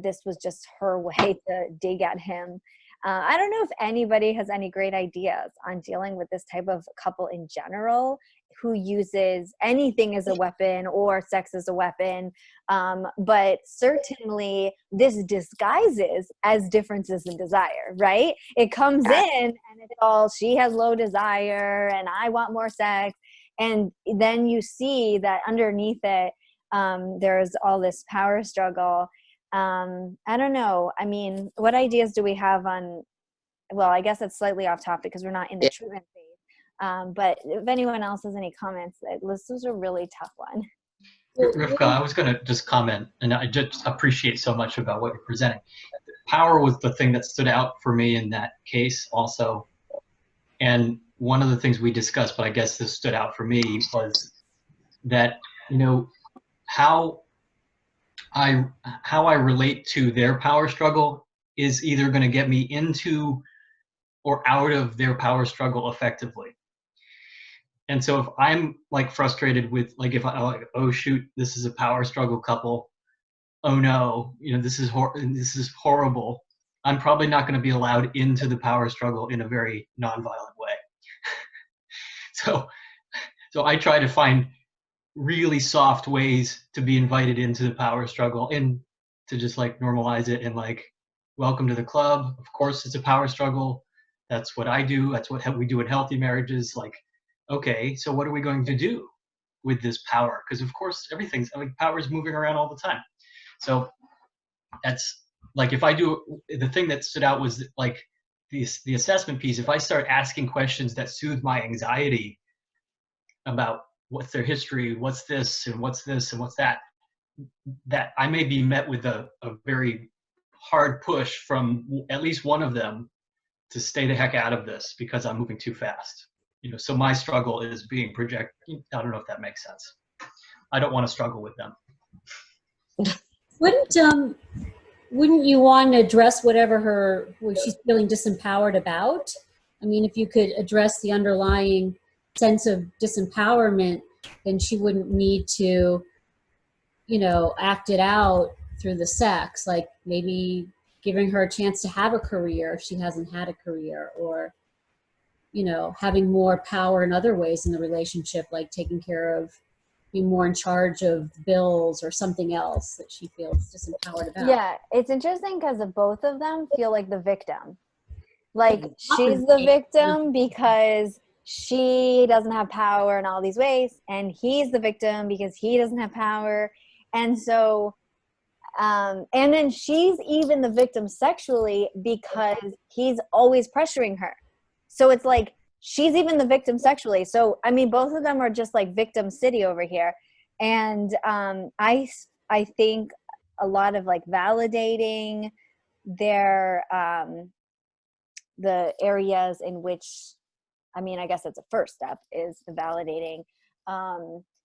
this was just her way to dig at him. I don't know if anybody has any great ideas on dealing with this type of couple in general, who uses anything as a weapon or sex as a weapon. But certainly this disguises as differences in desire, right? It comes in and it's all, she has low desire and I want more sex. And then you see that underneath it, there's all this power struggle. I don't know. I mean, what ideas do we have on, well, I guess it's slightly off topic because we're not in the treatment phase. But if anyone else has any comments, this was a really tough one. Rivka, I was going to just comment, and I just appreciate so much about what you're presenting. Power was the thing that stood out for me in that case also. And one of the things we discussed, but I guess this stood out for me, was that, how I relate to their power struggle is either going to get me into or out of their power struggle effectively. And so if I'm like frustrated with, like, if I like, oh shoot, this is a power struggle couple, oh no, you know, this is horrible, I'm probably not going to be allowed into the power struggle in a very nonviolent way. So I try to find really soft ways to be invited into the power struggle and to just like normalize it and like, welcome to the club. Of course, it's a power struggle. That's what I do. That's what we do in healthy marriages. Like, okay, so what are we going to do with this power? Because of course, everything's like power is moving around all the time. So that's like, if I do, the thing that stood out was like the assessment piece. If I start asking questions that soothe my anxiety about what's their history, what's this and what's this and what's that, that I may be met with a very hard push from at least one of them to stay the heck out of this because I'm moving too fast. You know, so my struggle is being projected. I don't know if that makes sense. I don't want to struggle with them. Wouldn't you want to address whatever what she's feeling disempowered about? I mean, if you could address the underlying sense of disempowerment, then she wouldn't need to, you know, act it out through the sex, like maybe giving her a chance to have a career if she hasn't had a career, or, you know, having more power in other ways in the relationship, like taking care of, being more in charge of bills or something else that she feels disempowered about. Yeah, it's interesting because both of them feel like the victim. Like she's the victim because she doesn't have power in all these ways, and he's the victim because he doesn't have power. And so, and then she's even the victim sexually because he's always pressuring her. So it's like, she's even the victim sexually. So, I mean, both of them are just like victim city over here. And I think a lot of like validating their, the areas in which, I mean, I guess it's a first step is the validating,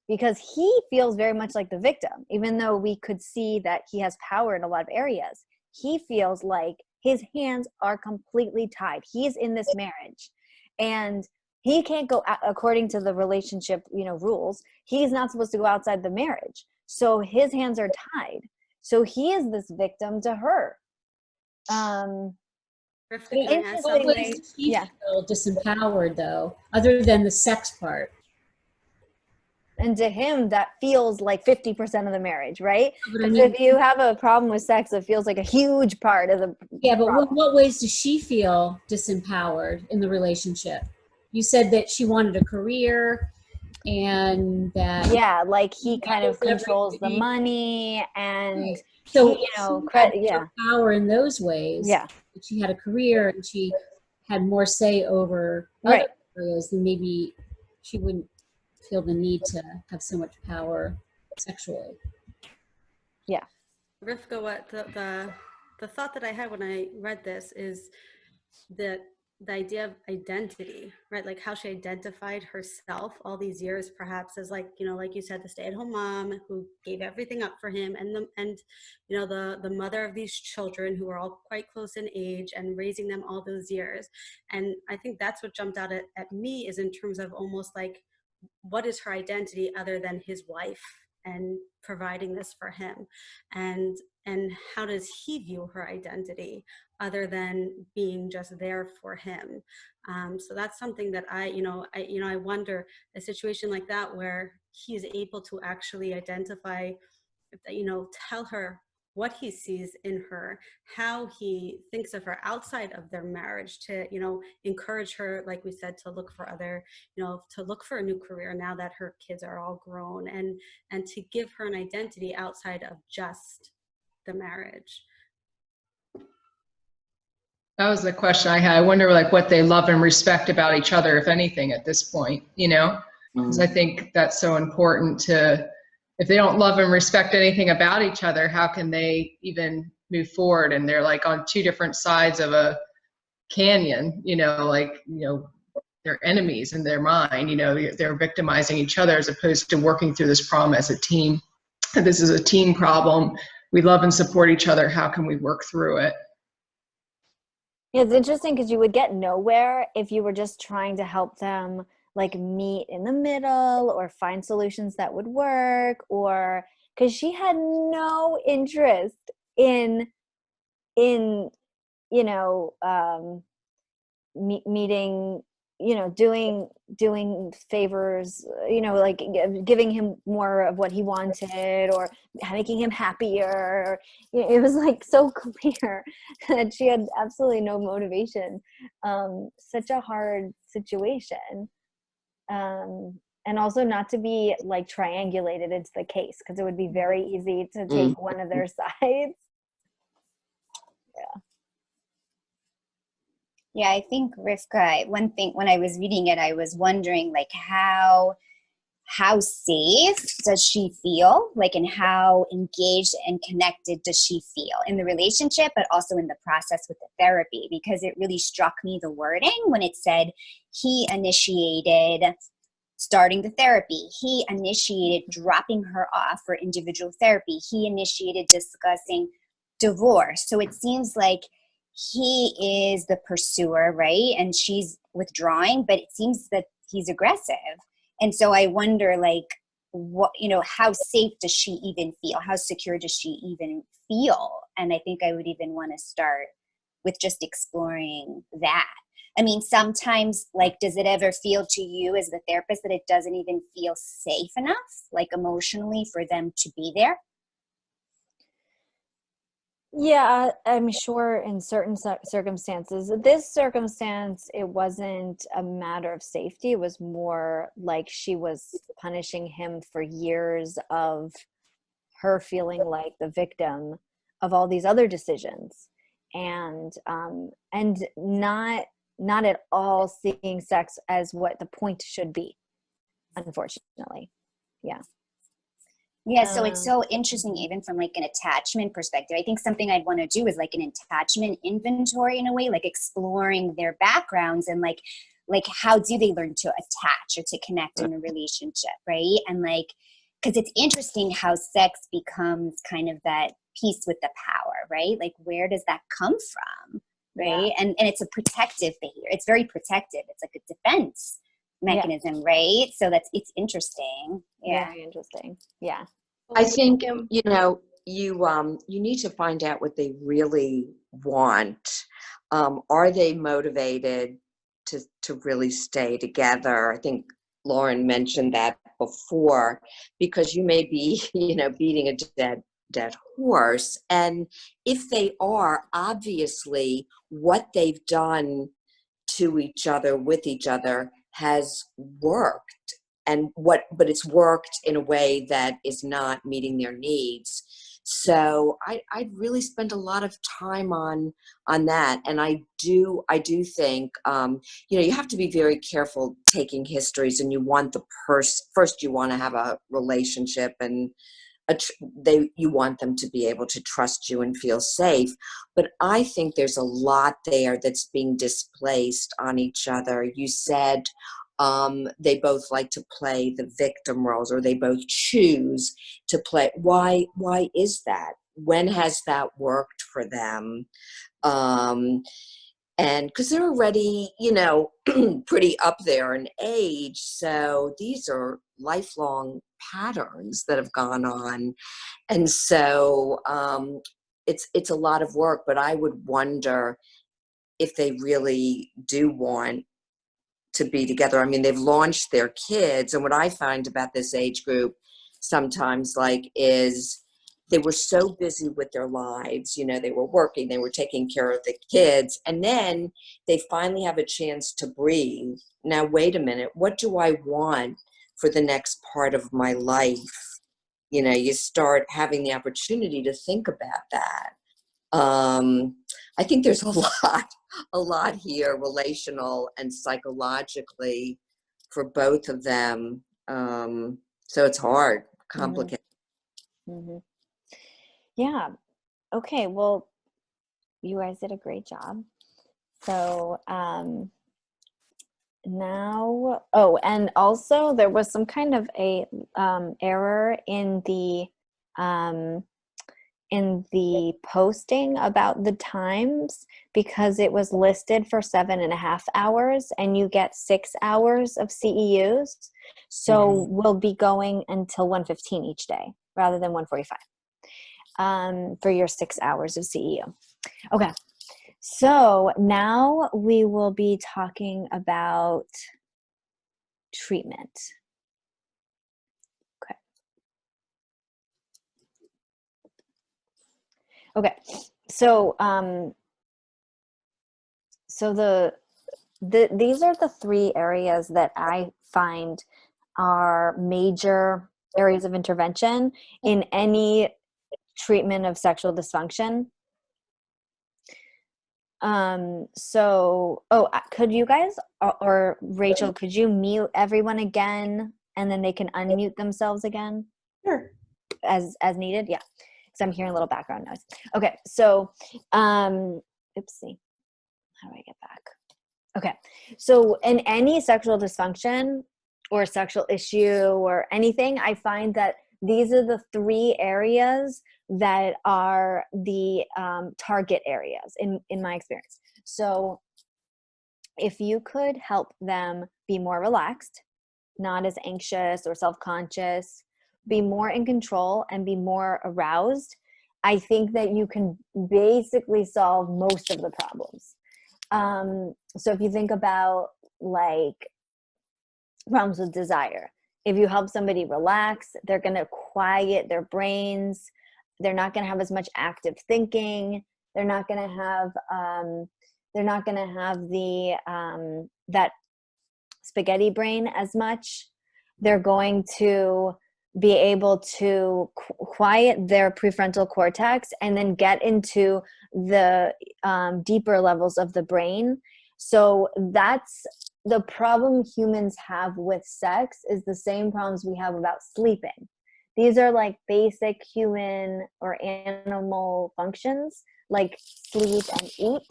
because he feels very much like the victim, even though we could see that he has power in a lot of areas. He feels like his hands are completely tied. He's in this marriage. And he can't go, according to the relationship, you know, rules, he's not supposed to go outside the marriage. So his hands are tied. So he is this victim to her. Interestingly, she feel disempowered though, other than the sex part. And to him, that feels like 50% of the marriage, right? Because if you have a problem with sex, it feels like a huge part of the but what ways does she feel disempowered in the relationship? You said that she wanted a career and that... Yeah, like he kind of controls the money and, so, you know, power in those ways. Yeah. She had a career and she had more say over other areas, then maybe she wouldn't feel the need to have so much power sexually. Yeah. Rivka, what the thought that I had when I read this is that the idea of identity, right? Like how she identified herself all these years, perhaps as like, you know, like you said, the stay-at-home mom who gave everything up for him, and you know, the mother of these children who are all quite close in age and raising them all those years. And I think that's what jumped out at me, is in terms of almost like, what is her identity other than his wife and providing this for him, and how does he view her identity other than being just there for him? So that's something that I wonder, a situation like that where he is able to actually identify, you know, tell her what he sees in her, how he thinks of her outside of their marriage, to, you know, encourage her, like we said, to look for other, you know, to look for a new career now that her kids are all grown, and to give her an identity outside of just the marriage. That was the question I had. I wonder like what they love and respect about each other, if anything, at this point, you know, because I think that's so important to, if they don't love and respect anything about each other, how can they even move forward? And they're like on two different sides of a canyon, you know, like, you know, they're enemies in their mind, you know, they're victimizing each other as opposed to working through this problem as a team. This is a team problem. We love and support each other. How can we work through it? Yeah, it's interesting because you would get nowhere if you were just trying to help them like meet in the middle or find solutions that would work, or because she had no interest in you know, meeting, you know, doing favors, you know, like giving him more of what he wanted or making him happier. It was like so clear that she had absolutely no motivation. Such a hard situation. And also not to be like triangulated into the case, because it would be very easy to take one of their sides. Yeah. Yeah, I think Rivka, one thing when I was reading it, I was wondering like how safe does she feel, like, and how engaged and connected does she feel in the relationship, but also in the process with the therapy, because it really struck me, the wording when it said he initiated starting the therapy, he initiated dropping her off for individual therapy, he initiated discussing divorce. So it seems like he is the pursuer, right? And she's withdrawing, but it seems that he's aggressive. And so I wonder, like, what, you know, how safe does she even feel? How secure does she even feel? And I think I would even want to start with just exploring that. I mean, sometimes, like, does it ever feel to you as the therapist that it doesn't even feel safe enough, like emotionally, for them to be there? Yeah, I'm sure in certain circumstances. This circumstance, it wasn't a matter of safety. It was more like she was punishing him for years of her feeling like the victim of all these other decisions, and not at all seeing sex as what the point should be, unfortunately. Yeah. Yeah, so it's so interesting, even from like an attachment perspective. I think something I'd want to do is like an attachment inventory in a way, like exploring their backgrounds and like how do they learn to attach or to connect in a relationship, right? And like, because it's interesting how sex becomes kind of that piece with the power, right? Like, where does that come from, right? Yeah. And it's a protective behavior. It's very protective. It's like a defense mechanism, right? So it's interesting. Yeah. Very interesting. Yeah. I think, you know, you need to find out what they really want. Are they motivated to really stay together? I think Lauren mentioned that before, because you may be, you know, beating a dead horse. And if they are, obviously what they've done to each other, with each other, has worked. But it's worked in a way that is not meeting their needs. So I'd really spend a lot of time on that. And I do think, you know, you have to be very careful taking histories, and you want the first you want to have a relationship, and you want them to be able to trust you and feel safe. But I think there's a lot there that's being displaced on each other. You said they both like to play the victim roles, or they both choose to play. Why is that? When has that worked for them? And because they're already, you know, pretty up there in age, so these are lifelong patterns that have gone on. And so it's a lot of work, but I would wonder if they really do want to be together. I mean, they've launched their kids, and what I find about this age group sometimes, like, is they were so busy with their lives. You know, they were working, they were taking care of the kids, and then they finally have a chance to breathe. Now, wait a minute, what do I want for the next part of my life? You know, you start having the opportunity to think about that. I think there's a lot here, relational and psychologically, for both of them. So it's hard, complicated. Mm-hmm. Yeah. Okay. Well, you guys did a great job. So now, oh, and also there was some kind of a error in the in the posting about the times because it was listed for 7.5 hours and you get 6 hours of CEUs. So we'll be going until 1:15 each day rather than 1:45 for your 6 hours of CEU. Okay. So now we will be talking about treatment. Okay, so these are the 3 areas that I find are major areas of intervention in any treatment of sexual dysfunction. Could you guys or Rachel, could you mute everyone again and then they can unmute themselves again? Sure. As needed, yeah. Because I'm hearing a little background noise. Okay, so, oopsie. How do I get back? Okay, so in any sexual dysfunction or sexual issue or anything, I find that these are the 3 areas that are the target areas in my experience. So if you could help them be more relaxed, not as anxious or self-conscious, be more in control and be more aroused, I think that you can basically solve most of the problems. So if you think about like problems with desire, if you help somebody relax, they're going to quiet their brains. They're not going to have as much active thinking. They're not going to have the that spaghetti brain as much. They're going to be able to quiet their prefrontal cortex and then get into the deeper levels of the brain. So that's the problem humans have with sex, is the same problems we have about sleeping. These are like basic human or animal functions like sleep and eat.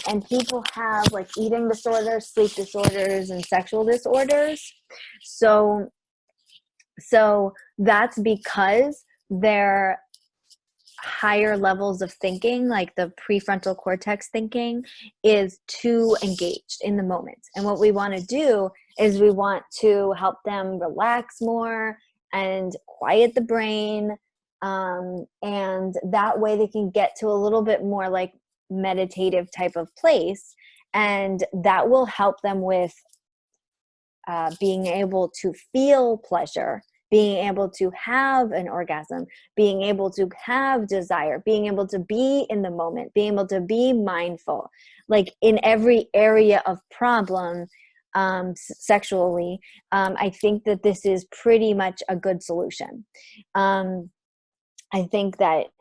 And people have like eating disorders, sleep disorders, and sexual disorders. So that's because their higher levels of thinking, like the prefrontal cortex thinking, is too engaged in the moment. And what we want to do is we want to help them relax more and quiet the brain. And that way they can get to a little bit more like meditative type of place. And that will help them with being able to feel pleasure, being able to have an orgasm, being able to have desire, being able to be in the moment, being able to be mindful. Like in every area of problem sexually, I think that this is pretty much a good solution. I think that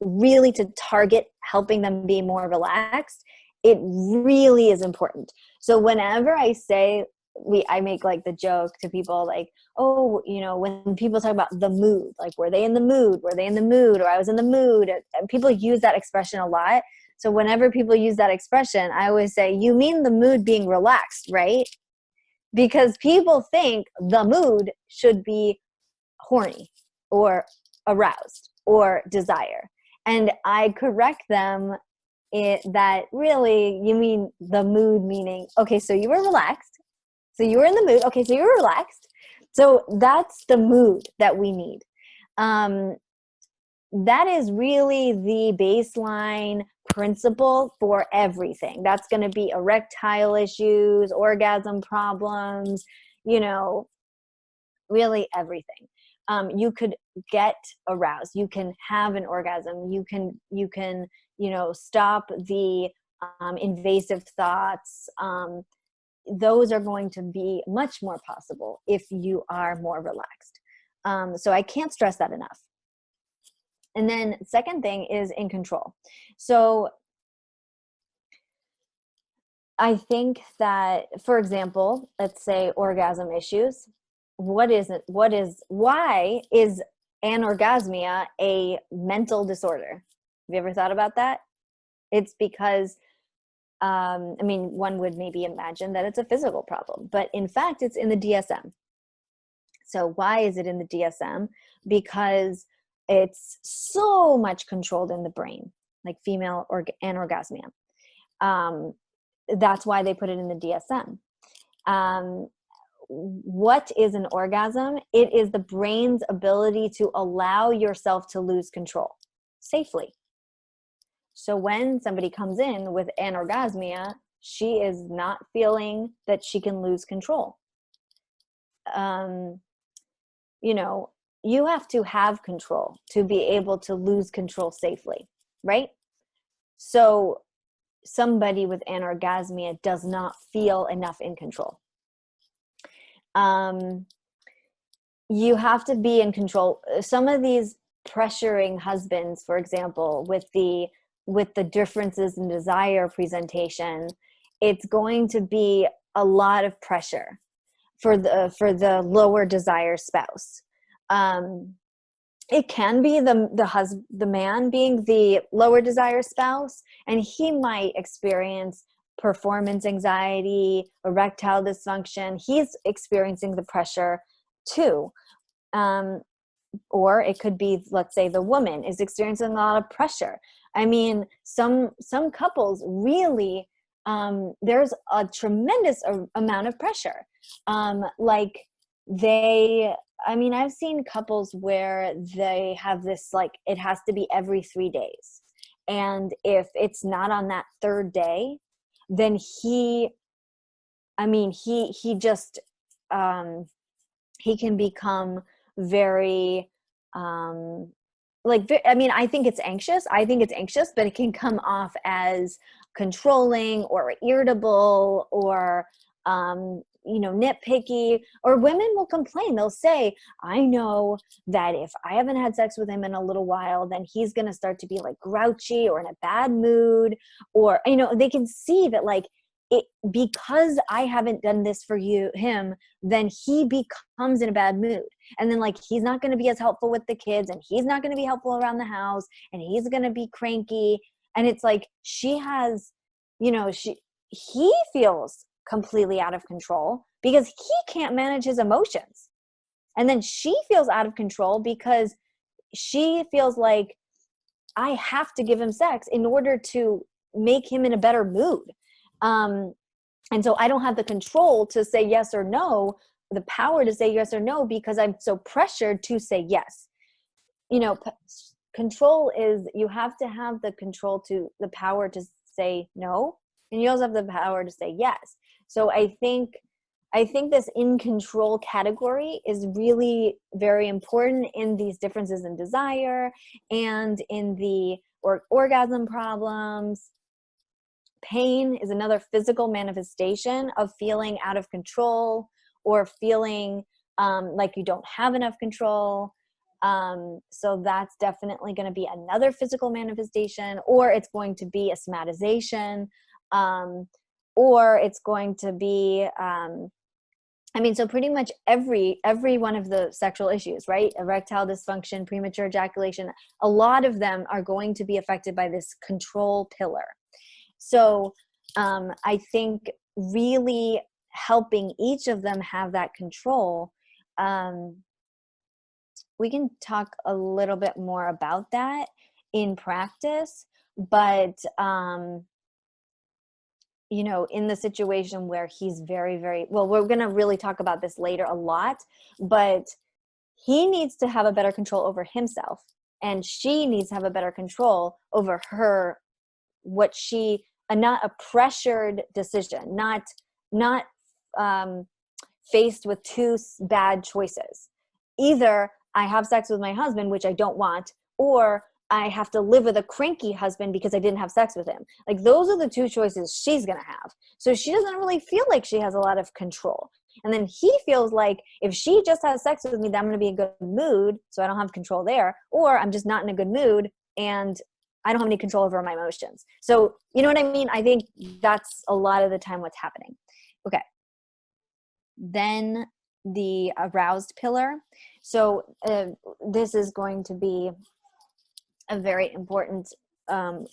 really to target helping them be more relaxed, it really is important. So whenever I say, I make like the joke to people like, oh, when people talk about the mood, like were they in the mood? Were they in the mood? Or I was in the mood. And people use that expression a lot. So whenever people use that expression, I always say, you mean the mood being relaxed, right? Because people think the mood should be horny or aroused or desire. And I correct them that really you mean the mood meaning, okay, so you were relaxed. So you were in the mood. Okay, so you were relaxed. So that's the mood that we need. That is really the baseline principle for everything. That's going to be erectile issues, orgasm problems, really everything. You could get aroused. You can have an orgasm. You can stop the invasive thoughts. Those are going to be much more possible if you are more relaxed. So I can't stress that enough. And then second thing is in control. So I think that, for example, let's say orgasm issues. Why is anorgasmia a mental disorder? Have you ever thought about that? It's because one would maybe imagine that it's a physical problem, but in fact, it's in the DSM. So why is it in the DSM? Because it's so much controlled in the brain, like female anorgasmia. That's why they put it in the DSM. What is an orgasm? It is the brain's ability to allow yourself to lose control safely. So when somebody comes in with anorgasmia, she is not feeling that she can lose control. You know, you have to have control to be able to lose control safely, right? So somebody with anorgasmia does not feel enough in control. You have to be in control. Some of these pressuring husbands, for example, with the differences in desire presentation, it's going to be a lot of pressure for the lower desire spouse. It can be the man being the lower desire spouse, and he might experience performance anxiety, erectile dysfunction. He's experiencing the pressure too. Or it could be, let's say, the woman is experiencing a lot of pressure. I mean, some couples really, there's a tremendous amount of pressure. Like I've seen couples where they have this, like, it has to be every 3 days. And if it's not on that third day, then he just, he can become very, I think it's anxious. But it can come off as controlling or irritable or, nitpicky. Or women will complain. They'll say, I know that if I haven't had sex with him in a little while, then he's going to start to be like grouchy or in a bad mood. Or, they can see that, like, because I haven't done this for him, then he becomes in a bad mood. And then, like, he's not going to be as helpful with the kids, and he's not going to be helpful around the house, and he's going to be cranky. And it's like, she has, he feels completely out of control because he can't manage his emotions. And then she feels out of control because she feels like, I have to give him sex in order to make him in a better mood. And so I don't have the control to say yes or no, the power to say yes or no, because I'm so pressured to say yes. Control is, you have to have the control to the power to say no, and you also have the power to say yes. So I think this in control category is really very important in these differences in desire and in the orgasm problems. Pain is another physical manifestation of feeling out of control or feeling like you don't have enough control. So that's definitely going to be another physical manifestation, or it's going to be a somatization, or it's going to be, so pretty much every one of the sexual issues, right? Erectile dysfunction, premature ejaculation, a lot of them are going to be affected by this control pillar. So I think really helping each of them have that control, we can talk a little bit more about that in practice, but in the situation where he's very, very, well, we're going to really talk about this later a lot, but he needs to have a better control over himself, and she needs to have a better control over her, not a pressured decision, not faced with two bad choices. Either I have sex with my husband, which I don't want, or I have to live with a cranky husband because I didn't have sex with him. Like, those are the two choices she's going to have. So she doesn't really feel like she has a lot of control. And then he feels like if she just has sex with me, then I'm going to be in a good mood, so I don't have control there, or I'm just not in a good mood and I don't have any control over my emotions. So, you know what I mean? I think that's a lot of the time what's happening. Okay. Then the aroused pillar. So this is going to be a very important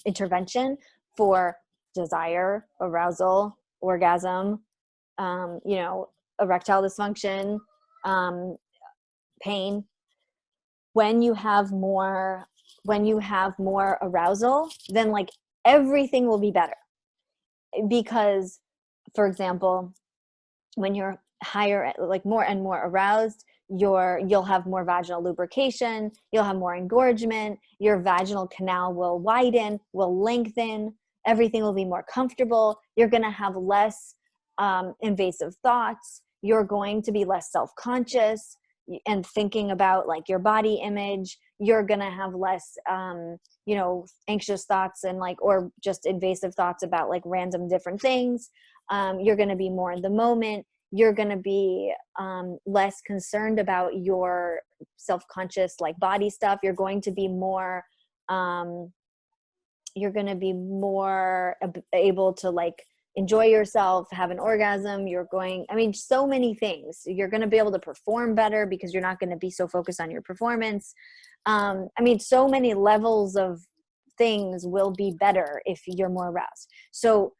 intervention for desire, arousal, orgasm, erectile dysfunction, pain. when you have more arousal, then like everything will be better. Because, for example, when you're higher, like more and more aroused, you'll have more vaginal lubrication, you'll have more engorgement, your vaginal canal will widen, will lengthen, everything will be more comfortable, you're going to have less invasive thoughts, you're going to be less self-conscious and thinking about like your body image, you're going to have less anxious thoughts and like, or just invasive thoughts about like random different things. You're going to be more in the moment. You're going to be less concerned about your self-conscious like body stuff. You're going to be more able to like enjoy yourself, have an orgasm. So many things. You're going to be able to perform better because you're not going to be so focused on your performance. So many levels of things will be better if you're more aroused. So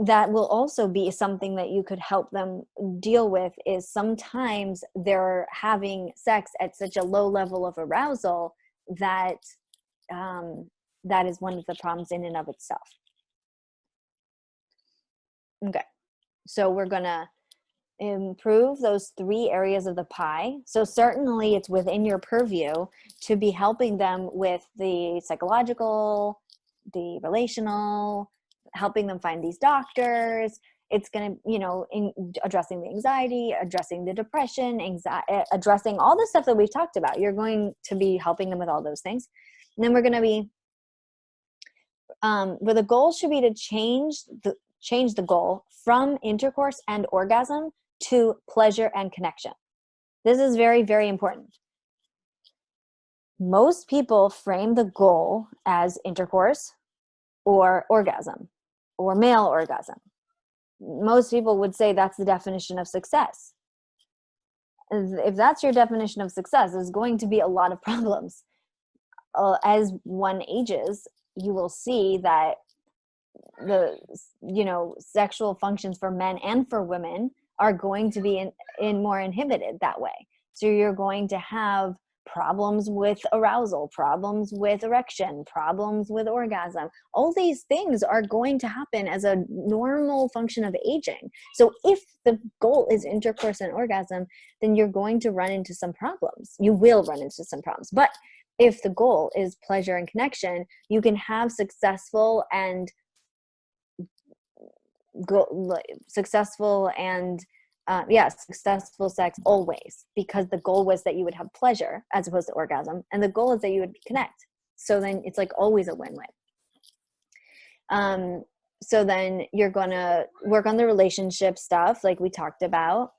that will also be something that you could help them deal with, is sometimes they're having sex at such a low level of arousal that that is one of the problems in and of itself. Okay, so we're gonna improve those 3 areas of the pie. So certainly it's within your purview to be helping them with the psychological, the relational, helping them find these doctors. It's going to, in addressing the anxiety, addressing the depression, addressing all the stuff that we've talked about. You're going to be helping them with all those things. And then we're going to be, where the goal should be to change the goal from intercourse and orgasm to pleasure and connection. This is very, very important. Most people frame the goal as intercourse or orgasm or male orgasm. Most people would say that's the definition of success. If that's your definition of success, there's going to be a lot of problems. As one ages, you will see that the sexual functions for men and for women are going to be in more inhibited that way. So you're going to have problems with arousal, problems with erection, problems with orgasm. All these things are going to happen as a normal function of aging. So if the goal is intercourse and orgasm, then you're going to run into some problems. You will run into some problems. But if the goal is pleasure and connection, you can have successful sex always, because the goal was that you would have pleasure as opposed to orgasm, and the goal is that you would connect. So then it's like always a win-win. So then you're going to work on the relationship stuff like we talked about,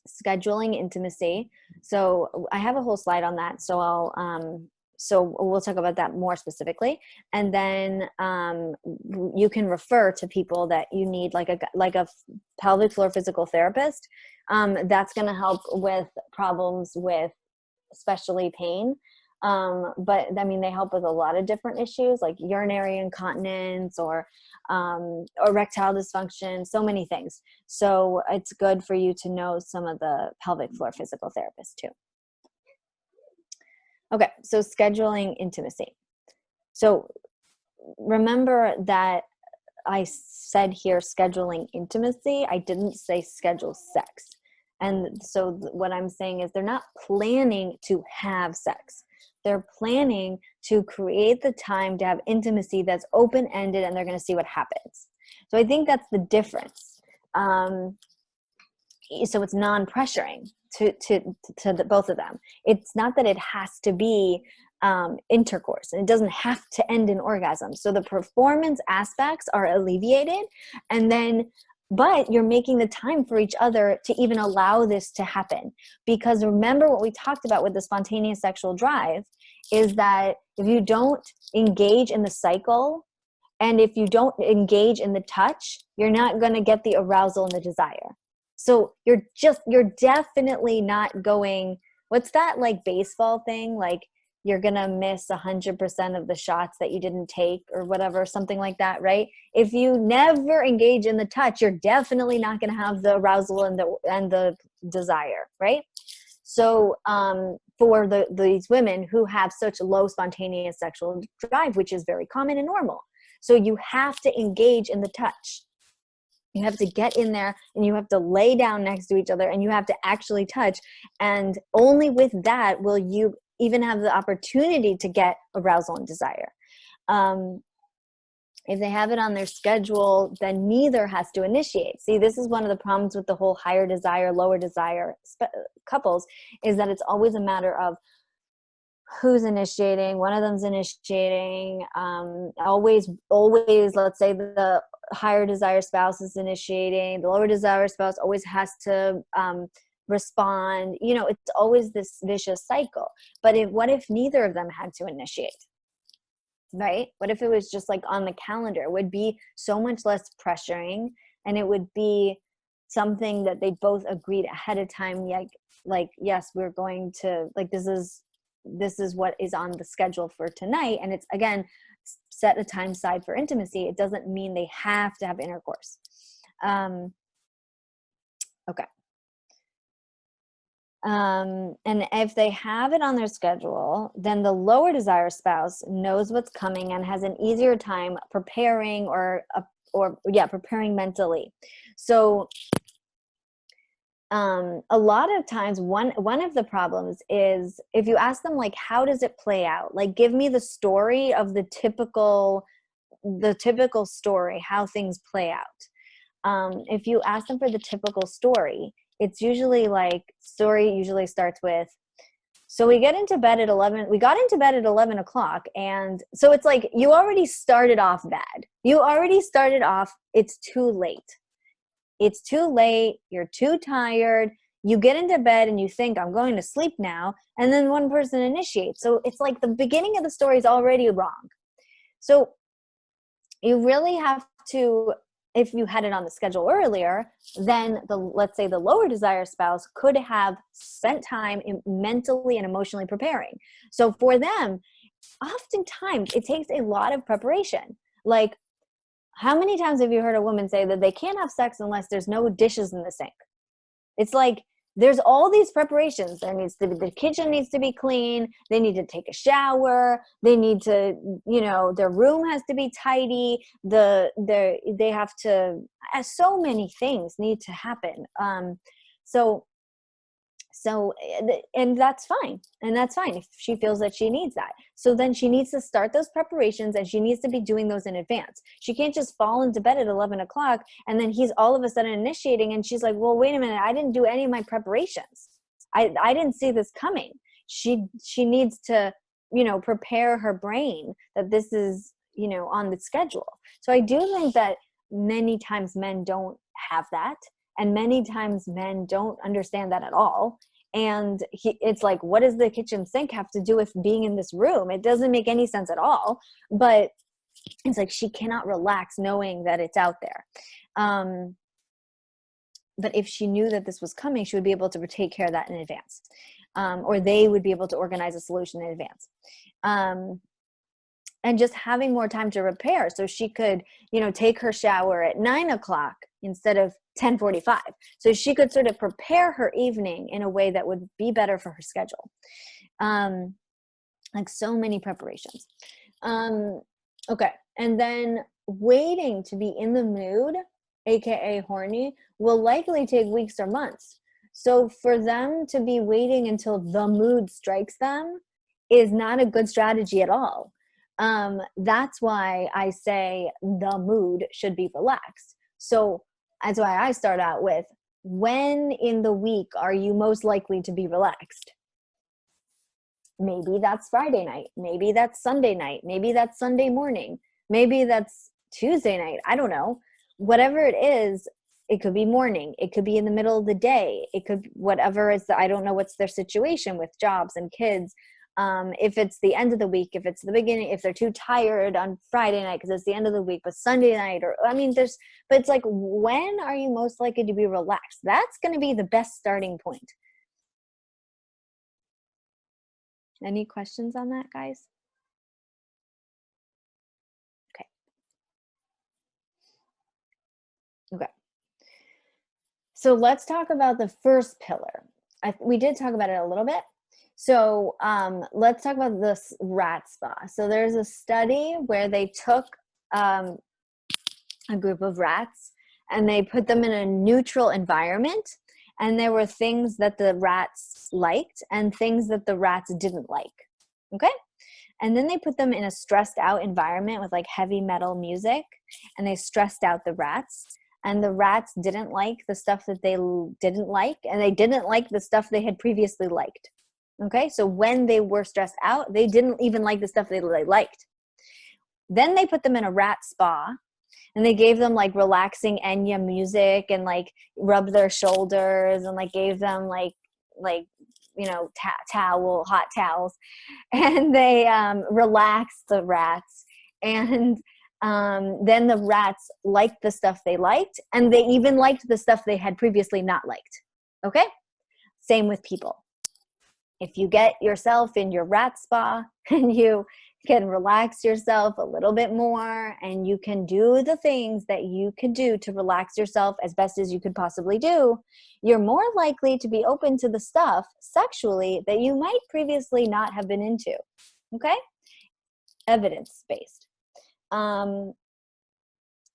scheduling intimacy. So I have a whole slide on that, so we'll talk about that more specifically. And then you can refer to people that you need, like a pelvic floor physical therapist. That's going to help with problems with especially pain. But they help with a lot of different issues like urinary incontinence or erectile dysfunction, so many things. So it's good for you to know some of the pelvic floor physical therapists too. Okay, so scheduling intimacy. So remember that I said here scheduling intimacy. I didn't say schedule sex. And so what I'm saying is they're not planning to have sex. They're planning to create the time to have intimacy that's open-ended, and they're going to see what happens. So I think that's the difference. So it's non-pressuring to both of them. It's not that it has to be intercourse, and it doesn't have to end in orgasm. So the performance aspects are alleviated, but you're making the time for each other to even allow this to happen. Because remember what we talked about with the spontaneous sexual drive is that if you don't engage in the cycle and if you don't engage in the touch, you're not going to get the arousal and the desire. So you're definitely not going, what's that like baseball thing? Like you're going to miss 100% of the shots that you didn't take or whatever, something like that, right? If you never engage in the touch, you're definitely not going to have the arousal and the desire, right? So for these women who have such low spontaneous sexual drive, which is very common and normal. So you have to engage in the touch. You have to get in there and you have to lay down next to each other and you have to actually touch. And only with that will you even have the opportunity to get arousal and desire. If they have it on their schedule, then neither has to initiate. See, this is one of the problems with the whole higher desire, lower desire couples, is that it's always a matter of who's initiating. One of them's initiating. Always, let's say the higher desire spouse is initiating. The lower desire spouse always has to respond. You know, it's always this vicious cycle. But what if neither of them had to initiate? Right? What if it was just like on the calendar? It would be so much less pressuring, and it would be something that they both agreed ahead of time. Like, yes, we're going to, like, this is what is on the schedule for tonight. And it's, again, set a time aside for intimacy. It doesn't mean they have to have intercourse. Okay. And if they have it on their schedule, then the lower desire spouse knows what's coming and has an easier time preparing preparing mentally. So a lot of times one of the problems is if you ask them, like, how does it play out? Like, give me the story of the typical story, how things play out. If you ask them for the typical story, it's usually like, story usually starts with, so we got into bed at 11 o'clock. And so it's like, you already started off bad. You already started off, it's too late. It's too late. You're too tired. You get into bed and you think, I'm going to sleep now. And then one person initiates. So it's like the beginning of the story is already wrong. So you really have to, if you had it on the schedule earlier, then let's say the lower desire spouse could have spent time mentally and emotionally preparing. So for them, oftentimes it takes a lot of preparation. Like, how many times have you heard a woman say that they can't have sex unless there's no dishes in the sink? It's like, there's all these preparations. The kitchen needs to be clean. They need to take a shower. They need to, their room has to be tidy. They have to, so many things need to happen. And that's fine. And that's fine if she feels that she needs that. So then she needs to start those preparations, and she needs to be doing those in advance. She can't just fall into bed at 11 o'clock and then he's all of a sudden initiating and she's like, well, wait a minute, I didn't do any of my preparations. I didn't see this coming. She needs to, prepare her brain that this is, on the schedule. So I do think that many times men don't have that. And many times men don't understand that at all. And it's like, what does the kitchen sink have to do with being in this room? It doesn't make any sense at all. But it's like, she cannot relax knowing that it's out there. But if she knew that this was coming, she would be able to take care of that in advance. Or they would be able to organize a solution in advance. And just having more time to repair. So she could, take her shower at 9 o'clock instead of 10:45. So she could sort of prepare her evening in a way that would be better for her schedule. Like, so many preparations. Okay. And then waiting to be in the mood, AKA horny, will likely take weeks or months. So for them to be waiting until the mood strikes them is not a good strategy at all. That's why I say the mood should be relaxed. So that's why I start out with, when in the week are you most likely to be relaxed? Maybe that's Friday night. Maybe that's Sunday night. Maybe that's Sunday morning. Maybe that's Tuesday night. I don't know. Whatever it is, it could be morning. It could be in the middle of the day. It could, whatever is I don't know what's their situation with jobs and kids. If it's the end of the week, if it's the beginning, if they're too tired on Friday night because it's the end of the week, but Sunday night, but it's like, when are you most likely to be relaxed? That's going to be the best starting point. Any questions on that, guys? Okay. So let's talk about the first pillar. We did talk about it a little bit. So let's talk about this rat spa. So there's a study where they took a group of rats and they put them in a neutral environment, and there were things that the rats liked and things that the rats didn't like. Okay? And then they put them in a stressed out environment with like heavy metal music, and they stressed out the rats. And the rats didn't like the stuff that they didn't like, and they didn't like the stuff they had previously liked. Okay, so when they were stressed out, they didn't even like the stuff they liked. Then they put them in a rat spa, and they gave them like relaxing Enya music and like rubbed their shoulders and like gave them like you know, hot towels, and they relaxed the rats. And then the rats liked the stuff they liked, and they even liked the stuff they had previously not liked. Okay, same with people. If you get yourself in your rat spa and you can relax yourself a little bit more, and you can do the things that you can do to relax yourself as best as you could possibly do, you're more likely to be open to the stuff sexually that you might previously not have been into. Okay? Evidence-based.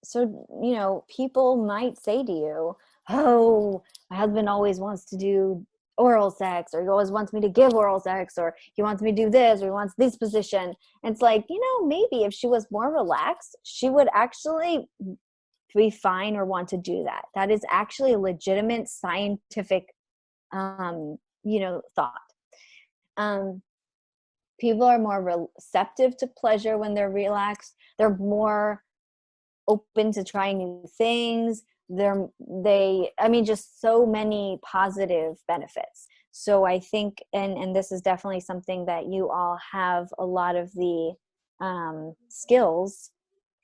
So, you know, people might say to you, oh, my husband always wants to do oral sex, or he always wants me to give oral sex, or he wants me to do this, or he wants this position. And it's like, you know, maybe if she was more relaxed, she would actually be fine or want to do that. That is actually a legitimate scientific, you know, thought. People are more receptive to pleasure when they're relaxed. They're more open to trying new things. I mean, just so many positive benefits. So I think, and this is definitely something that you all have a lot of the skills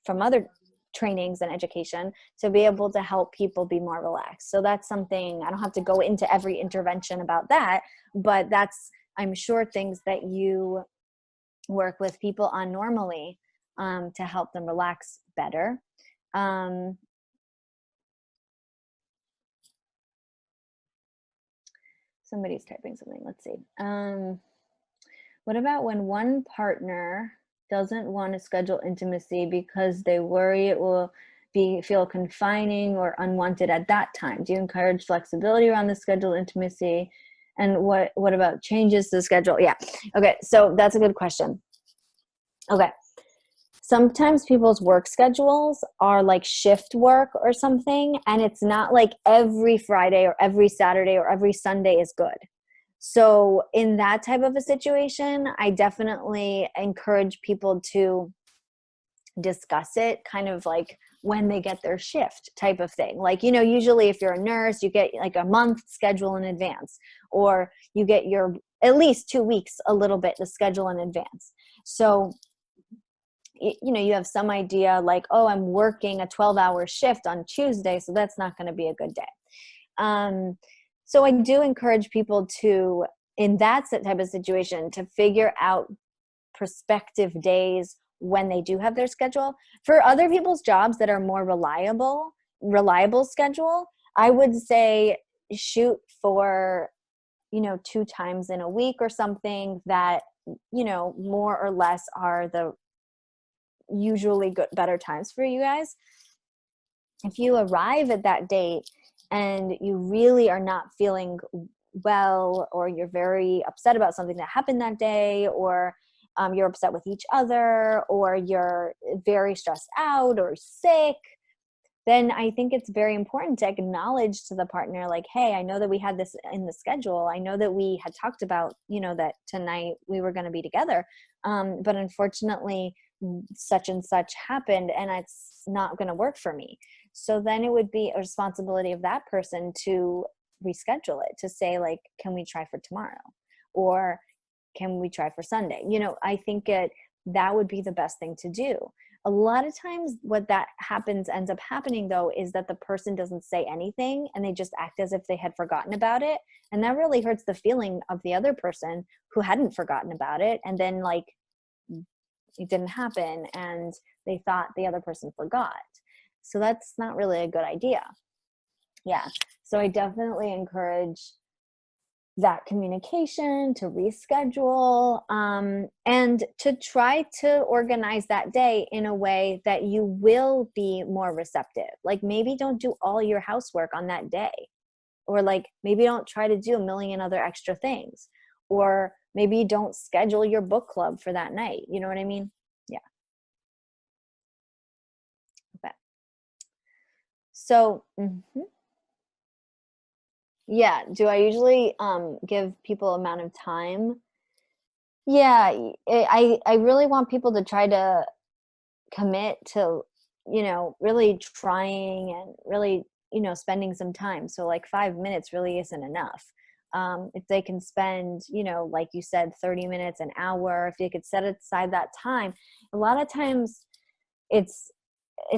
from other trainings and education to be able to help people be more relaxed. So that's something, I don't have to go into every intervention about that, but that's, I'm sure, things that you work with people on normally to help them relax better. Somebody's typing something. Let's see. What about when one partner doesn't want to schedule intimacy because they worry it will feel confining or unwanted at that time? Do you encourage flexibility around the schedule intimacy? And what about changes to the schedule? Yeah. Okay. So that's a good question. Okay. Sometimes people's work schedules are like shift work or something, and it's not like every Friday or every Saturday or every Sunday is good. So in that type of a situation, I definitely encourage people to discuss it kind of like when they get their shift type of thing. Like, you know, usually if you're a nurse, you get like a month schedule in advance, or you get your at least 2 weeks a little bit to schedule in advance. So you know, you have some idea like, oh, I'm working a 12-hour shift on Tuesday, so that's not going to be a good day. So I do encourage people to, in that type of situation, to figure out prospective days when they do have their schedule. For other people's jobs that are more reliable schedule, I would say shoot for, you know, 2 times in a week or something that, you know, more or less are the usually better times for you guys. If you arrive at that date and you really are not feeling well, or you're very upset about something that happened that day, or you're upset with each other, or you're very stressed out or sick, then I think it's very important to acknowledge to the partner, like, hey, I know that we had this in the schedule. I know that we had talked about, you know, that tonight we were going to be together. But unfortunately, such and such happened, and it's not going to work for me. So then it would be a responsibility of that person to reschedule it, to say, like, can we try for tomorrow? Or can we try for Sunday? You know, I think that would be the best thing to do. A lot of times what that ends up happening though, is that the person doesn't say anything and they just act as if they had forgotten about it. And that really hurts the feeling of the other person who hadn't forgotten about it. And then like, it didn't happen and they thought the other person forgot. So that's not really a good idea. Yeah. So I definitely encourage that communication, to reschedule, and to try to organize that day in a way that you will be more receptive. Like maybe don't do all your housework on that day, or like maybe don't try to do a million other extra things, or maybe don't schedule your book club for that night. You know what I mean? Yeah. Okay. So, yeah, do I usually give people amount of time? Yeah, I really want people to try to commit to, really trying and really, spending some time. So like 5 minutes really isn't enough. If they can spend, like you said, 30 minutes, an hour, if they could set aside that time, a lot of times it's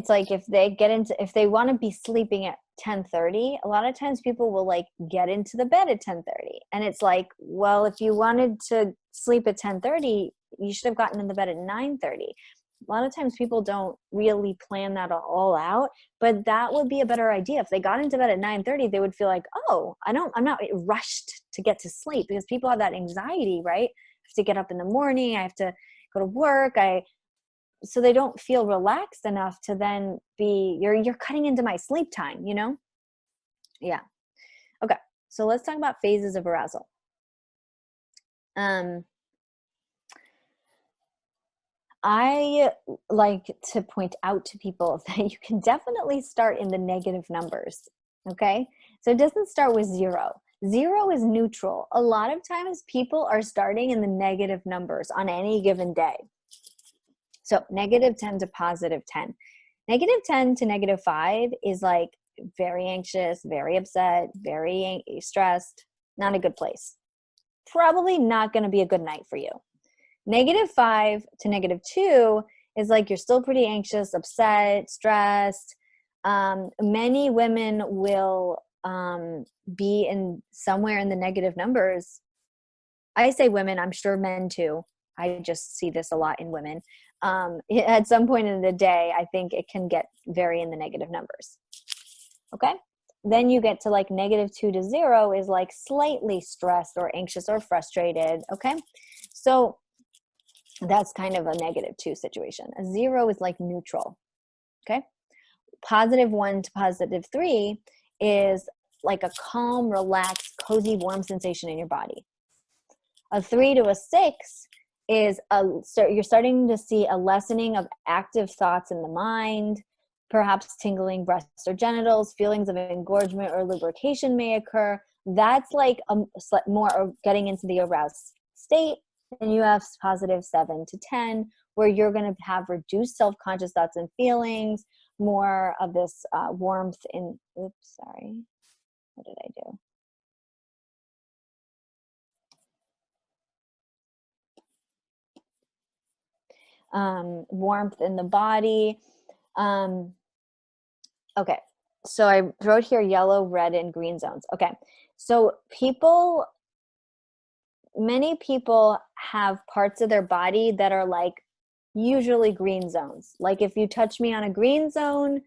like if they want to be sleeping at 10:30, a lot of times people will like get into the bed at 10:30, and it's like, well, if you wanted to sleep at 10:30, you should have gotten in the bed at 9:30. A lot of times people don't really plan that all out, but that would be a better idea. If they got into bed at 9:30, they would feel like, oh, I'm not rushed to get to sleep, because people have that anxiety, right? I have to get up in the morning, I have to go to work, so they don't feel relaxed enough to then be, you're cutting into my sleep time, Yeah. Okay. So let's talk about phases of arousal. I like to point out to people that you can definitely start in the negative numbers. Okay. So it doesn't start with 0. 0 is neutral. A lot of times people are starting in the negative numbers on any given day. So -10 to +10. -10 to -5 is like very anxious, very upset, very stressed, not a good place. Probably not going to be a good night for you. -5 to -2 is like you're still pretty anxious, upset, stressed. Many women will be in somewhere in the negative numbers. I say women, I'm sure men too. I just see this a lot in women. At some point in the day, I think it can get very in the negative numbers. Okay? Then you get to like -2 to 0 is like slightly stressed or anxious or frustrated. Okay? So that's kind of a -2 situation. A 0 is like neutral. Okay? +1 to +3 is like a calm, relaxed, cozy, warm sensation in your body. A 3 to a 6 is you're starting to see a lessening of active thoughts in the mind, perhaps tingling breasts or genitals, feelings of engorgement or lubrication may occur. That's like more getting into the aroused state. And you have +7 to 10, where you're going to have reduced self-conscious thoughts and feelings, more of this warmth in, oops, sorry, what did I do? Warmth in the body. Okay, so I wrote here yellow, red, and green zones. Okay, so many people have parts of their body that are like usually green zones. Like if you touch me on a green zone,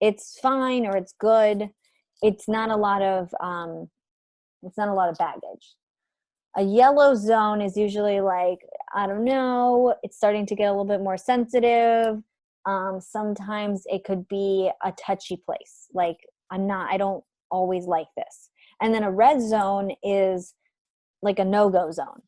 it's fine or it's good. It's not a lot of baggage. A yellow zone is usually like, I don't know, it's starting to get a little bit more sensitive. Sometimes it could be a touchy place. Like I don't always like this. And then a red zone is like a no-go zone.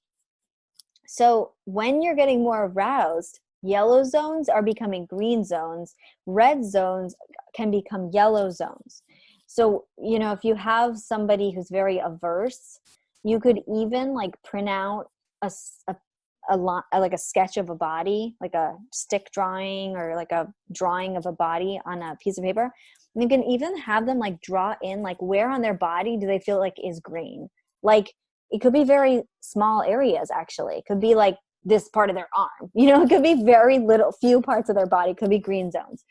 So when you're getting more aroused, yellow zones are becoming green zones. Red zones can become yellow zones. So, if you have somebody who's very averse, you could even like print out like a sketch of a body, like a stick drawing or like a drawing of a body on a piece of paper. And you can even have them like draw in like where on their body do they feel like is green. Like it could be very small areas, actually. It could be like this part of their arm. It could be very few parts of their body. It could be green zones.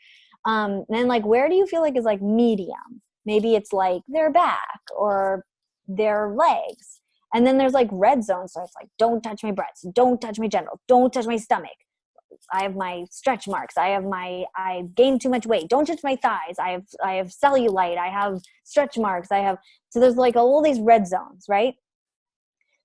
And then like where do you feel like is like medium? Maybe it's like their back or their legs. And then there's like red zones. So it's like, don't touch my breasts. Don't touch my genitals. Don't touch my stomach. I have my stretch marks. I gained too much weight. Don't touch my thighs. I have cellulite. I have stretch marks. So there's like all these red zones, right?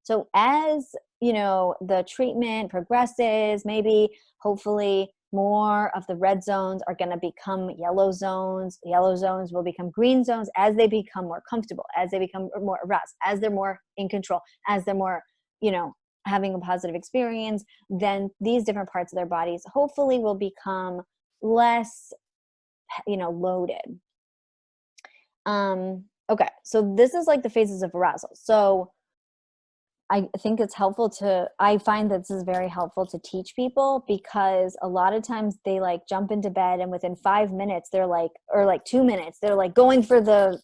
So as, you know, the treatment progresses, maybe hopefully more of the red zones are going to become yellow zones. Yellow zones will become green zones as they become more comfortable, as they become more aroused, as they're more in control, as they're more, you know, having a positive experience. Then these different parts of their bodies hopefully will become less, you know, loaded. Okay, so this is like the phases of arousal. So I think it's helpful I find that this is very helpful to teach people, because a lot of times they like jump into bed and within 5 minutes they're like, or like 2 minutes, they're like going for the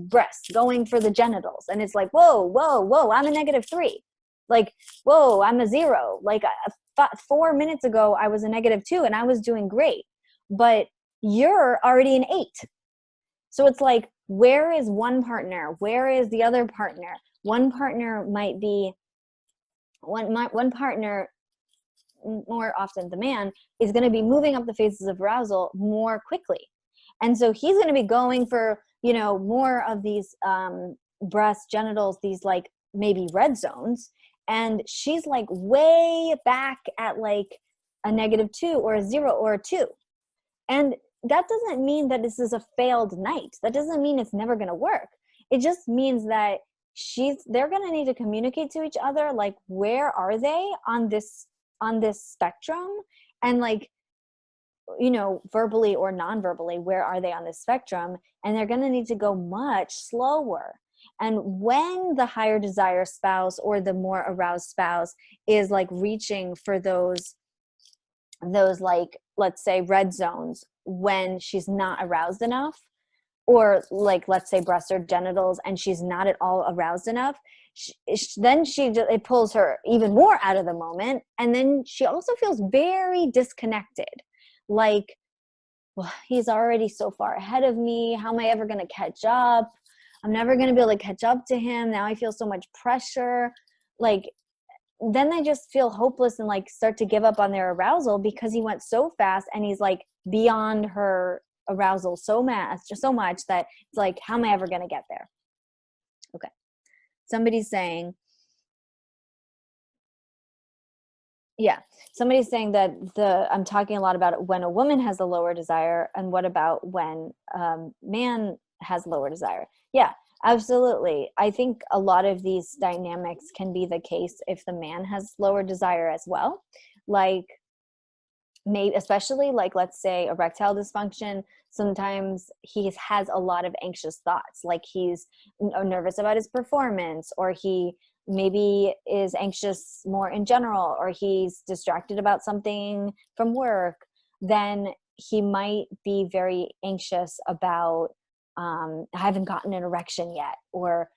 breasts, going for the genitals. And it's like, whoa, I'm a -3. Like, whoa, I'm a 0. Like 4 minutes ago, I was a -2 and I was doing great, but you're already an 8. So it's like, where is one partner? Where is the other partner? One partner might be, one partner, more often the man, is going to be moving up the phases of arousal more quickly. And so he's going to be going for, you know, more of these breasts, genitals, these like maybe red zones. And she's like way back at like a -2 or a 0 or a 2. And that doesn't mean that this is a failed night. That doesn't mean it's never going to work. It just means that they're going to need to communicate to each other, like, where are they on this spectrum? And like, you know, verbally or non-verbally, where are they on this spectrum? And they're going to need to go much slower. And when the higher desire spouse or the more aroused spouse is like reaching for those like, let's say red zones, when she's not aroused enough, or like, let's say breasts or genitals, and she's not at all aroused enough, then it pulls her even more out of the moment. And then she also feels very disconnected. Like, well, he's already so far ahead of me. How am I ever going to catch up? I'm never going to be able to catch up to him. Now I feel so much pressure. Like, then they just feel hopeless and like start to give up on their arousal, because he went so fast and he's like beyond her arousal so much that it's like, how am I ever going to get there? Okay. Somebody's saying that I'm talking a lot about when a woman has a lower desire, and what about when man has lower desire? Yeah, absolutely. I think a lot of these dynamics can be the case if the man has lower desire as well. Like, maybe especially like, let's say erectile dysfunction, sometimes he has a lot of anxious thoughts, like he's nervous about his performance, or he maybe is anxious more in general, or he's distracted about something from work. Then he might be very anxious about I haven't gotten an erection yet, or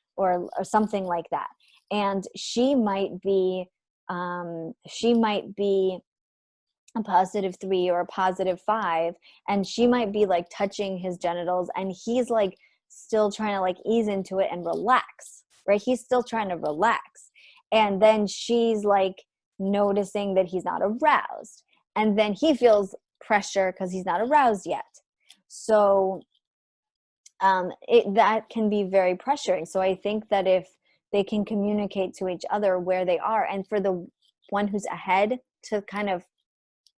something like that. And she might be a +3 or a +5, and she might be like touching his genitals, and he's like still trying to like ease into it and relax, right? He's still trying to relax. And then she's like noticing that he's not aroused, and then he feels pressure because he's not aroused yet. So that can be very pressuring. So I think that if they can communicate to each other where they are, and for the one who's ahead to kind of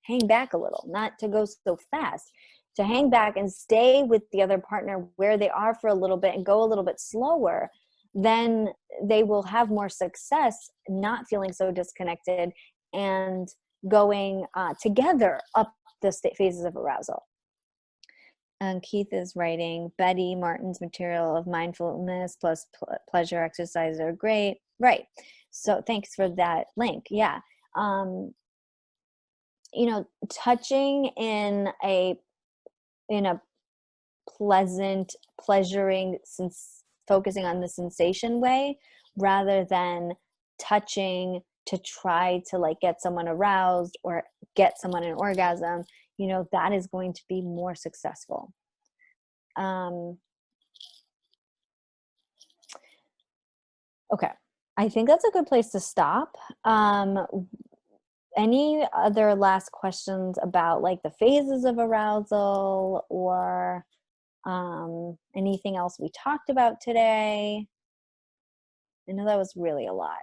hang back a little, not to go so fast, to hang back and stay with the other partner where they are for a little bit and go a little bit slower, then they will have more success not feeling so disconnected and going together up the phases of arousal. And Keith is writing, Betty Martin's material of mindfulness plus pleasure exercises are great. Right. So thanks for that link. Yeah. You know, touching in a pleasant, pleasuring, focusing on the sensation way, rather than touching to try to like get someone aroused or get someone an orgasm, you know, that is going to be more successful. Okay, I think that's a good place to stop. Any other last questions about like the phases of arousal, or anything else we talked about today? I know that was really a lot.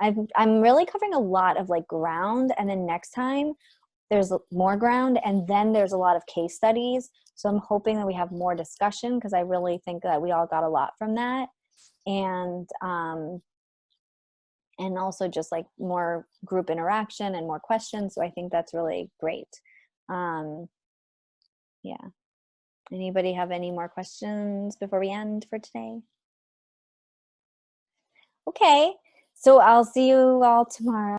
I'm really covering a lot of like ground, and then next time there's more ground, and then there's a lot of case studies. So I'm hoping that we have more discussion, because I really think that we all got a lot from that. And also just like more group interaction and more questions. So I think that's really great. Yeah. Anybody have any more questions before we end for today? Okay, so I'll see you all tomorrow.